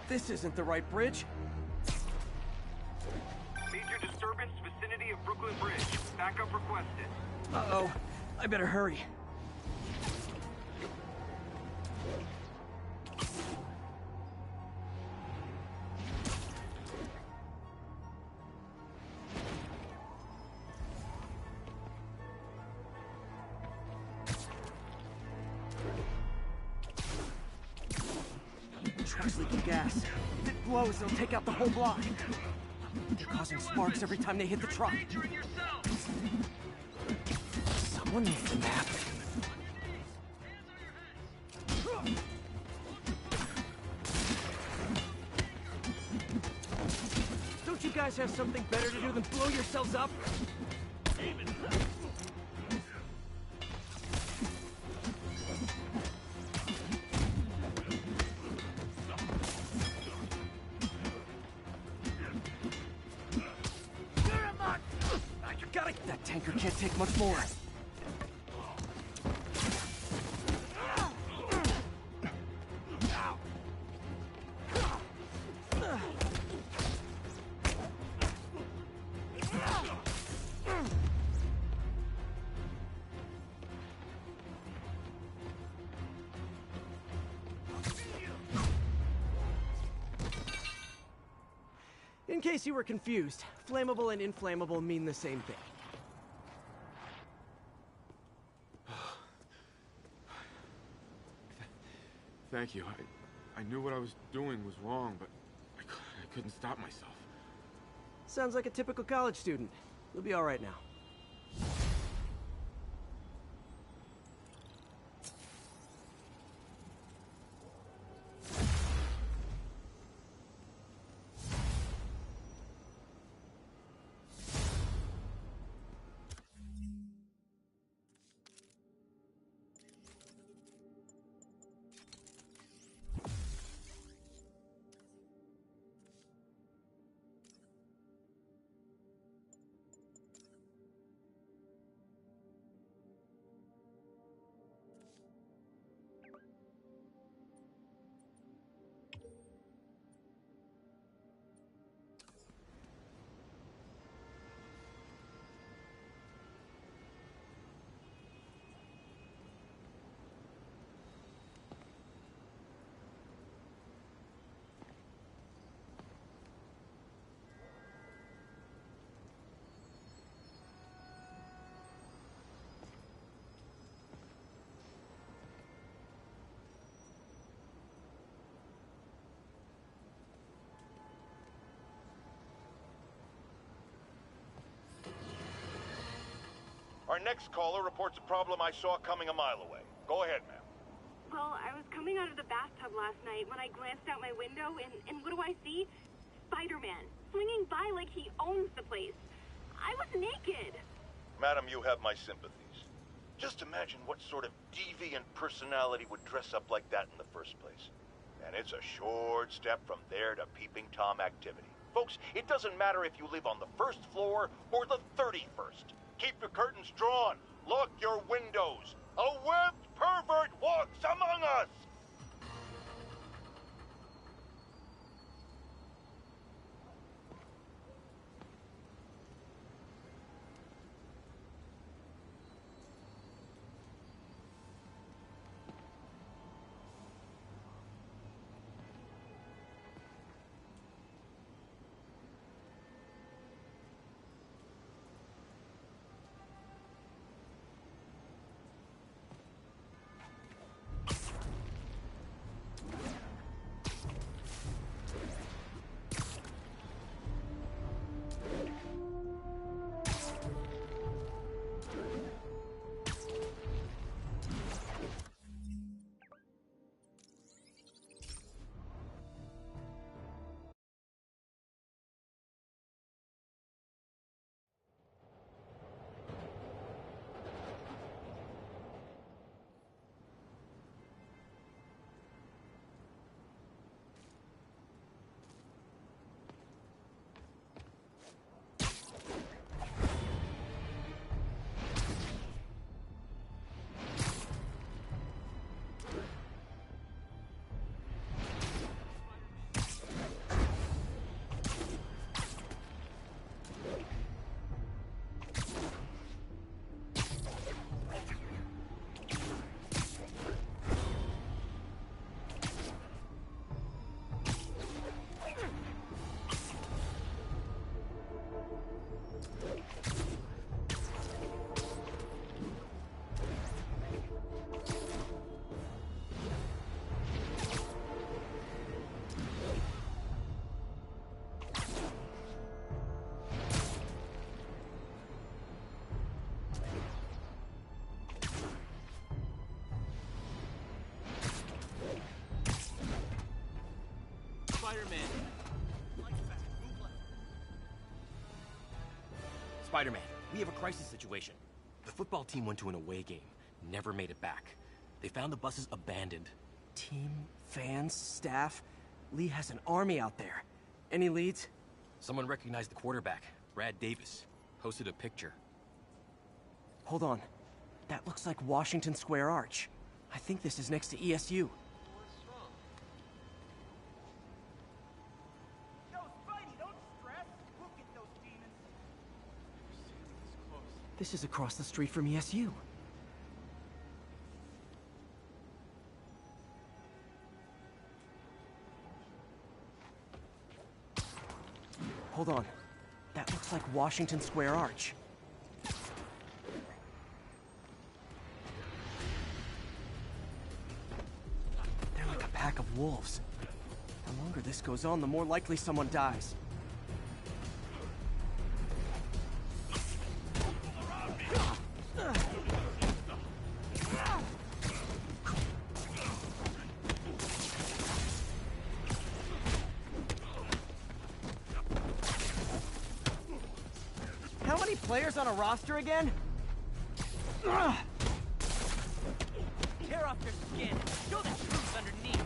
This isn't the right bridge. Major disturbance vicinity of Brooklyn Bridge. Backup requested. Uh-oh. I better hurry. Truck's leaking gas. If it blows, it'll take out the whole block. They're causing sparks every time they hit the truck. Someone needs a map. Don't you guys have something better to do than blow yourselves up? That tanker can't take much more. In case you were confused, flammable and inflammable mean the same thing. Thank you. I knew what I was doing was wrong, but I couldn't stop myself. Sounds like a typical college student. You'll be all right now. Our next caller reports a problem I saw coming a mile away. Go ahead, ma'am. Well, I was coming out of the bathtub last night when I glanced out my window, and what do I see? Spider-Man, swinging by like he owns the place. I was naked. Madam, you have my sympathies. Just imagine what sort of deviant personality would dress up like that in the first place. And it's a short step from there to peeping Tom activity. Folks, it doesn't matter if you live on the first floor or the 31st. Keep your curtains drawn. Lock your windows. A webbed pervert walks among us! Spider-Man. Spider-Man, we have a crisis situation. The football team went to an away game, never made it back. They found the buses abandoned. Team, fans, staff. Lee has an army out there. Any leads? Someone recognized the quarterback, Brad Davis. Posted a picture. Hold on. That looks like Washington Square Arch. I think this is next to ESU. This is across the street from ESU. Hold on. That looks like Washington Square Arch. They're like a pack of wolves. The longer this goes on, the more likely someone dies. How many players on a roster again? Tear off your skin. Show the truth underneath.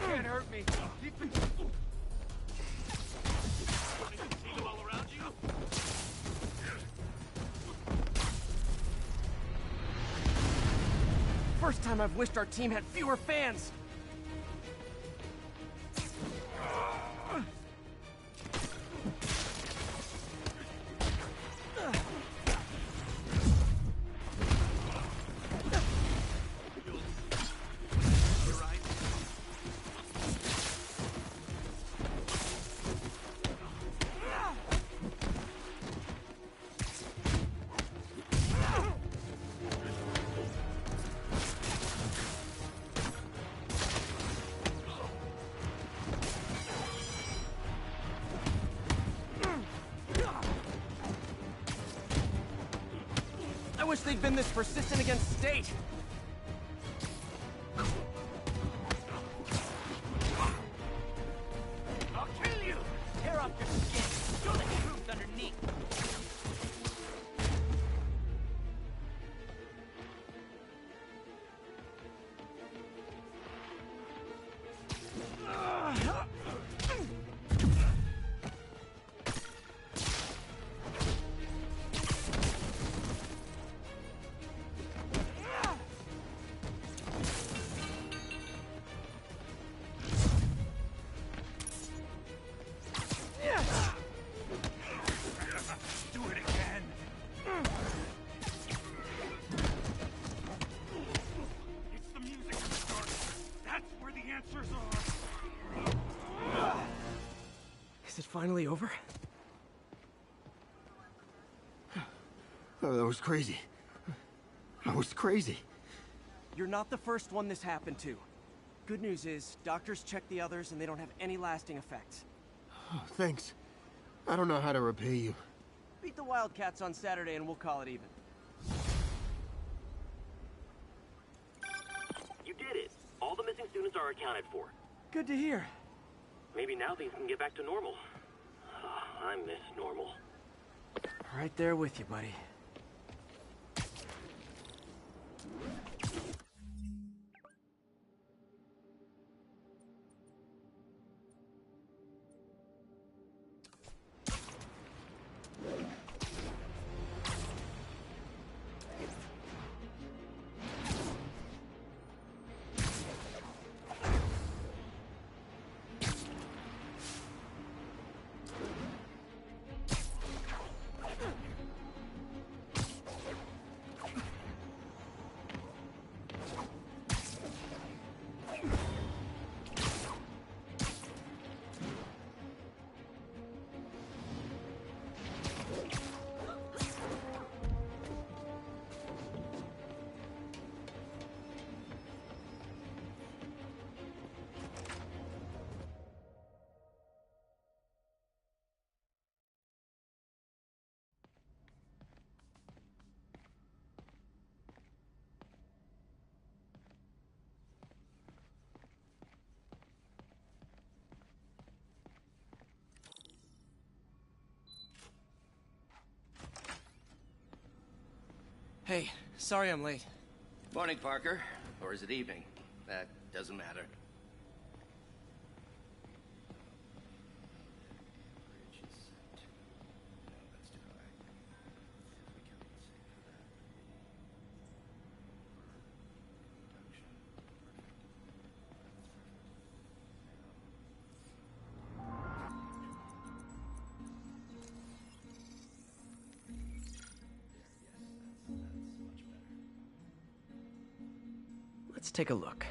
Can't hurt me. Keep it. See them all around you? First time I've wished our team had fewer fans. I wish they'd been this persistent against State. I'll kill you! Tear off your skin. Show the truth underneath. Is it finally over? Oh, that was crazy. That was crazy. You're not the first one this happened to. Good news is, doctors checked the others and they don't have any lasting effects. Oh, thanks. I don't know how to repay you. Beat the Wildcats on Saturday and we'll call it even. You did it. All the missing students are accounted for. Good to hear. Maybe now things can get back to normal. I miss normal. Right there with you, buddy. Hey, sorry I'm late. Morning, Parker. Or is it evening? That doesn't matter. Let's take a look.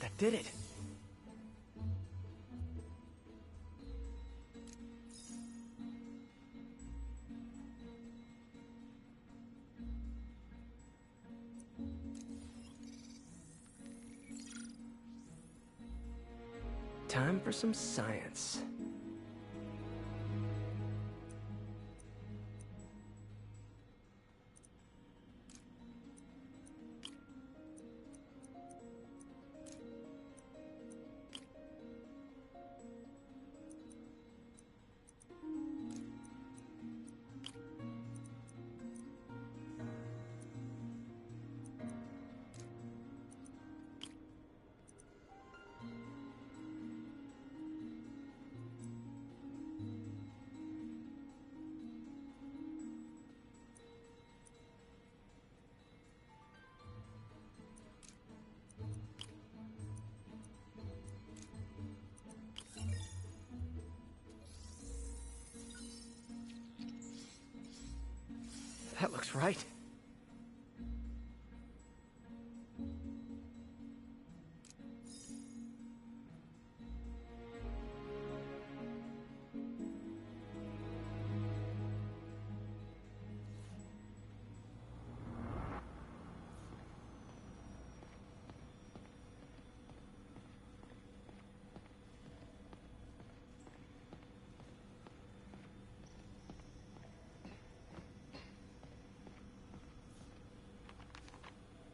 That did it. Time for some science. That looks right.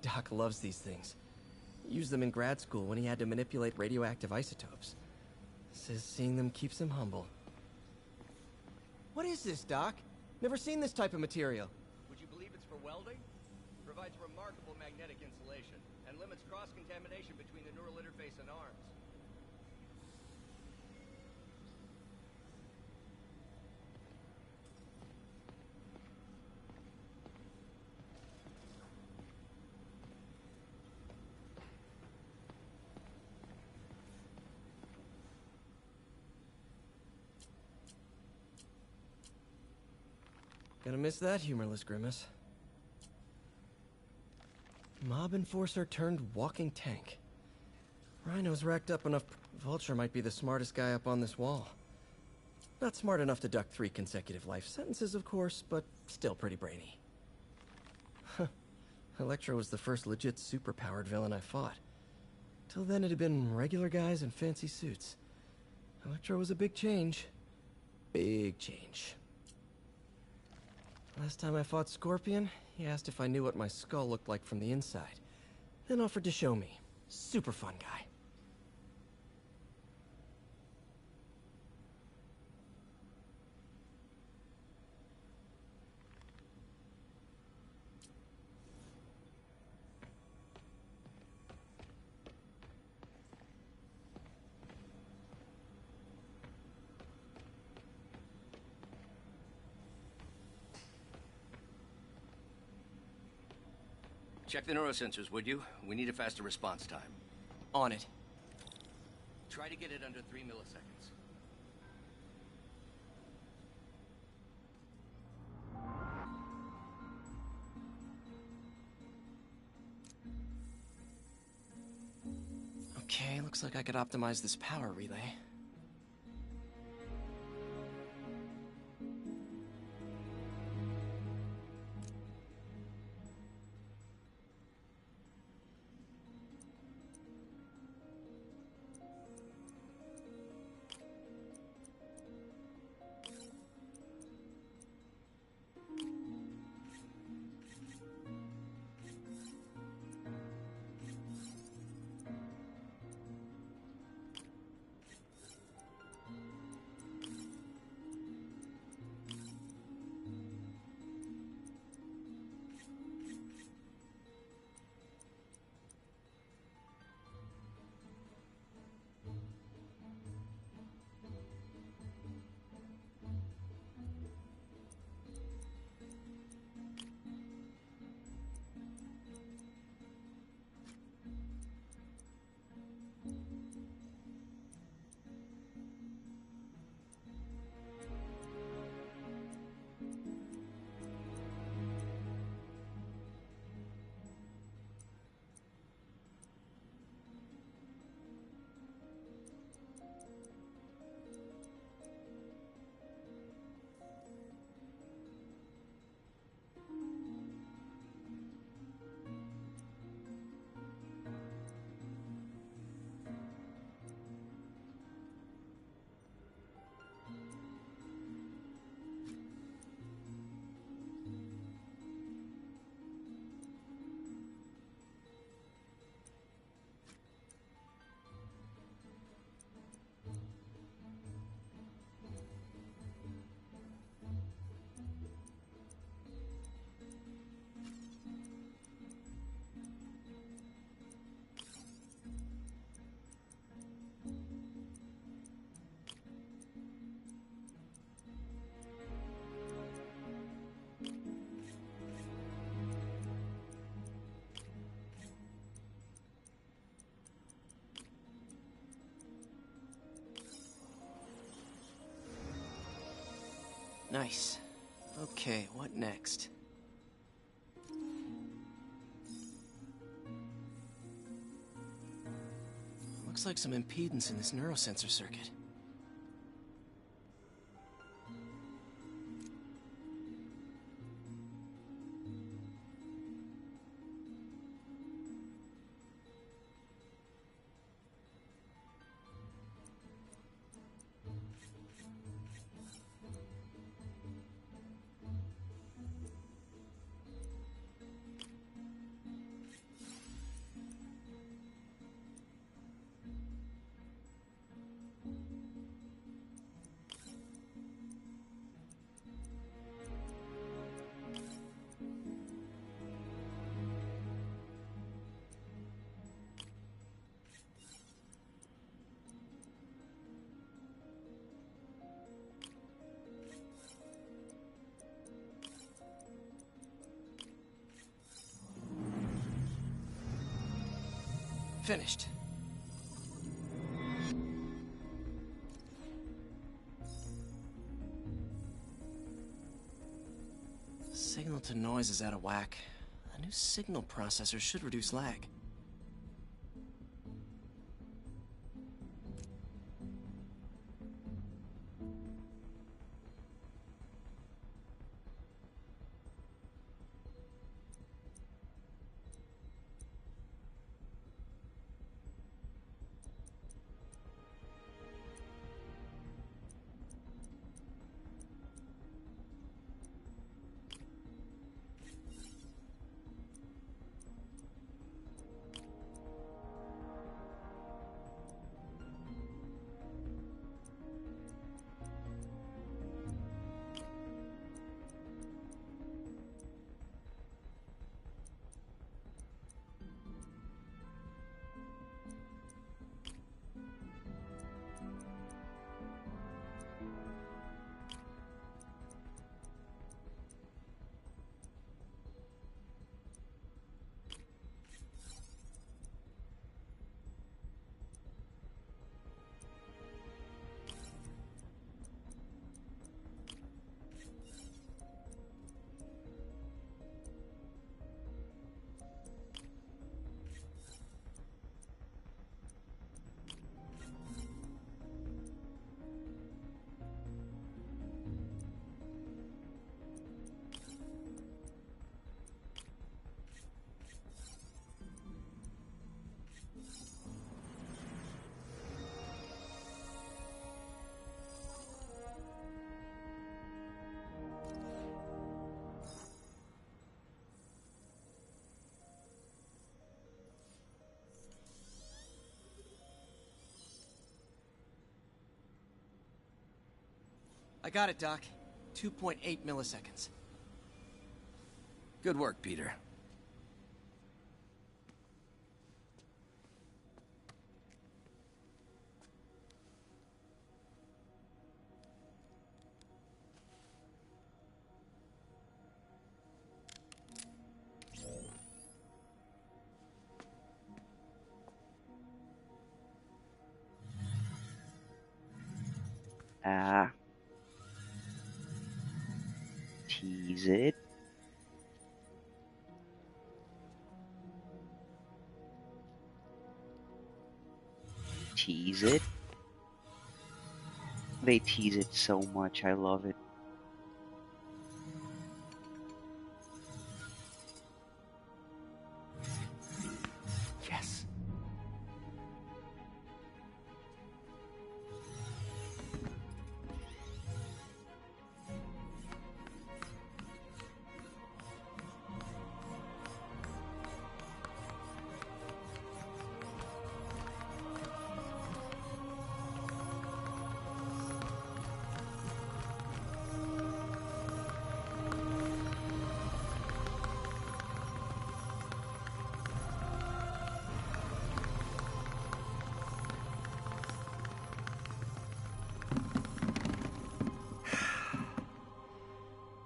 Doc loves these things. Used them in grad school when he had to manipulate radioactive isotopes. Says seeing them keeps him humble. What is this, Doc? Never seen this type of material. Would you believe it's for welding? Provides remarkable magnetic insulation and limits cross-contamination between the neural interface and arms. Gonna miss that humorless grimace. Mob enforcer turned walking tank. Rhino's racked up enough. Vulture might be the smartest guy up on this wall. Not smart enough to duck 3 consecutive life sentences, of course, but still pretty brainy. Electro was the first legit superpowered villain I fought. Till then, it had been regular guys in fancy suits. Electro was a big change. Big change. Last time I fought Scorpion, he asked if I knew what my skull looked like from the inside. Then offered to show me. Super fun guy. Check the neurosensors, would you? We need a faster response time. On it. Try to get it under 3 milliseconds. Okay, looks like I could optimize this power relay. Nice. Okay, what next? Looks like some impedance in this neurosensor circuit. Finished. Signal to noise is out of whack. A new signal processor should reduce lag. I got it, Doc. 2.8 milliseconds. Good work, Peter. Tease it. Tease it. They tease it so much, I love it. Yes.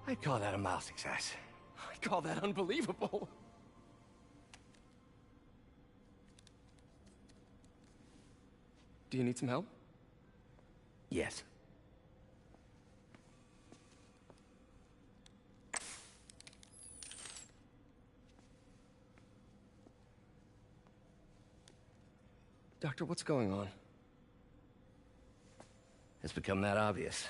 I'd call that a mild success. I call that unbelievable. Do you need some help? Yes. Doctor, what's going on? It's become that obvious.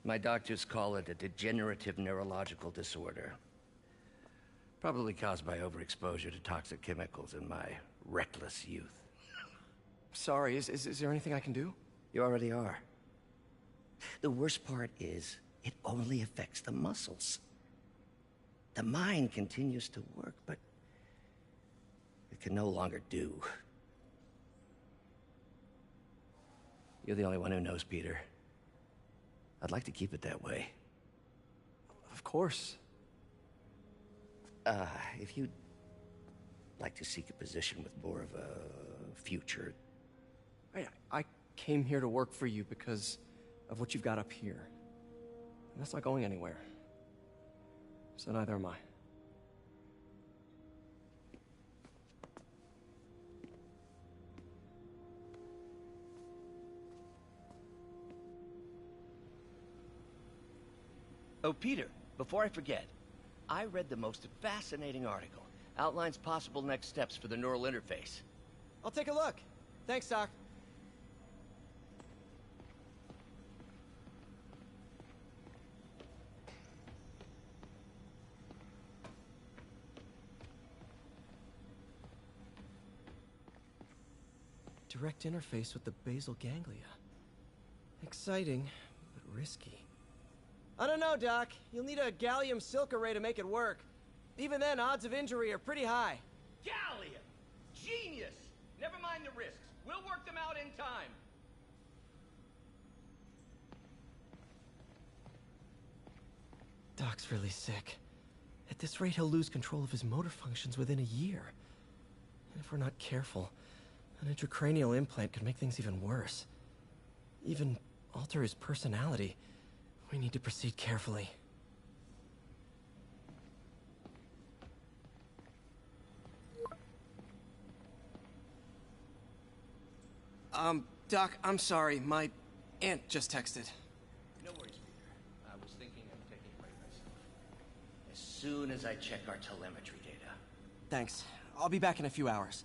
My doctors call it a degenerative neurological disorder. Probably caused by overexposure to toxic chemicals in my reckless youth. Sorry, is there anything I can do? You already are. The worst part is, it only affects the muscles. The mind continues to work, but it can no longer do. You're the only one who knows, Peter. I'd like to keep it that way. Of course. If you'd like to seek a position with more of a future... I came here to work for you because of what you've got up here. And that's not going anywhere. So neither am I. Oh, Peter, before I forget, I read the most fascinating article. Outlines possible next steps for the neural interface. I'll take a look. Thanks, Doc. Direct interface with the basal ganglia. Exciting, but risky. I don't know, Doc. You'll need a gallium silk array to make it work. Even then, odds of injury are pretty high. Gallium! Genius! Never mind the risks. We'll work them out in time. Doc's really sick. At this rate, he'll lose control of his motor functions within a year. And if we're not careful, an intracranial implant could make things even worse. Even alter his personality. We need to proceed carefully. Doc, I'm sorry. My aunt just texted. No worries, Peter. I was thinking of taking a break myself. As soon as I check our telemetry data. Thanks. I'll be back in a few hours.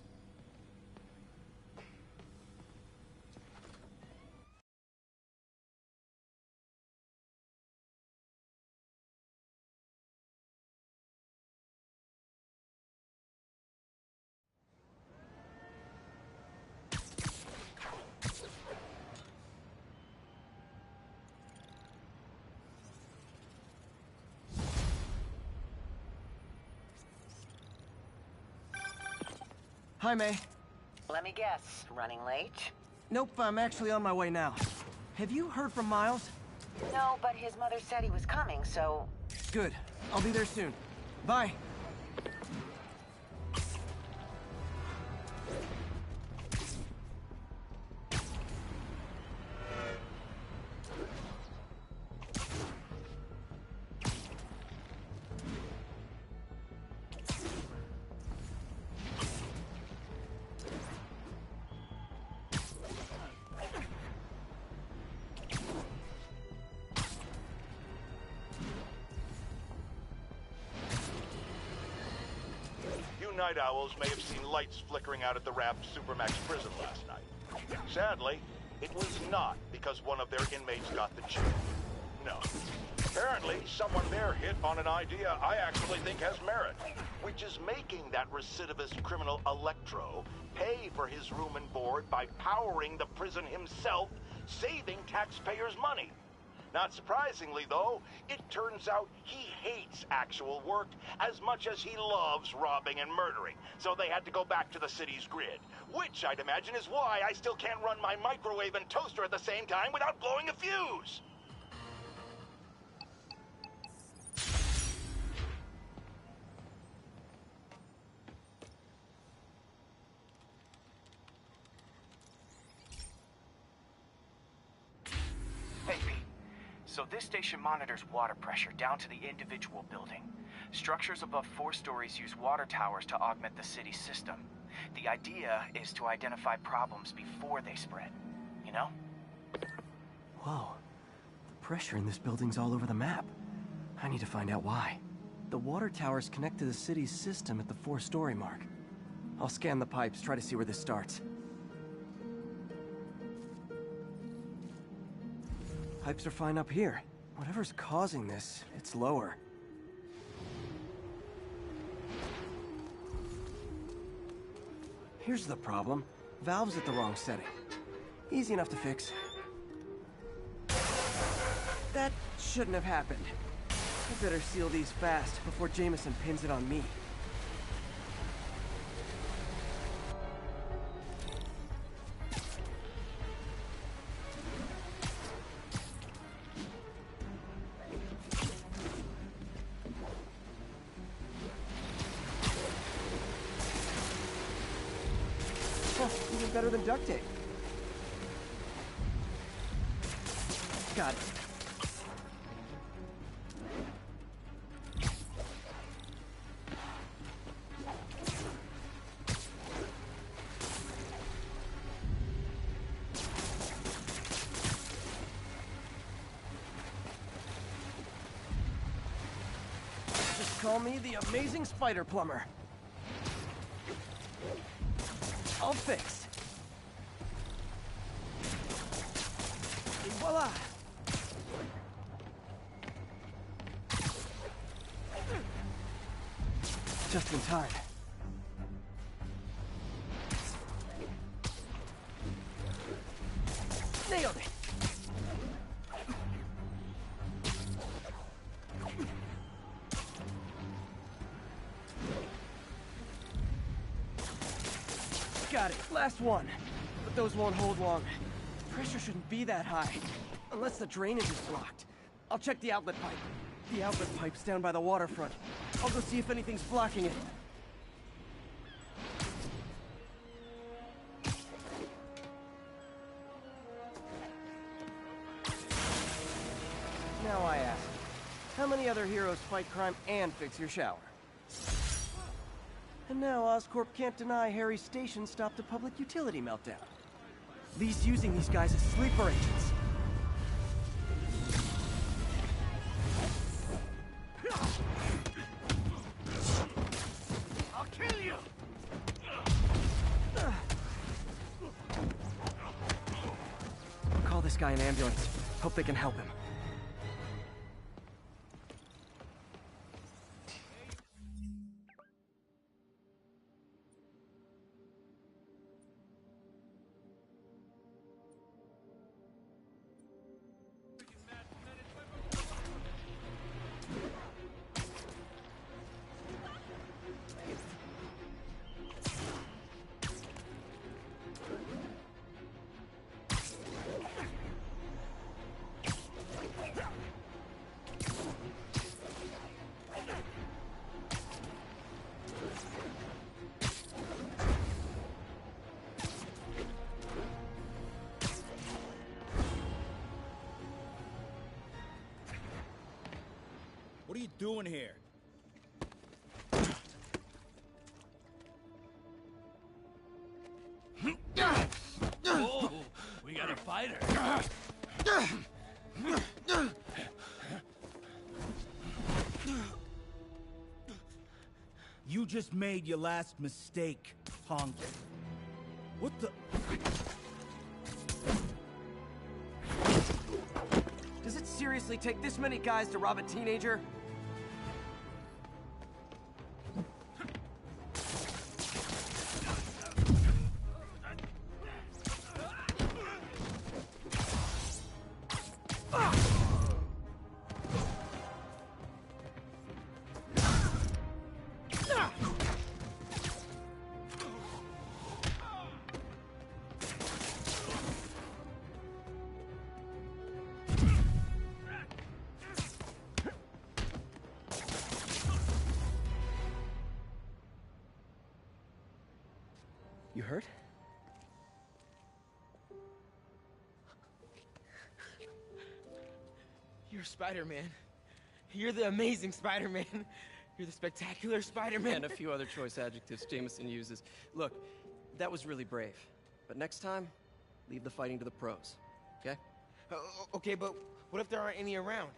Hi, May. Let me guess, running late? Nope, I'm actually on my way now. Have you heard from Miles? No, but his mother said he was coming, so... Good. I'll be there soon. Bye. Night owls may have seen lights flickering out at the Raft Supermax prison last night. Sadly, it was not because one of their inmates got the chill. No. Apparently, someone there hit on an idea I actually think has merit, which is making that recidivist criminal Electro pay for his room and board by powering the prison himself, saving taxpayers' money. Not surprisingly, though, it turns out he hates actual work as much as he loves robbing and murdering, so they had to go back to the city's grid, which I'd imagine is why I still can't run my microwave and toaster at the same time without blowing a fuse. Hey, Pete. So this station monitors water pressure down to the individual building. Structures above 4 stories use water towers to augment the city's system. The idea is to identify problems before they spread, you know? Whoa. The pressure in this building's all over the map. I need to find out why. The water towers connect to the city's system at the 4-story mark. I'll scan the pipes, try to see where this starts. Pipes are fine up here. Whatever's causing this, it's lower. Here's the problem. Valve's at the wrong setting. Easy enough to fix. That shouldn't have happened. I better seal these fast before Jameson pins it on me. Even better than duct tape. Got it. Just call me the amazing spider plumber. I'll fix. Et voila! Just in time. Nailed it! Got it. Last one. But those won't hold long. Pressure shouldn't be that high. Unless the drainage is blocked. I'll check the outlet pipe. The outlet pipe's down by the waterfront. I'll go see if anything's blocking it. Now I ask, how many other heroes fight crime and fix your shower? And now Oscorp can't deny Harry's station stopped a public utility meltdown. Lee's using these guys as sleeper agents. I'll kill you! Call this guy an ambulance. Hope they can help him. doing here? Oh, we got a fighter. You just made your last mistake, punk. What the... Does it seriously take this many guys to rob a teenager? You hurt? You're Spider-Man. You're the amazing Spider-Man. You're the spectacular Spider-Man. And a few other choice adjectives Jameson uses. Look, that was really brave. But next time, leave the fighting to the pros, okay? Okay, but what if there aren't any around?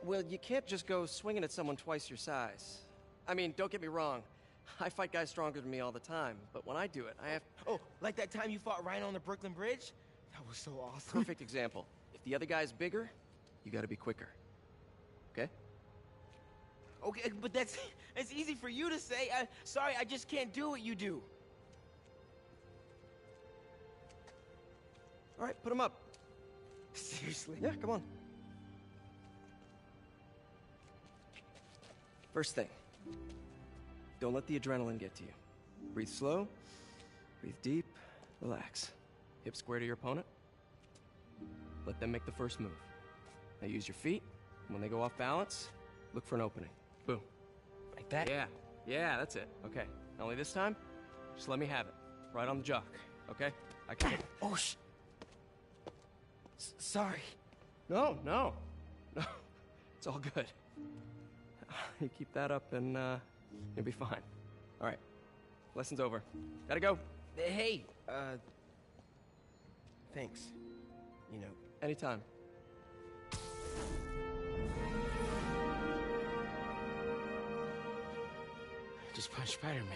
Well, you can't just go swinging at someone twice your size. I mean, don't get me wrong. I fight guys stronger than me all the time, but when I do it, I have... Oh, like that time you fought Rhino on the Brooklyn Bridge? That was so awesome. Perfect example. If the other guy's bigger, you gotta be quicker. Okay? Okay, but that's easy for you to say. Sorry, I just can't do what you do. All right, put him up. Seriously? Yeah, come on. First thing. Don't let the adrenaline get to you. Breathe slow, breathe deep, relax. Hip square to your opponent. Let them make the first move. Now use your feet, and when they go off balance, look for an opening. Boom. Like that? Yeah, that's it. Okay, not only this time, just let me have it. Right on the jock, okay? I can... Oh, sorry. No. It's all good. You keep that up and, you'll be fine. All right. Lesson's over. Gotta go. Hey, thanks. You know. Anytime. Just punch Spider-Man.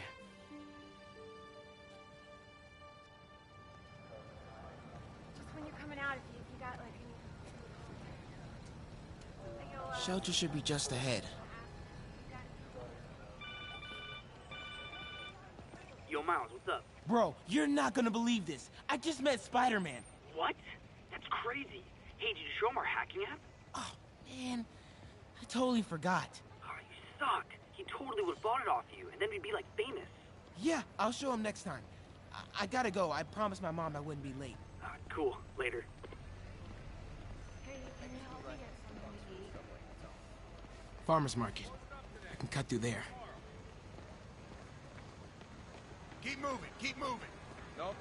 Just when you're coming out, if you got like any... Shelter should be just ahead. Yo, Miles, what's up? Bro, you're not gonna believe this. I just met Spider-Man. What? That's crazy. Hey, did you show him our hacking app? Oh, man. I totally forgot. Oh, you suck. He totally would have bought it off you, and then we'd be, like, famous. Yeah, I'll show him next time. I gotta go. I promised my mom I wouldn't be late. Cool. Later. Hey, can you help me get something to eat? Farmer's market. I can cut through there. Keep moving, keep moving. Nope,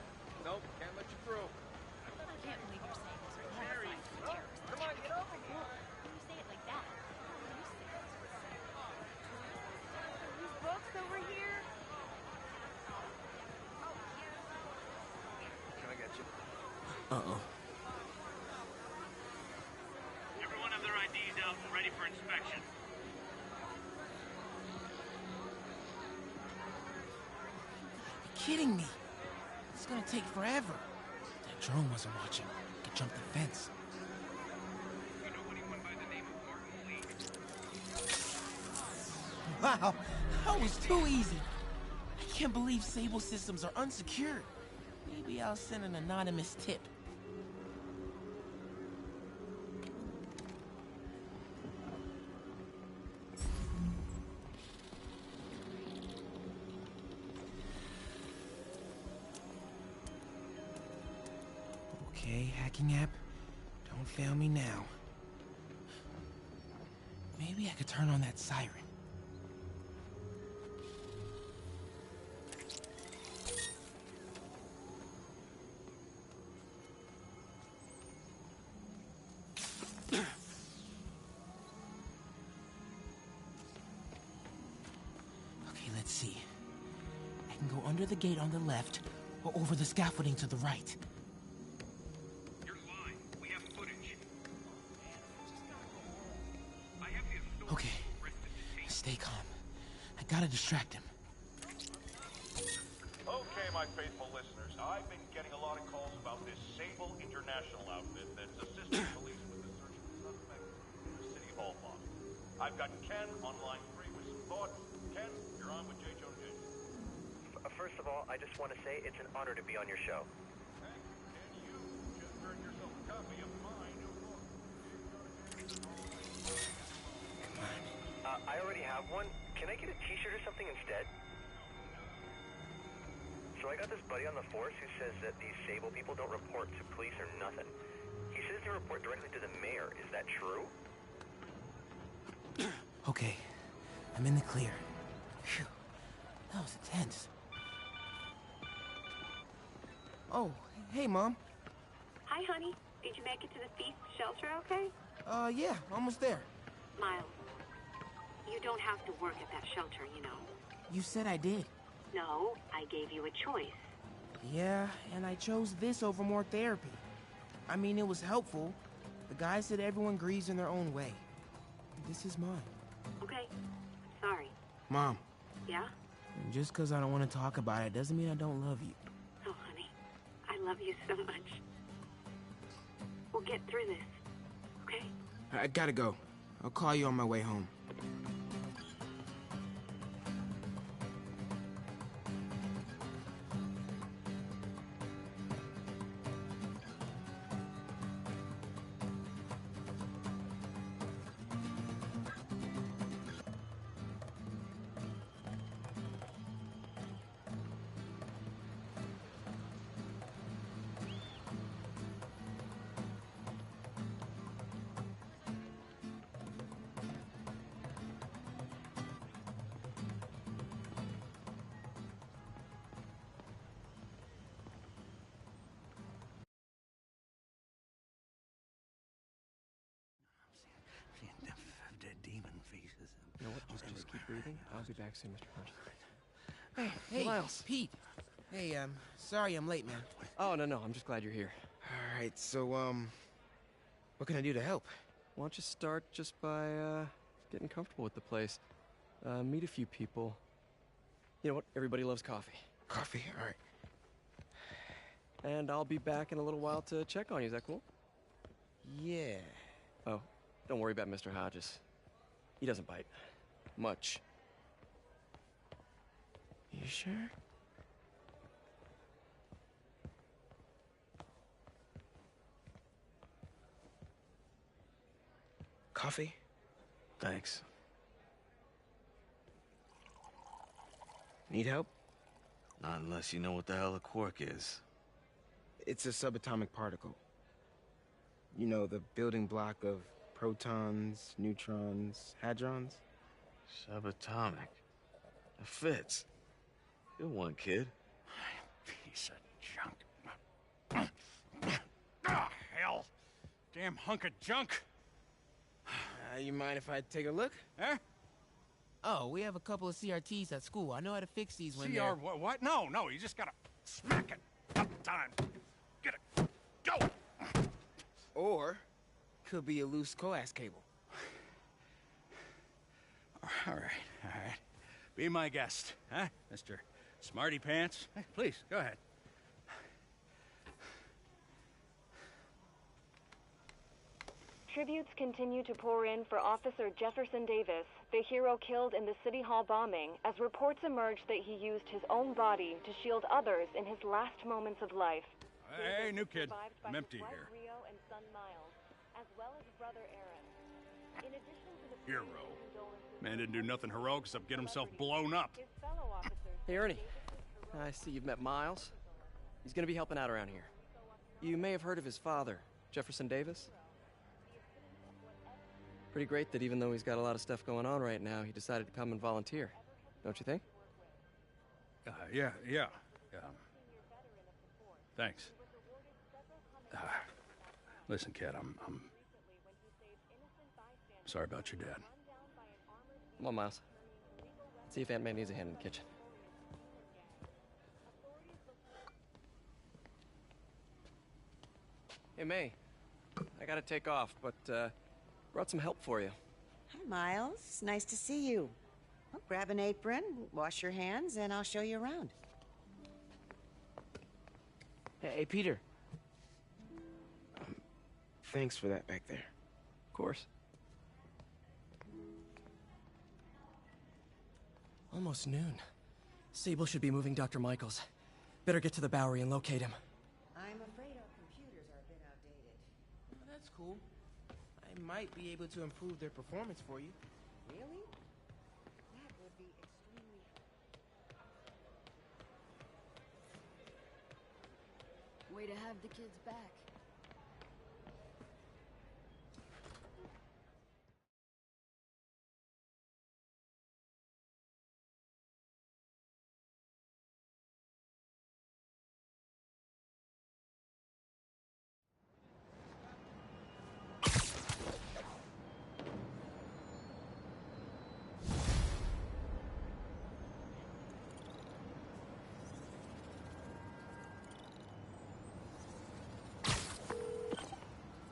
can't let you through. I can't believe you're saying this. We're gonna fight the terrorists. Come on, get over here. When you say it like that, how do you say it? These books over here? Can I get you? Uh-oh. Everyone have their IDs out and ready for inspection. Kidding me? It's gonna take forever. That drone wasn't watching. Could jump the fence. Wow, that was too easy. I can't believe Sable systems are unsecured. Maybe I'll send an anonymous tip. Okay, hacking app. Don't fail me now. Maybe I could turn on that siren. Let's see. I can go under the gate on the left, or over the scaffolding to the right. You're lying. We have footage. I have the authority Okay. to arrest him and detain Stay calm. I gotta distract him. Okay, my faithful listeners, I've been getting a lot of calls about this Sable International outfit that's assisting police with the search for suspects in the City Hall bombing. I've got Ken on line 3 with some thoughts. Ken, you're on with J. Jonah Jameson. First of all, I just want to say it's an honor to be on your show. Thank you. And you just earned yourself a copy of my new book. I already have one. Can I get a t-shirt or something instead? So I got this buddy on the force who says that these Sable people don't report to police or nothing. He says they report directly to the mayor. Is that true? Okay, I'm in the clear. Phew, that was intense. Oh, hey, Mom. Hi, honey. Did you make it to the feast shelter okay? Yeah, almost there. Miles, you don't have to work at that shelter, you know. You said I did. No, I gave you a choice. Yeah, and I chose this over more therapy. I mean, it was helpful. The guy said everyone grieves in their own way. This is mine. Okay. Sorry. Mom. Yeah? Just because I don't want to talk about it doesn't mean I don't love you. Oh, honey. I love you so much. We'll get through this. Okay? I gotta go. I'll call you on my way home. You know what? Just keep breathing. I'll be back soon, Mr. Hodge. Hey, Miles. Pete. Hey, sorry I'm late, man. Oh, no. I'm just glad you're here. All right, so, what can I do to help? Why don't you start just by, getting comfortable with the place. Meet a few people. You know what? Everybody loves coffee. Coffee? All right. And I'll be back in a little while to check on you. Is that cool? Yeah. Oh, don't worry about Mr. Hodges. He doesn't bite. Much. You sure? Coffee? Thanks. Need help? Not unless you know what the hell a quark is. It's a subatomic particle. You know, the building block of protons, neutrons, hadrons. Subatomic. It fits. Good one, kid. Piece of junk. Ah, hell. Damn hunk of junk. You mind if I take a look? Huh? Oh, we have a couple of CRTs at school. I know how to fix these when CR they're... what? No, you just gotta smack it. Up time. Get it. Go! Or, could be a loose coax cable. All right. Be my guest, huh, Mr. Smarty Pants? Hey, please, go ahead. Tributes continue to pour in for Officer Jefferson Davis, the hero killed in the City Hall bombing, as reports emerge that he used his own body to shield others in his last moments of life. Hey, new kid. I'm empty here. Rio and son Miles, as well as brother Aaron. In addition to the Hero. Man didn't do nothing heroic except get himself blown up. his fellow officers, Hey, Ernie. I see you've met Miles. He's gonna be helping out around here. You may have heard of his father, Jefferson Davis. Pretty great that even though he's got a lot of stuff going on right now, he decided to come and volunteer. Don't you think? Yeah. Thanks. Listen, kid, I'm sorry about your dad. Come on, Miles. See if Aunt May needs a hand in the kitchen. Hey, May. I gotta take off, but, brought some help for you. Hi, Miles. Nice to see you. Well, grab an apron, wash your hands, and I'll show you around. Hey, Peter. Thanks for that back there. Of course. Almost noon. Sable should be moving Dr. Michaels. Better get to the Bowery and locate him. I'm afraid our computers are a bit outdated. Well, that's cool. I might be able to improve their performance for you. Really? That would be extremely... Way to have the kids back.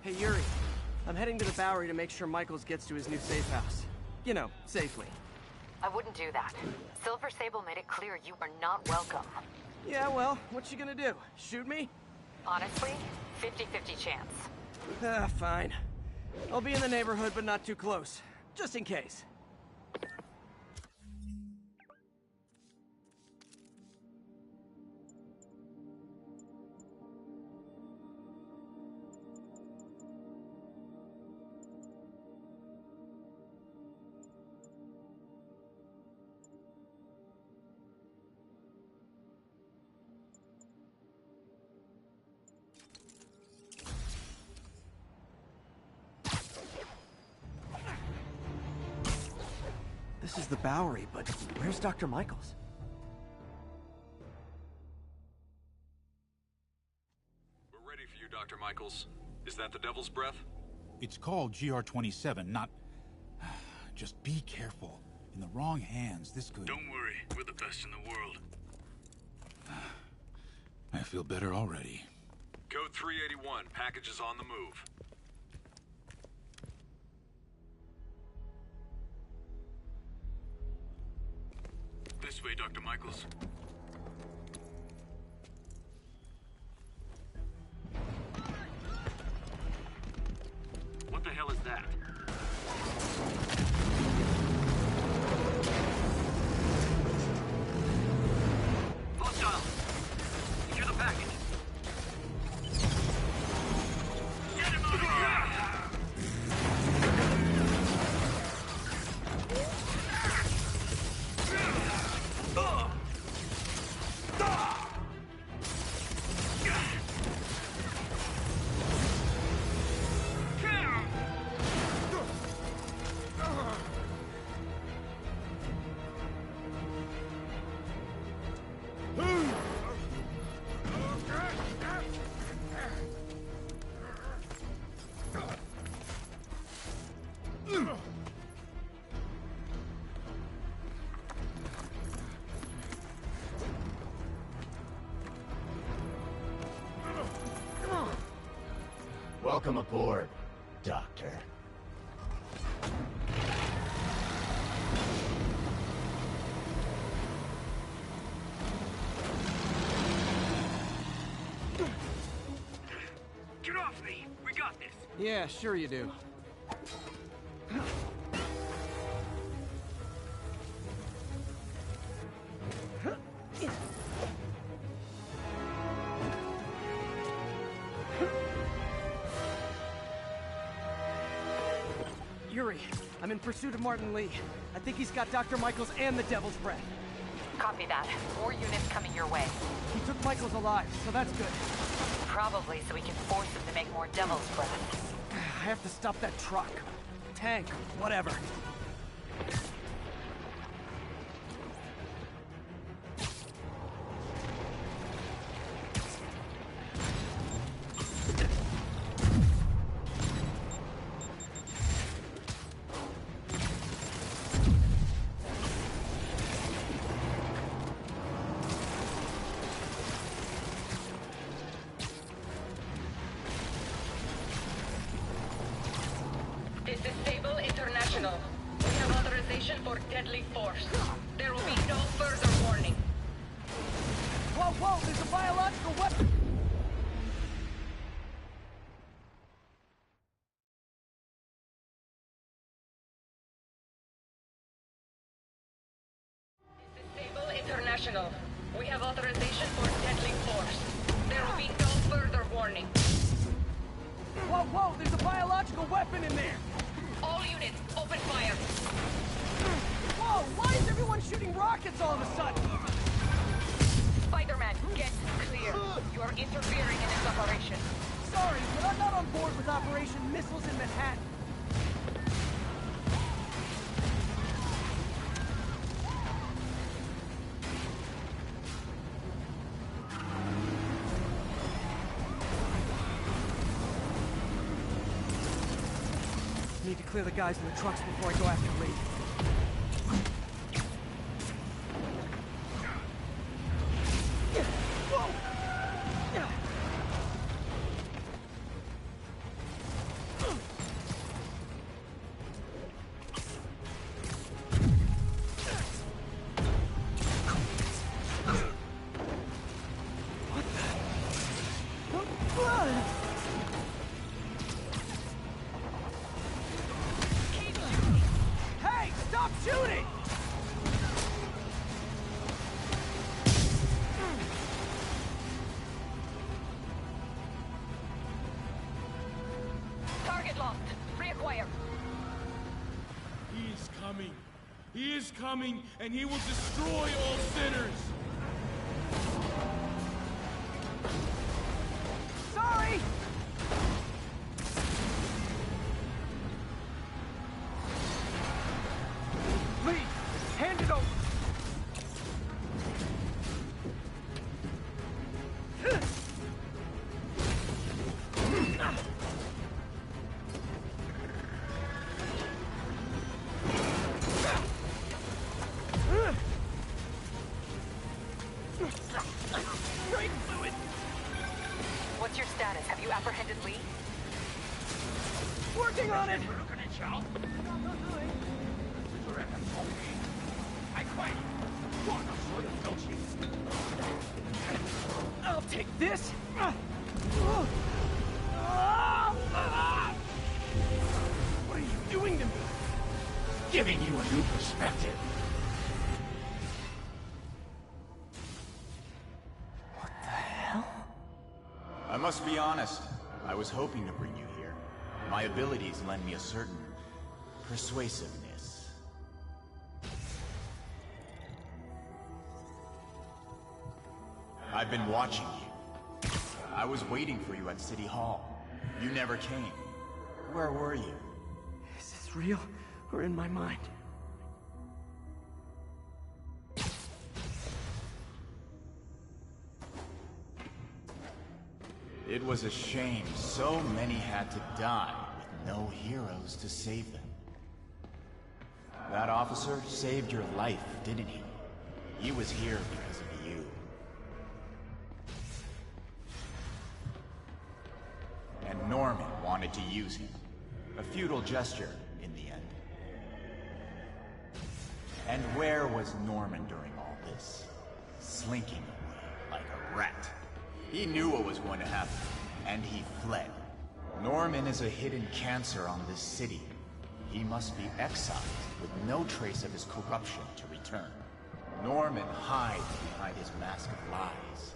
Hey, Yuri. I'm heading to the Bowery to make sure Michaels gets to his new safe house. You know, safely. I wouldn't do that. Silver Sable made it clear you are not welcome. Yeah, well, what's she gonna do? Shoot me? Honestly, 50-50 chance. Fine. I'll be in the neighborhood, but not too close. Just in case. This is the Bowery, but where's Dr. Michaels? We're ready for you, Dr. Michaels. Is that the Devil's Breath? It's called GR-27, not... Just be careful. In the wrong hands, this could... Don't worry, we're the best in the world. I feel better already. Code 381, package is on the move. This way, Dr. Michaels. What the hell is that? Hostile! Secure the package. Get him out of here! Welcome aboard, Doctor. Get off me! We got this! Yeah, sure you do. Yuri, I'm in pursuit of Martin Lee. I think he's got Dr. Michaels and the Devil's Breath. Copy that. More units coming your way. He took Michaels alive, so that's good. Probably so we can force him to make more Devil's Breath. I have to stop that truck. Tank, whatever. for deadly force. There will be no further warning. Whoa, whoa, there's a biological weapon! Sable International. We have authorization for deadly force. There will be no further warning. Whoa, whoa, there's a biological weapon in there! All units, open fire. Whoa, why is everyone shooting rockets all of a sudden? Spider-Man, get clear. You are interfering in this operation. Sorry, but I'm not on board with Operation Missiles in Manhattan. Need to clear the guys in the trucks before I go after Lee. Hey, stop shooting! Target locked. Reacquire. He is coming. He is coming, and he will destroy all sinners. Sorry! Lee, hand it over! Brain fluid! What's your status? Have you apprehended Lee? Working on it! I'll take this! What are you doing to me? Giving you a new perspective. I must be honest. I was hoping to bring you here. My abilities lend me a certain persuasiveness. I've been watching you. I was waiting for you at City Hall. You never came. Where were you? Is this real or in my mind? It was a shame so many had to die with no heroes to save them. That officer saved your life, didn't he? He was here because of you. And Norman wanted to use him. A futile gesture, in the end. And where was Norman during all this? Slinking away like a rat. He knew what was going to happen, and he fled. Norman is a hidden cancer on this city. He must be exiled, with no trace of his corruption to return. Norman hides behind his mask of lies.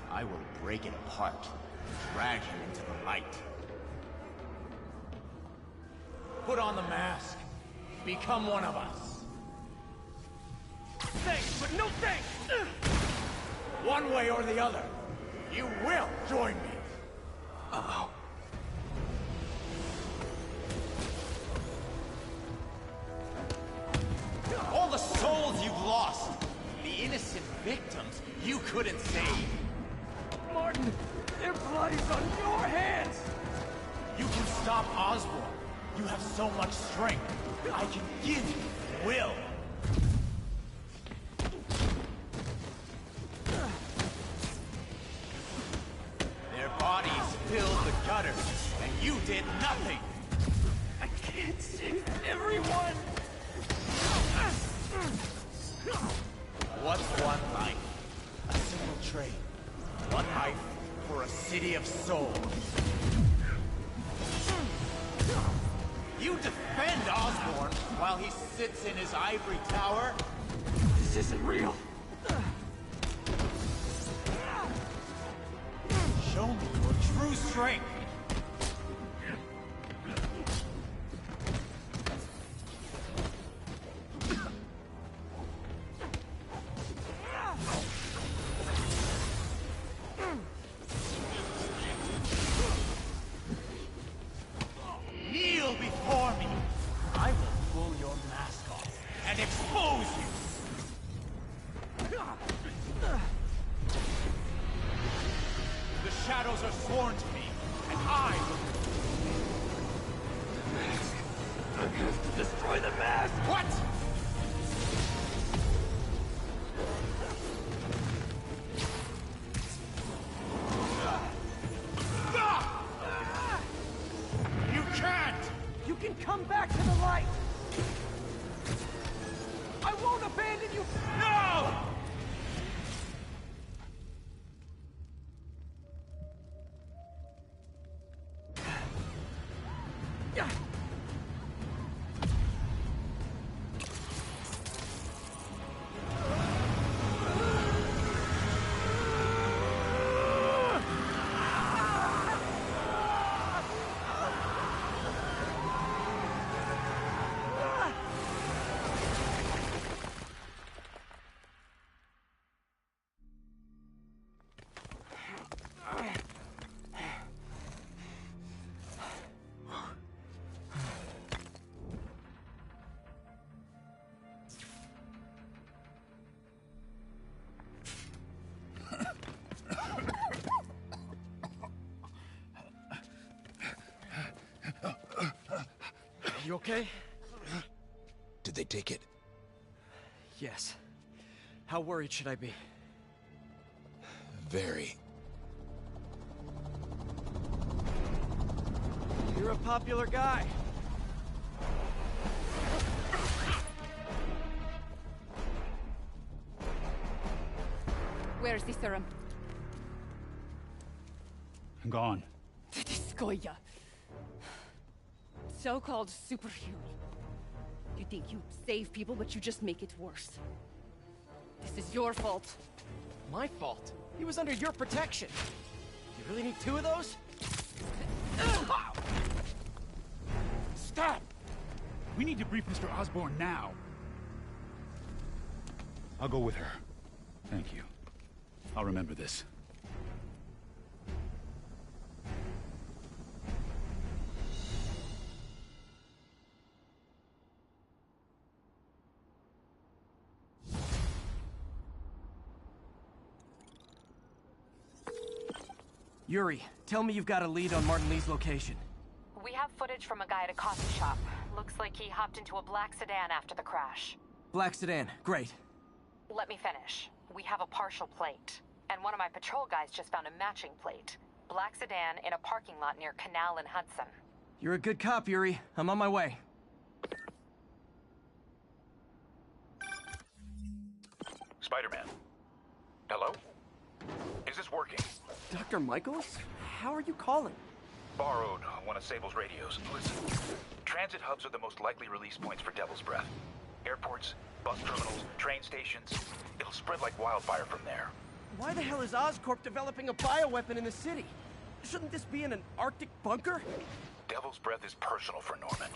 I will break it apart, drag him into the light. Put on the mask. Become one of us. Thanks, but no thanks! One way or the other. You will join me! Uh-oh. All the souls you've lost! The innocent victims you couldn't save! Martin, their blood is on your hands! You can stop Osborn. You have so much strength. I can give you will. Bodies filled the gutters, and you did nothing! I can't save everyone! of souls. You defend Osborn while he sits in his ivory tower? This isn't real. Show me your true strength. Kneel before me. I will pull your mask off and expose you. The shadows are sworn to me, and I will... The mask. I have to destroy the mask. What? You can't! You can come back to the light! I won't abandon you! No! You okay? Did they take it? Yes. How worried should I be? Very. You're a popular guy. Where's the serum? Gone. Skoya. So-called superhero. You think you save people, but you just make it worse. This is your fault. My fault? He was under your protection. You really need two of those? Stop! We need to brief Mr. Osborn now. I'll go with her. Thank you. I'll remember this. Yuri, tell me you've got a lead on Martin Lee's location. We have footage from a guy at a coffee shop. Looks like he hopped into a black sedan after the crash. Black sedan, great. Let me finish. We have a partial plate. And one of my patrol guys just found a matching plate. Black sedan in a parking lot near Canal and Hudson. You're a good cop, Yuri. I'm on my way. Spider-Man. Hello? Is this working? Dr. Michaels? How are you calling? Borrowed one of Sable's radios. Listen, transit hubs are the most likely release points for Devil's Breath. Airports, bus terminals, train stations. It'll spread like wildfire from there. Why the hell is Oscorp developing a bioweapon in the city? Shouldn't this be in an Arctic bunker? Devil's Breath is personal for Norman.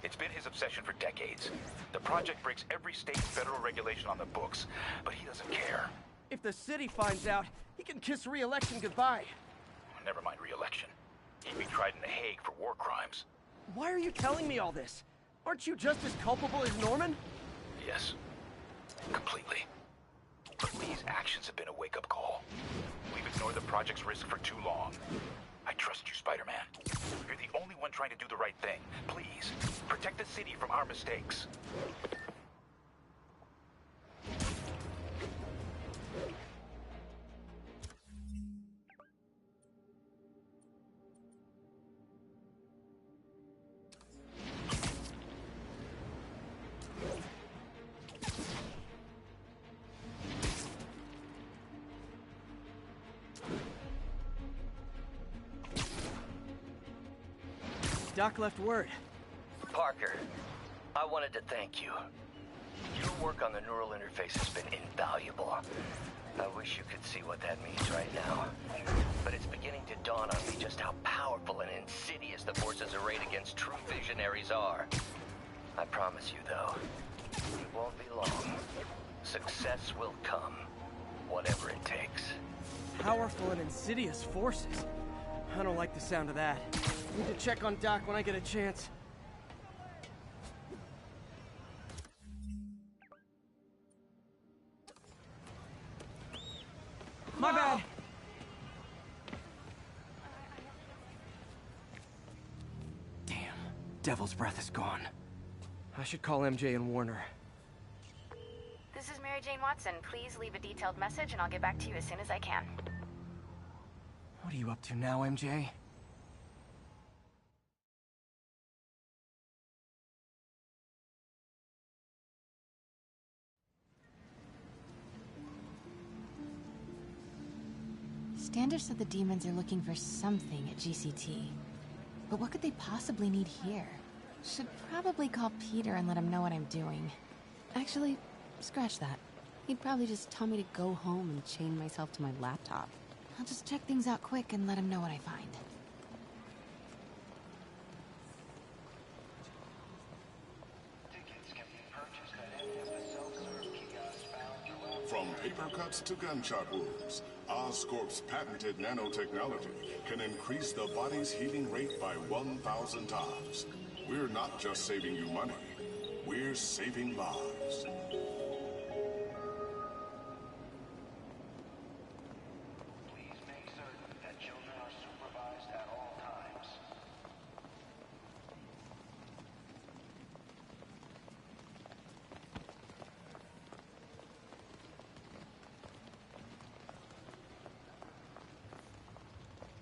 It's been his obsession for decades. The project breaks every state and federal regulation on the books, but he doesn't care. If the city finds out, he can kiss re-election goodbye. Never mind re-election. He'd be tried in The Hague for war crimes. Why are you telling me all this? Aren't you just as culpable as Norman? Yes. Completely. But Lee's actions have been a wake-up call. We've ignored the project's risk for too long. I trust you, Spider-Man. You're the only one trying to do the right thing. Please, protect the city from our mistakes. Doc left word. Parker, I wanted to thank you. Your work on the neural interface has been invaluable. I wish you could see what that means right now. But it's beginning to dawn on me just how powerful and insidious the forces arrayed against true visionaries are. I promise you, though, it won't be long. Success will come, whatever it takes. Powerful and insidious forces? I don't like the sound of that. Need to check on Doc when I get a chance. My bad! Damn, Devil's Breath is gone. I should call MJ and warn her. This is Mary Jane Watson. Please leave a detailed message and I'll get back to you as soon as I can. What are you up to now, MJ? Standish said the demons are looking for something at GCT. But what could they possibly need here? Should probably call Peter and let him know what I'm doing. Actually, scratch that. He'd probably just tell me to go home and chain myself to my laptop. I'll just check things out quick and let him know what I find. From paper cuts to gunshot wounds, Oscorp's patented nanotechnology can increase the body's healing rate by 1,000 times. We're not just saving you money, we're saving lives. Please make certain that children are supervised at all times.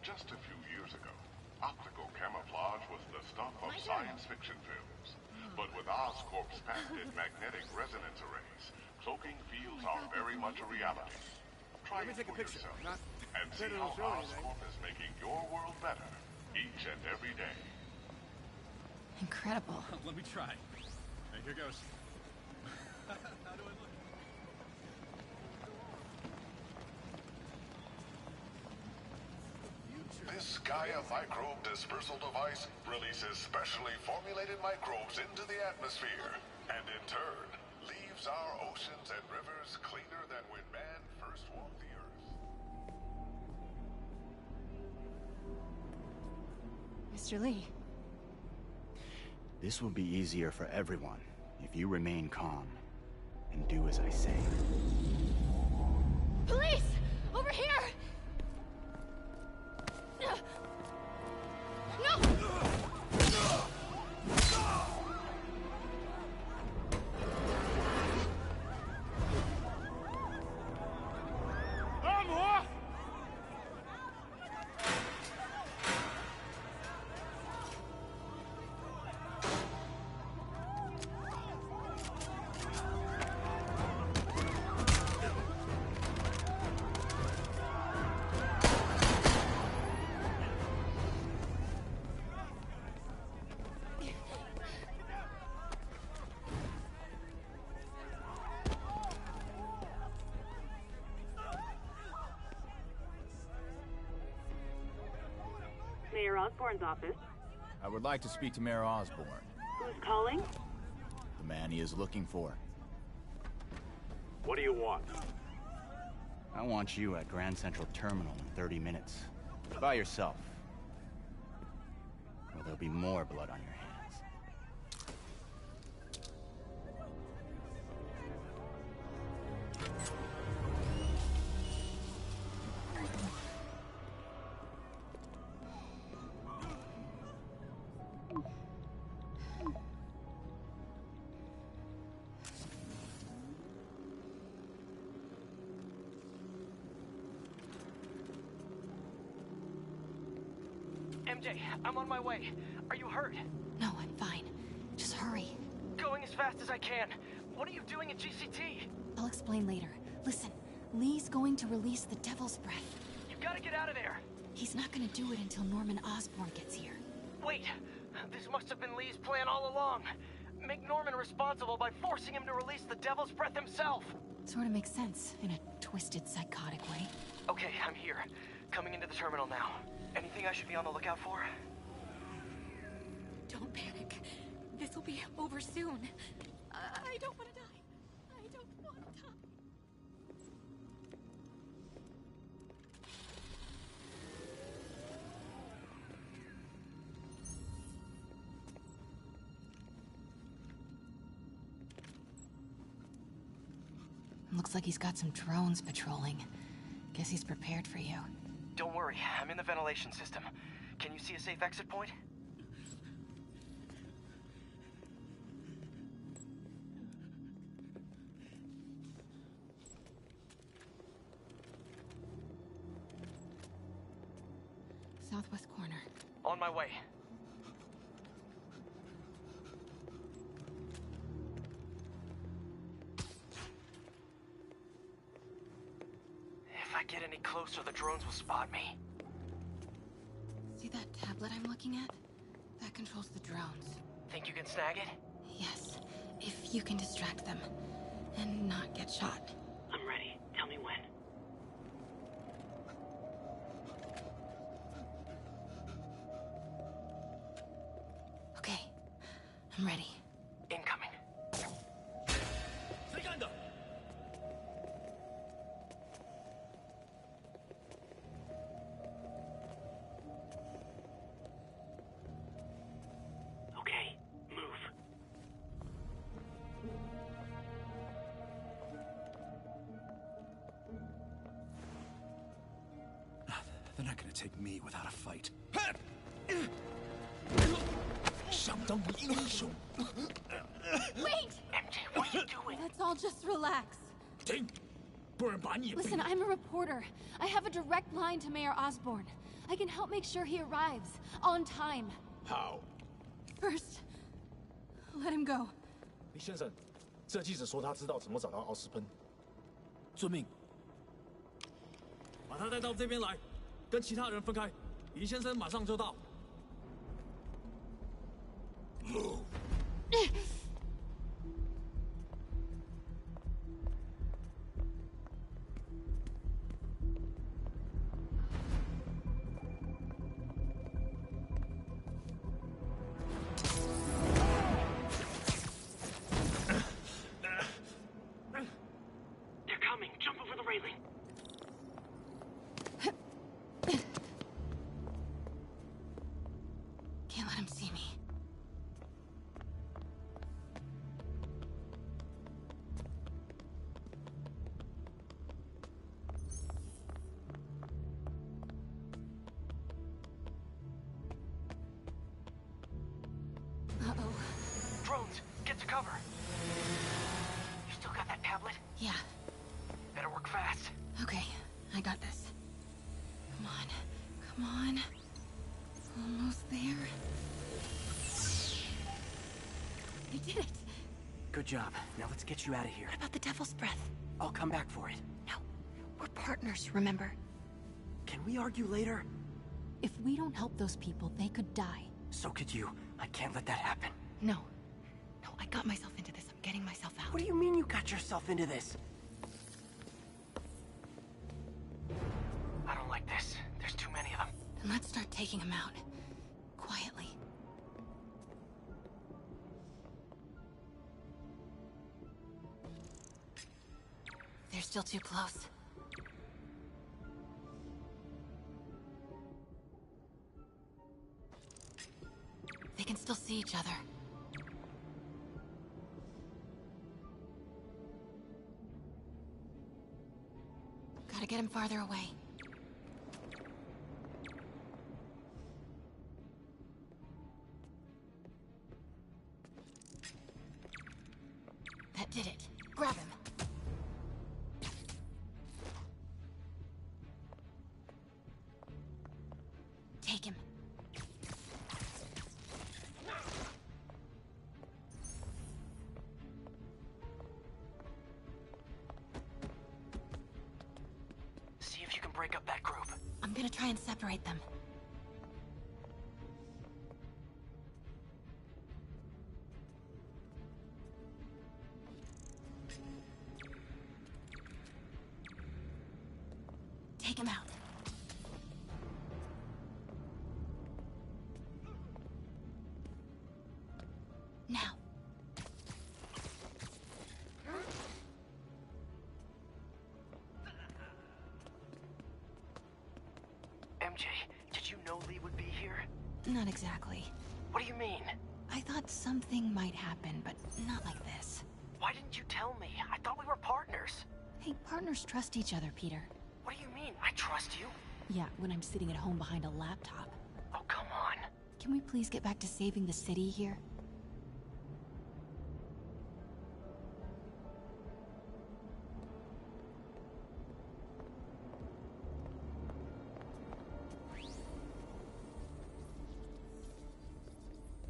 Just a few years ago, optical camouflage was the stuff of science fiction films. But with Oscorp's patented magnetic resonance arrays, cloaking fields are very much a reality. Try it for yourself and see how Oscorp is making your world better each and every day. Incredible. Let me try. Here goes. How do I look? This Gaia microbe dispersal device releases specially formulated microbes into the atmosphere, and in turn, leaves our oceans and rivers cleaner than when man first walked the earth. Mr. Lee. This will be easier for everyone if you remain calm and do as I say. Police! Over here! No! Mayor Osborne's office. I would like to speak to Mayor Osborne. Who's calling? The man he is looking for. What do you want? I want you at Grand Central Terminal in 30 minutes. By yourself. Or there'll be more blood on your hands. MJ, I'm on my way. Are you hurt? No, I'm fine. Just hurry. Going as fast as I can. What are you doing at GCT? I'll explain later. Listen, Lee's going to release the Devil's Breath. You gotta get out of there. He's not gonna do it until Norman Osborn gets here. Wait, This must have been Lee's plan all along. Make Norman responsible by forcing him to release the Devil's Breath himself. Sort of makes sense, in a twisted, psychotic way. Okay, I'm here. Coming into the terminal now. Anything I should be on the lookout for? Don't panic. This will be over soon. I don't want to die. I don't want to die. Looks like he's got some drones patrolling. Guess he's prepared for you. Don't worry, I'm in the ventilation system. Can you see a safe exit point? Southwest corner. On my way. If I get any closer, the drones will spot me. See that tablet I'm looking at? That controls the drones. Think you can snag it? Yes, if you can distract them and not get shot. I'm ready. Tell me when. Okay, I'm ready. Incoming. Okay, move. They're not gonna take me without a fight. Wait! MJ, what are you doing? Let's all just relax. Listen, I'm a reporter. I have a direct line to Mayor Osborn. I can help make sure he arrives on time. How? First, let him go. 李先生，这记者说他知道怎么找到奥斯喷。遵命。把他带到这边来，跟其他人分开。李先生马上就到。They're coming. Jump over the railing. Can't let him see me. Uh-oh. Drones, get to cover. You still got that tablet? Yeah. Better work fast. Okay, I got this. Come on. Come on. Almost there. You did it. Good job. Now let's get you out of here. What about the Devil's Breath? I'll come back for it. No. We're partners, remember? Can we argue later? If we don't help those people, they could die. So could you. I can't let that happen. No. No, I got myself into this. I'm getting myself out. What do you mean you got yourself into this? I don't like this. There's too many of them. Then let's start taking them out. Quietly. They're still too close. They can still see each other. Gotta get him farther away. That did it. Grab him. Take him. See if you can break up that group. I'm gonna try and separate them. Take him out. Now. MJ, did you know Lee would be here? Not exactly. What do you mean? I thought something might happen, but not like this. Why didn't you tell me? I thought we were partners. Hey, partners trust each other, Peter. What do you mean? I trust you. Yeah, when I'm sitting at home behind a laptop. Oh, come on. Can we please get back to saving the city here?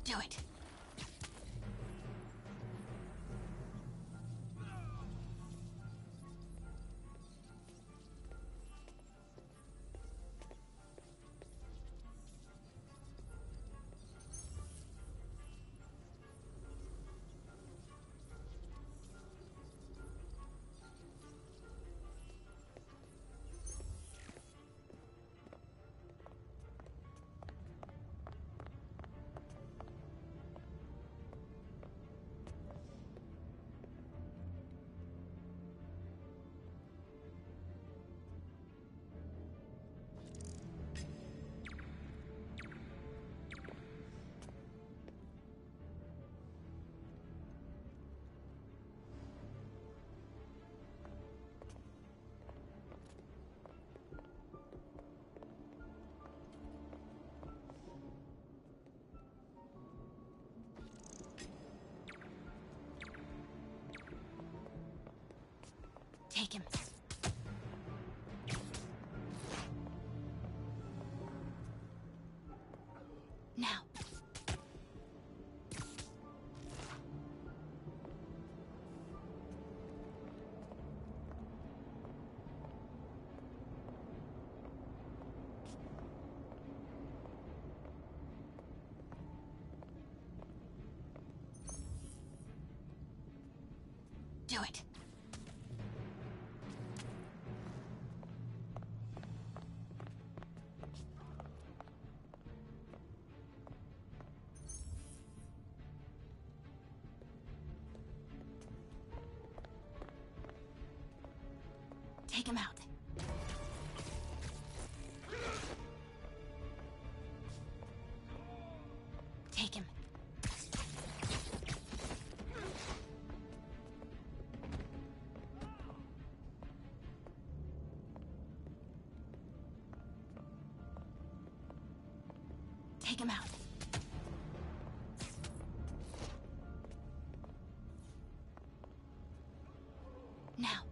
Do it. Take him. Now. Do it. Take him out. Take him. Take him out. Now.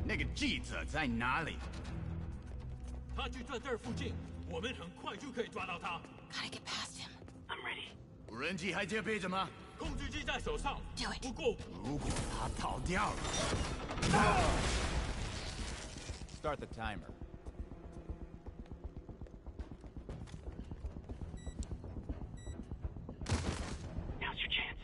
那个记者在哪里？他就在这儿附近，我们很快就可以抓到他。Gotta get past him. I'm ready. 无人机还接备着吗？控制机在手上。Do it. 不过，如果他逃掉了 Start the timer. Now's your chance.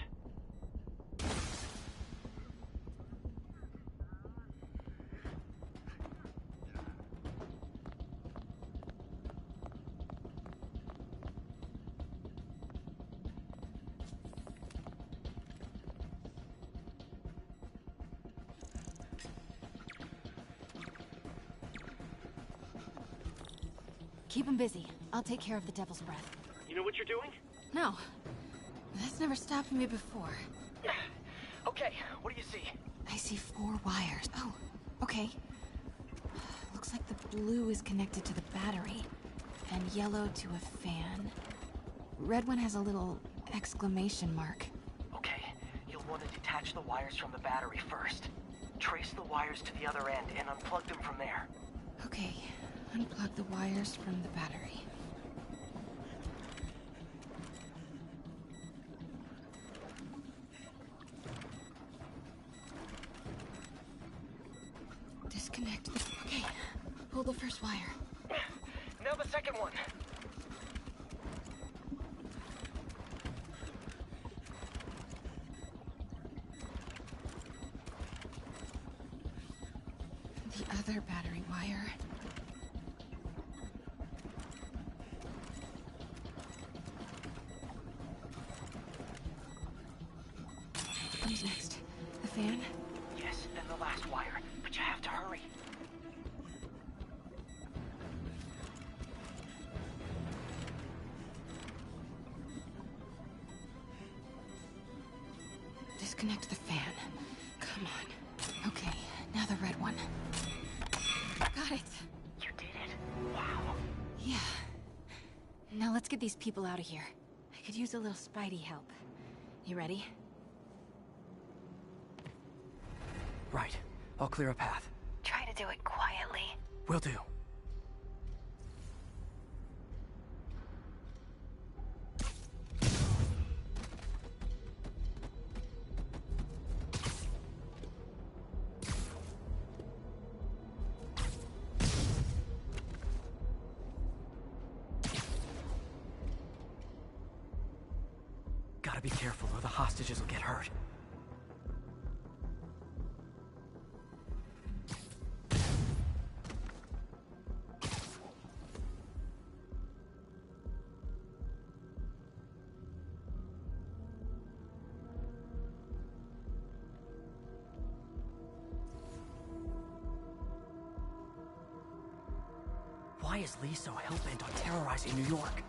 Keep him busy. I'll take care of the Devil's Breath. You know what you're doing? No. That's never stopped me before. Okay, what do you see? I see 4 wires. Oh, okay. Looks like the blue is connected to the battery, and yellow to a fan. Red one has a little exclamation mark. Okay, you'll want to detach the wires from the battery first. Trace the wires to the other end and unplug them from there. Okay, unplug the wires from the battery. Disconnect the... Okay, pull the first wire. Now the second one. The other battery wire. What comes next? The fan? Yes, then the last wire. But you have to hurry. Disconnect the fan. Come on. Okay, now the red one. Got it. You did it. Wow. Yeah. Now let's get these people out of here. I could use a little Spidey help. You ready? Right. I'll clear a path. Try to do it quietly. Will do. Gotta be careful or the hostages will get hurt. Why is Lee so hell-bent on terrorizing New York?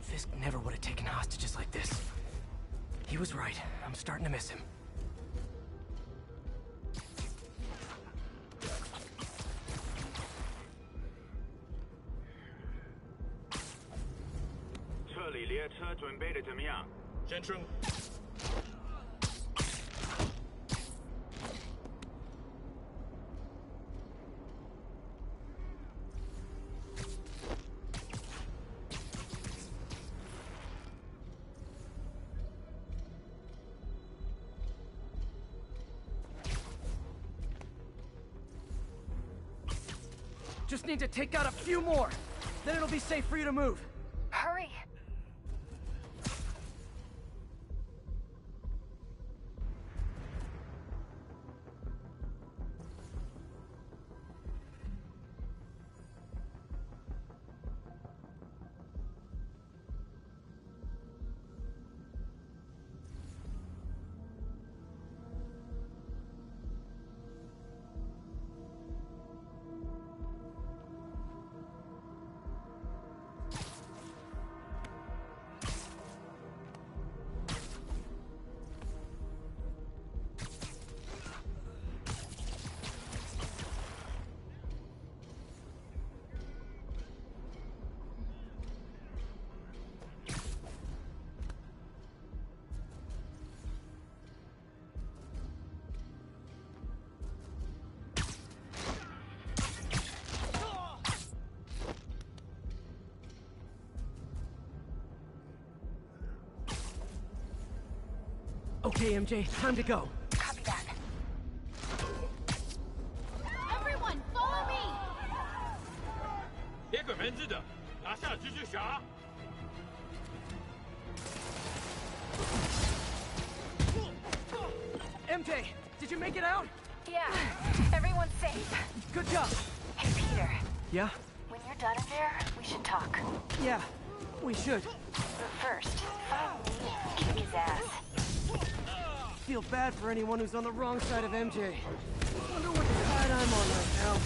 Fisk never would have taken hostages like this. He was right. I'm starting to miss him. Just need to take out a few more. Then it'll be safe for you to move. Hurry! Okay, MJ, time to go. Copy that. Everyone, follow me! 别鬼门子的，拿下蜘蛛侠！ Hold MJ, did you make it out? Yeah, everyone's safe. Good job. Hey, Peter. Yeah? When you're done in there, we should talk. Yeah, we should. But first, find me and kick his ass. Feel bad for anyone who's on the wrong side of MJ. Wonder what side I'm on right now.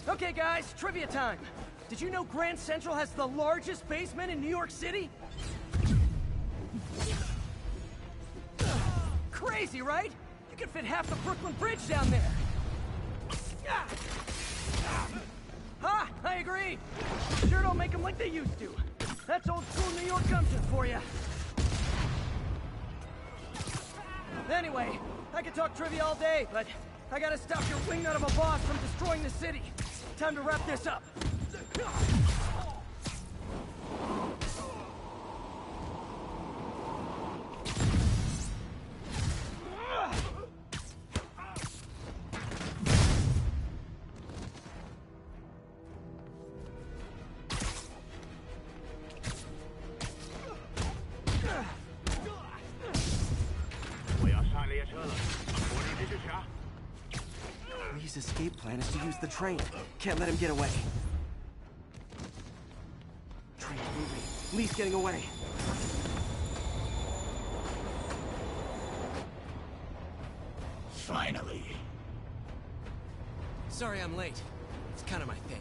Okay, guys, trivia time. Did you know Grand Central has the largest basement in New York City? Crazy, right? You can fit half the Brooklyn Bridge down there. Ha! I agree. Sure don't make them like they used to. That's old school New York gumption for you. Anyway, I could talk trivia all day, but I gotta stop your wingnut of a boss from destroying the city. Time to wrap this up. Lee's escape plan is to use the train. Can't let him get away. Train's moving. Lee's getting away. Finally. Sorry I'm late. It's kind of my thing.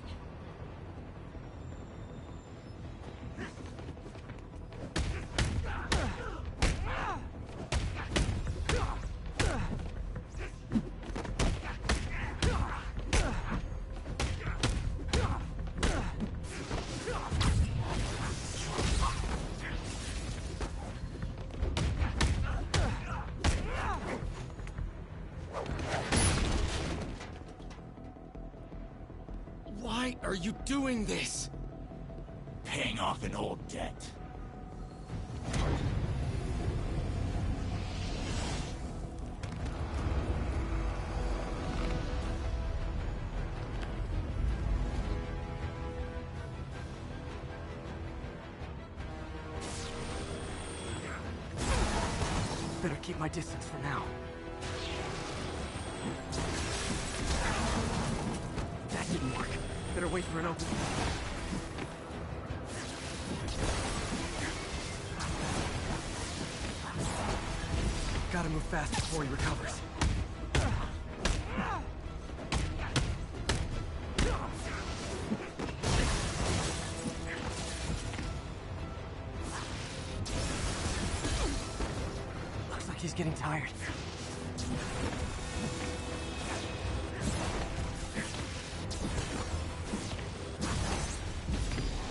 Why are you doing this? Paying off an old debt. Better keep my distance for now. That didn't work. Better wait for an opening. Gotta move fast before he recovers. Looks like he's getting tired.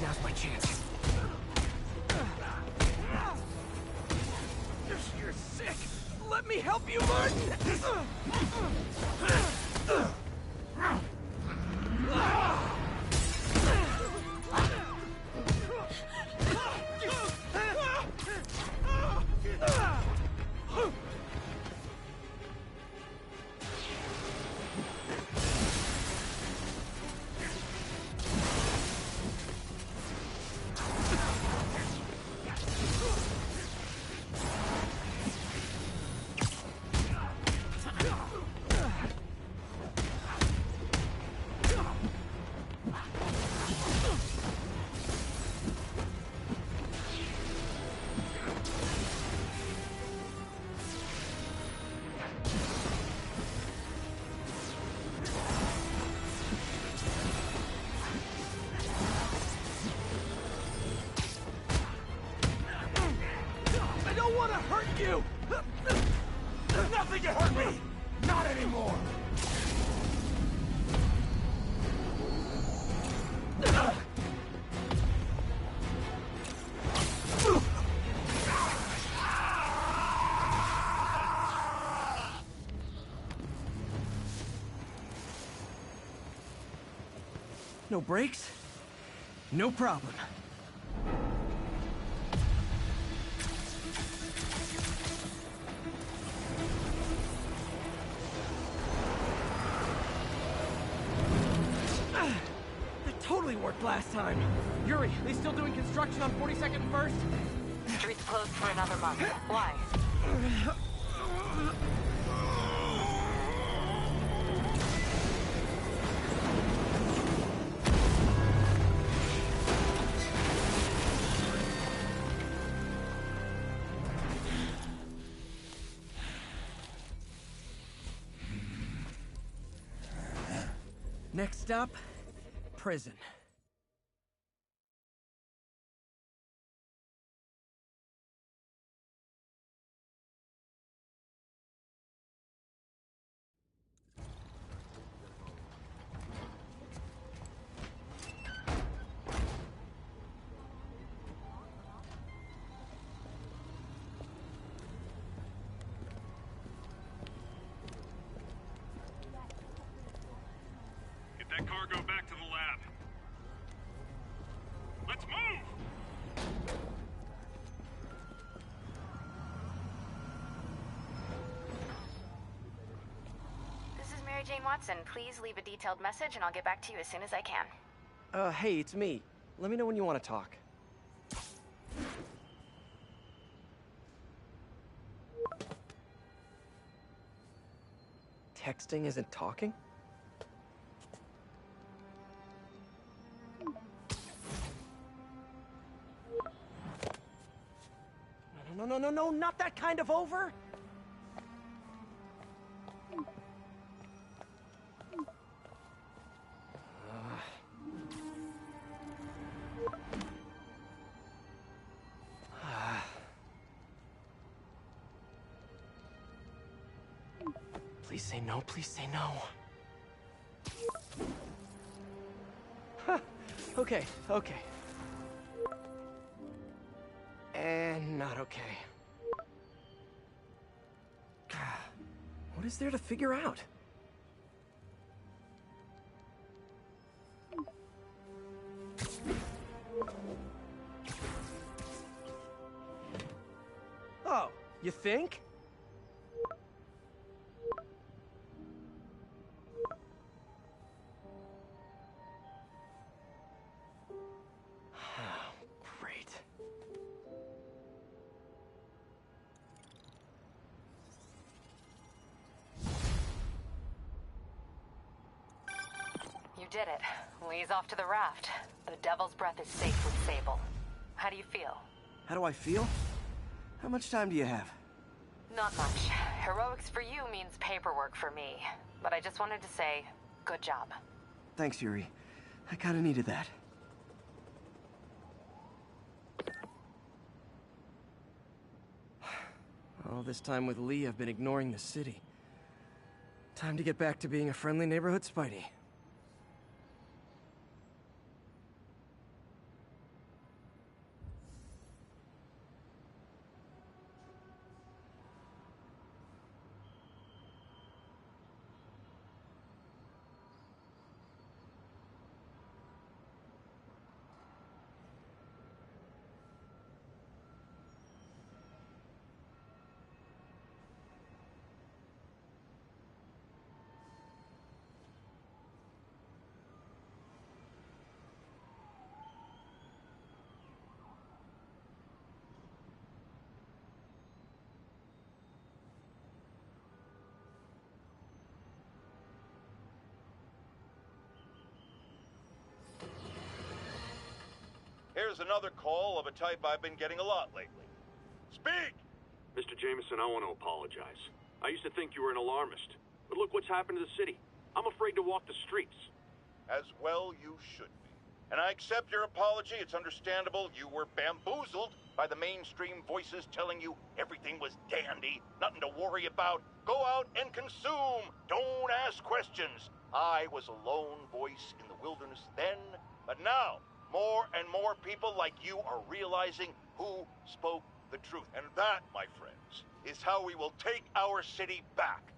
Now's my chance. You're sick! Let me help you, Martin! No brakes? No problem. That totally worked last time. Yuri, they still doing construction on 42nd and 1st? Street's closed for another month. Why? Next stop, prison. Get that cargo back to the lab. Let's move! This is Mary Jane Watson. Please leave a detailed message and I'll get back to you as soon as I can. Hey, it's me. Let me know when you want to talk. Texting isn't talking? No, not that kind of over! Please say no, please say no. Okay. And not okay. What is there to figure out? Oh, you think? Great. You did it. Lee's off to the raft. The Devil's Breath is safe with Sable. How do you feel? How do I feel? How much time do you have? Not much. Heroics for you means paperwork for me. But I just wanted to say, good job. Thanks, Yuri. I kinda needed that. All this time with Lee, I've been ignoring the city. Time to get back to being a friendly neighborhood Spidey. Here's another call of a type I've been getting a lot lately. Speak! Mr. Jameson, I want to apologize. I used to think you were an alarmist. But look what's happened to the city. I'm afraid to walk the streets. As well you should be. And I accept your apology. It's understandable you were bamboozled by the mainstream voices telling you everything was dandy, nothing to worry about. Go out and consume. Don't ask questions. I was a lone voice in the wilderness then, but now more and more people like you are realizing who spoke the truth. And that, my friends, is how we will take our city back.